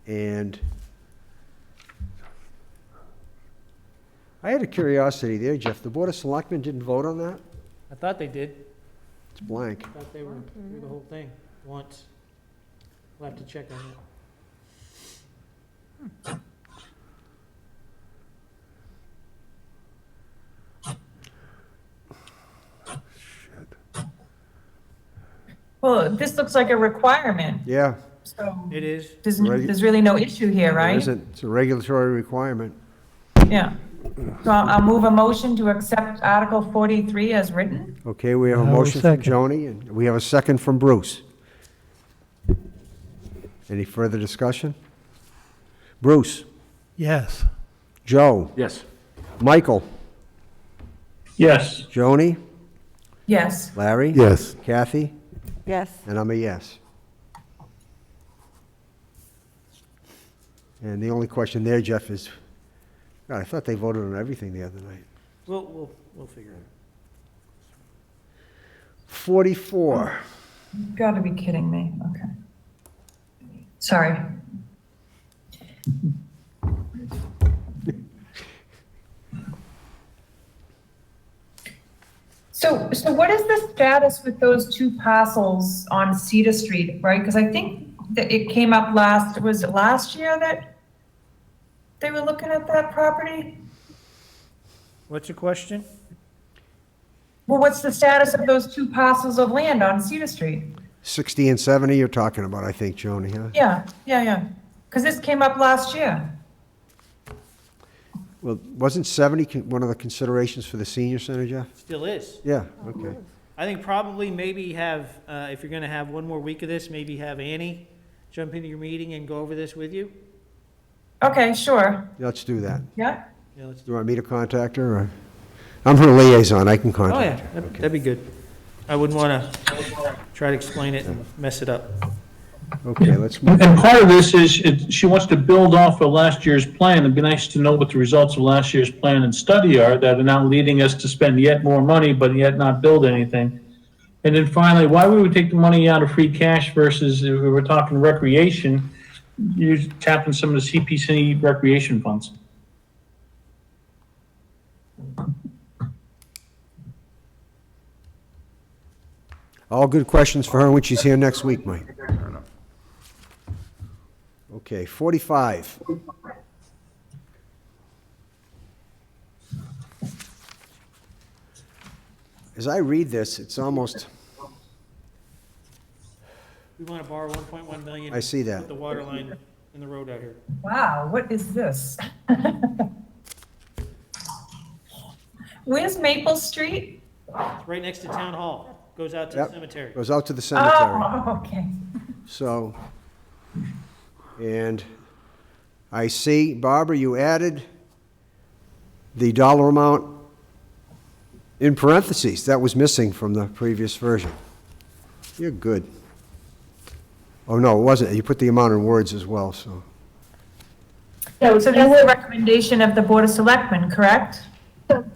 And I had a curiosity there, Jeff. The Board of Selectmen didn't vote on that? I thought they did. It's blank. I thought they were through the whole thing once. We'll have to check on that. Well, this looks like a requirement, Yeah, so It is. there's really no issue here, there right? isn't. It's a regulatory requirement. Yeah. So I'll move a motion to accept Article 43 as written. Okay, we have a I will motion from second. Joni, and we have a second from Bruce. Any further discussion? Bruce, Yes. Joe, Yes. Michael, Yes. Joni, Yes. Larry? Yes, Kathy? Yes. And I'm a yes. And the only question there, Jeff, is, God, I thought they voted on everything the other night. We'll figure it out. You44. gotta be kidding me. Okay. Sorry. So what is the status with those two parcels on Cedar Street, right? Because I think that it came up was it last year that they were looking at that property? What's your question? Well, what's the status of those two parcels of land on Cedar Street? 60 and 70 you're talking about, I think, Joni, huh? Yeah. Because this came up last year. Well, wasn't 70 one of the considerations for the senior center, Jeff? Still is. Yeah, okay. I think probably maybe have, if you're gonna have one more week of this, maybe have Annie jump into your meeting and go over this with you. Okay, sure. Let's do that. Yeah. Yeah, let's Do you want me to contact her, or? I'm her liaison, I can Oh, contact yeah, her. that'd be good. I wouldn't wanna try to explain it and mess it up. Okay, let's move. And part of this is, she wants to build off of last year's plan. It'd be nice to know what the results of last year's plan and study are that are now leading us to spend yet more money, but yet not build anything. And then finally, why we would take the money out of free cash versus if we were talking recreation, you tapping some of the CPC recreation funds. All good questions for her when she's here next week, Mike. Okay, 45. As I read this, it's almost, We wanna borrow 1.1 million. I see that. Put the water line in the road out here. Wow, what is this? Where's Maple Street? It's right next to Town Hall, goes out to the Yep. cemetery. goes out to the cemetery. Oh, okay. So, and I see, Barbara, you added the dollar amount in parentheses. That was missing from the previous version. You're good. Oh, no, it wasn't. You put the amount in words as well, so. so So this is a recommendation of the Board of Selectmen, correct?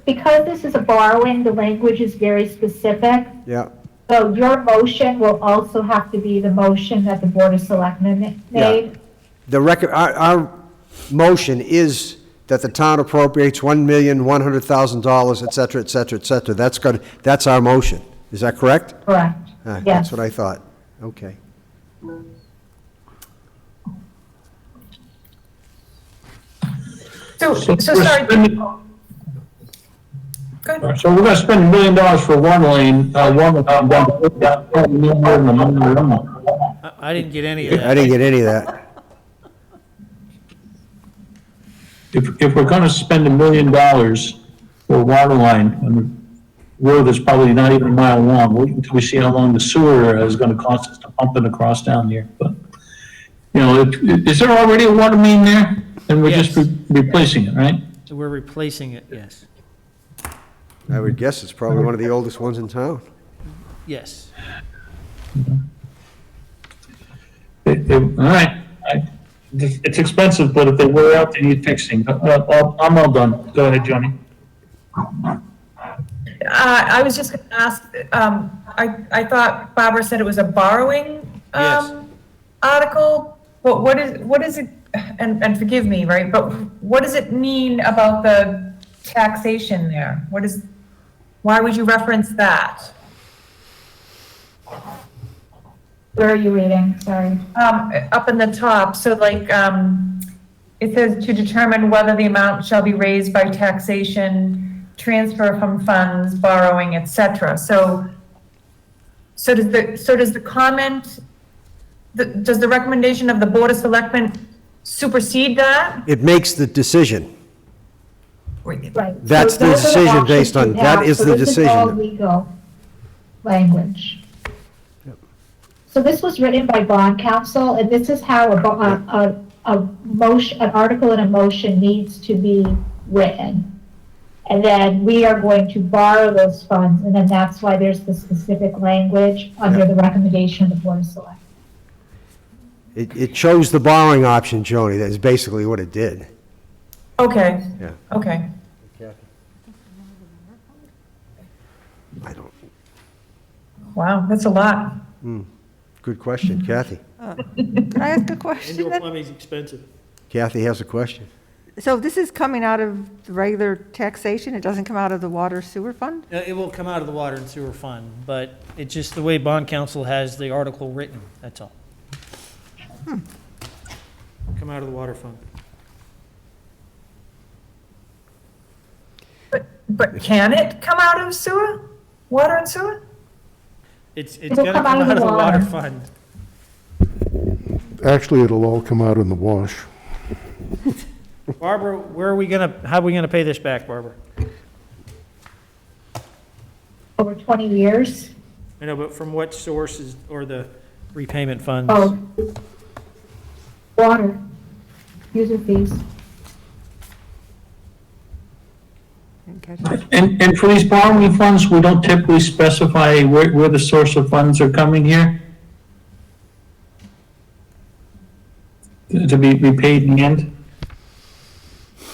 because this is a borrowing, the language is very specific. Yeah, So your motion will also have to be the motion that the Board of Selectmen made. the record, our motion is that the town appropriates $1,100,000, et cetera, et cetera, et cetera. That's our motion. Is that correct? Correct. That's Yes. what I thought. Okay. So we're sorry. spending- Good. So we're gonna spend $1 million for one lane, I didn't get any of that. I didn't get any of that. If we're gonna spend $1 million for a water line, on the road that's probably not even a mile long, wait until we see how long the sewer is gonna cost us to pump it across down here, but, you know, is there already a water main there? And we're just Yes. replacing it, right? So we're replacing it, yes. I would guess it's probably one of the oldest ones in town. Yes. All right, it's expensive, but if they wear out, they need fixing. I'm all done. Go ahead, Johnny. I was just going to ask, I thought Barbara said it was a borrowing Yes. article, but what is it, and forgive me, right, but what does it mean about the taxation there? Why would you reference that? Where are you reading? Sorry. Up in the top, so like, it says to determine whether the amount shall be raised by taxation, transfer from funds, borrowing, et cetera. So does the comment, does the recommendation of the Board of Selectmen supersede that? It makes the decision. Right. That's So the those are decision options based on- we that have. is So the this is all decision. legal language. So this was written by bond counsel, and this is how a motion, an article in a motion needs to be written. And then we are going to borrow those funds, and then that's why there's the specific language under the recommendation of the Board of Selectmen. It chose the borrowing option, Joni. That is basically what it did. Okay, Yeah. okay. I don't, Wow, that's a lot. good question. Kathy. Can I ask a question Indoor then? plumbing's expensive. Kathy has a question. So this is coming out of the regular taxation? It doesn't come out of the water sewer fund? It will come out of the water and sewer fund, but it's just the way bond council has the article written, that's all. Come out of the water fund. But can it come out of sewer? Water and sewer? It's It'll gonna come out of the water fund. Actually, it'll all come out in the wash. Barbara, how are we gonna pay this back, Barbara? Over 20 years? I know, but from what sources, or the repayment funds? Oh, water, user fees. Didn't catch that. And for these borrowing funds, we don't typically specify where the source of funds are coming here? To be repaid in the end?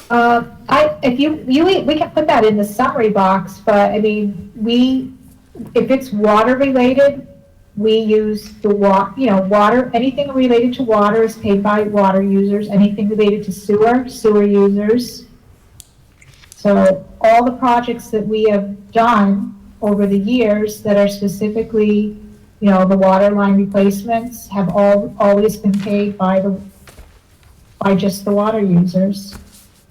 We can put that in the summary box, but I mean, if it's water related, we use the water, anything related to water is paid by water users, anything related to sewer users. So all the projects that we have done over the years that are specifically, the water line replacements have always been paid by just the water users.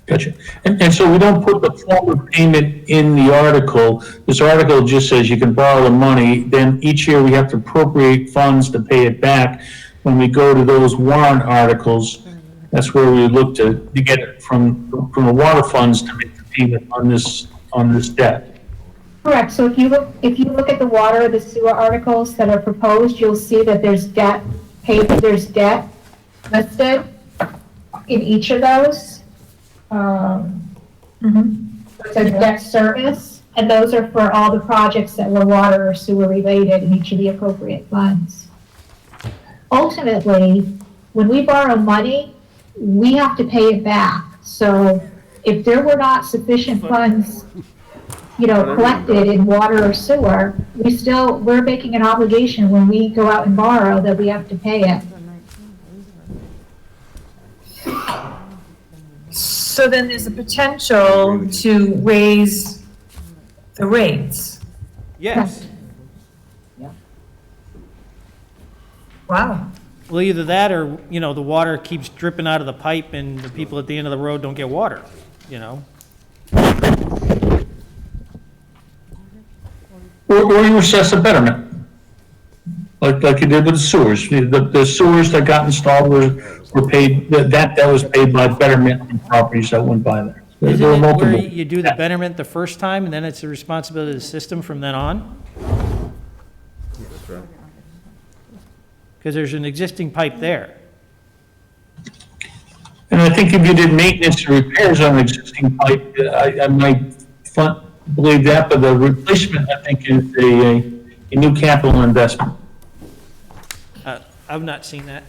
Gotcha. And so we don't put the form of payment in the article. This article just says you can borrow the money, then each year we have to appropriate funds to pay it back. When we go to those warrant articles, that's where we look to get it from the water funds to make the payment on this debt. Correct, so if you look at the water or the sewer articles that are proposed, you'll see that there's debt listed in each of those. It says debt service, and those are for all the projects that were water or sewer related in each of the appropriate funds. Ultimately, when we borrow money, we have to pay it back. So if there were not sufficient funds, collected in water or sewer, we're making an obligation when we go out and borrow that we have to pay it. So then there's a potential to raise the rates. Yes. Wow. Well, either that or, you know, the water keeps dripping out of the pipe and the people at the end of the road don't get water, you know? Or you assess a betterment, like you did with the sewers. The sewers that got installed were paid, that was paid by betterment on properties that went by there. There Isn't were it where multiple. you do the betterment the first time and then it's the responsibility of the system from then on? Because there's an existing pipe there. And I think if you did maintenance and repairs on an existing pipe, I might believe that, but the replacement, I think, is a new capital investment. I've not seen that.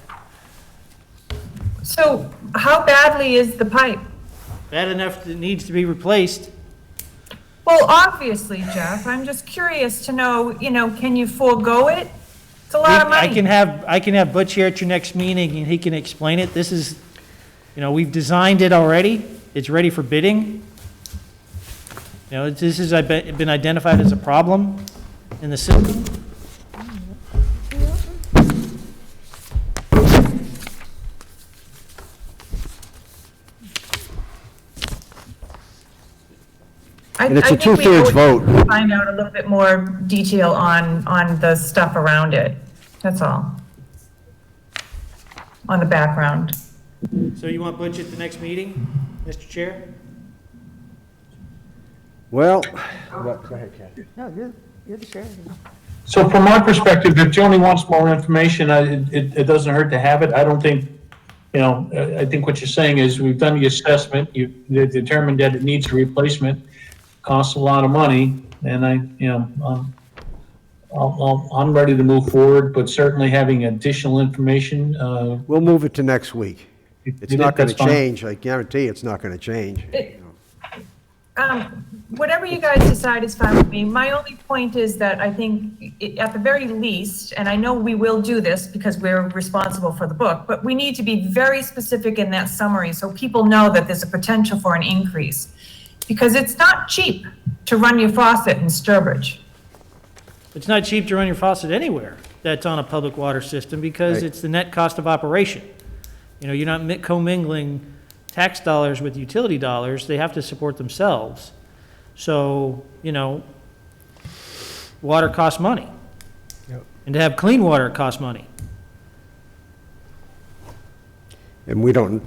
So how badly is the pipe? Bad enough that it needs to be replaced. Well, obviously, Jeff, I'm just curious to know, you know, can you forego it? It's a lot of I money. can have Butch here at your next meeting and he can explain it. This is, you know, we've designed it already. It's ready for bidding. You know, this has been identified as a problem in the system. And it's a I think we two-thirds would vote. Find out a little bit more detail on the stuff around it. That's all. On the background. So you want Butch at the next meeting, Mr. Chair? Well, go ahead, Kathy. No, you're the chair. So from my perspective, if Joni wants more information, it doesn't hurt to have it. I don't think, you know, I think what you're saying is we've done the assessment, you determined that it needs a replacement, costs a lot of money, and I'm ready to move forward, but certainly having additional information, We'll move it to next week. It's not going to that's fine. change, I guarantee it's not going to change. Whatever you guys decide is fine with me. My only point is that I think at the very least, and I know we will do this because we're responsible for the book, but we need to be very specific in that summary so people know that there's a potential for an increase. Because it's not cheap to run your faucet in Sturbridge. It's not cheap to run your faucet anywhere that's on a public water system because Right. it's the net cost of operation. You know, you're not commingling tax dollars with utility dollars, they have to support themselves. So, you know, water costs money. Yep. And to have clean water costs money. And we don't,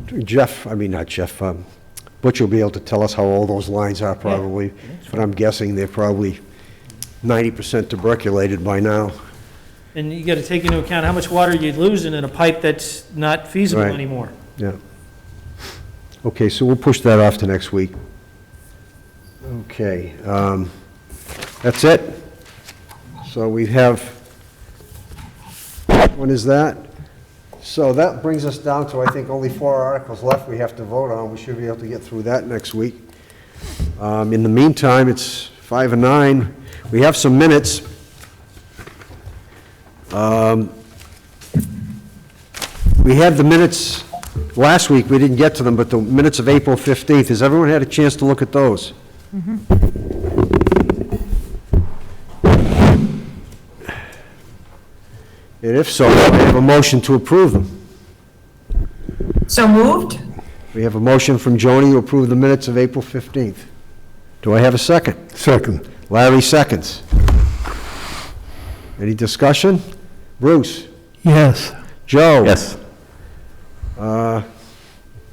Butch will be able to tell us how old those lines are probably, but I'm guessing they're probably 90% tuberculated by now. And you gotta take into account how much water you're losing in a pipe that's not feasible Right. anymore. Yeah. Okay, so we'll push that off to next week. Okay, that's it. So we have, when is that? So that brings us down to, I think, only 4 articles left we have to vote on. We should be able to get through that next week. In the meantime, it's 5 and 9. We have some minutes. We had the minutes last week, we didn't get to them, but the minutes of April 15th, has everyone had a chance to look at those? And if so, I have a motion to approve them. So moved? We have a motion from Joni to approve the minutes of April 15th. Do I have a second? Second. Larry seconds. Any discussion? Bruce? Yes. Joe? Yes.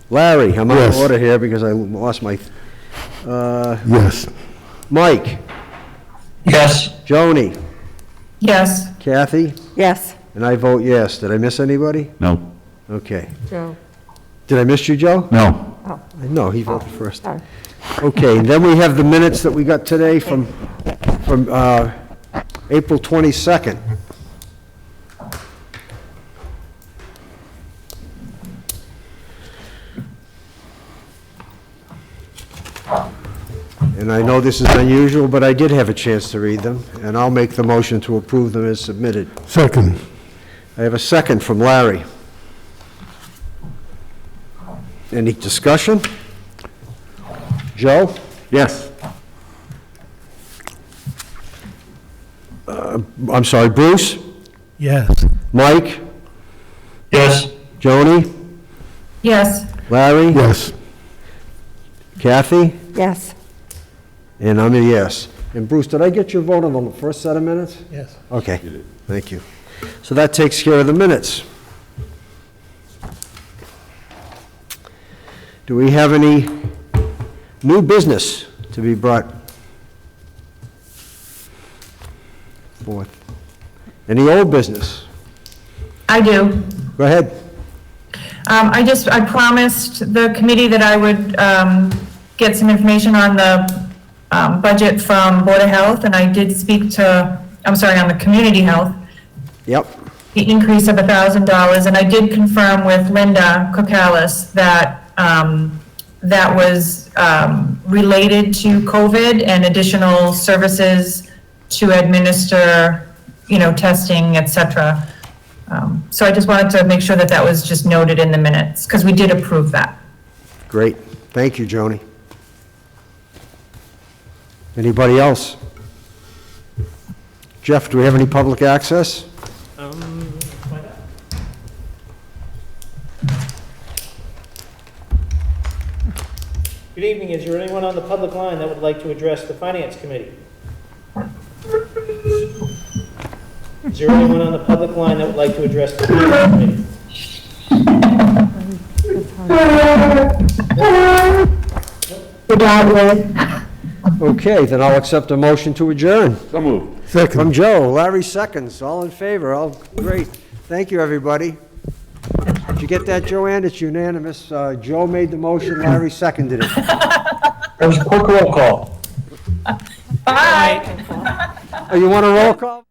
Larry, I'm out of Yes. order here because I lost my, Yes. Mike? Yes, Joni? Yes. Kathy? Yes. And I vote yes. Did I miss anybody? No. Okay. Joe. Did I miss you, Joe? No. No, he voted first. Sorry. Okay, and then we have the minutes that we got today from April 22nd. And I know this is unusual, but I did have a chance to read them, and I'll make the motion to approve them as submitted. Second. I have a second from Larry. Any discussion? Joe? Yes. I'm sorry, Bruce? Yes. Mike? Yes. Joni? Yes. Larry? Yes. Kathy? Yes. And I'm a yes. And Bruce, did I get your vote on the first set of minutes? Yes. Okay, thank you. So that takes care of the minutes. Do we have any new business to be brought forth? Any old business? I do. Go ahead. I promised the committee that I would get some information on the budget from Board of Health, and I did speak to, on the Community Health, Yep, the increase of $1,000, and I did confirm with Linda Cocalis that that was related to COVID and additional services to administer, testing, et cetera. So I just wanted to make sure that that was just noted in the minutes, because we did approve that. great. Thank you, Joni. Anybody else? Jeff, do we have any public access? Good evening. Is there anyone on the public line that would like to address the Finance Committee? Is there anyone on the public line that would like to address the Finance Committee? Okay, then I'll accept a motion to adjourn. So moved. From Second. Joe, Larry seconds, all in favor, all great. Thank you, everybody. Did you get that, Joanne? It's unanimous. Joe made the motion, Larry seconded it. That was a quick roll call. Bye. Oh, you want a roll call?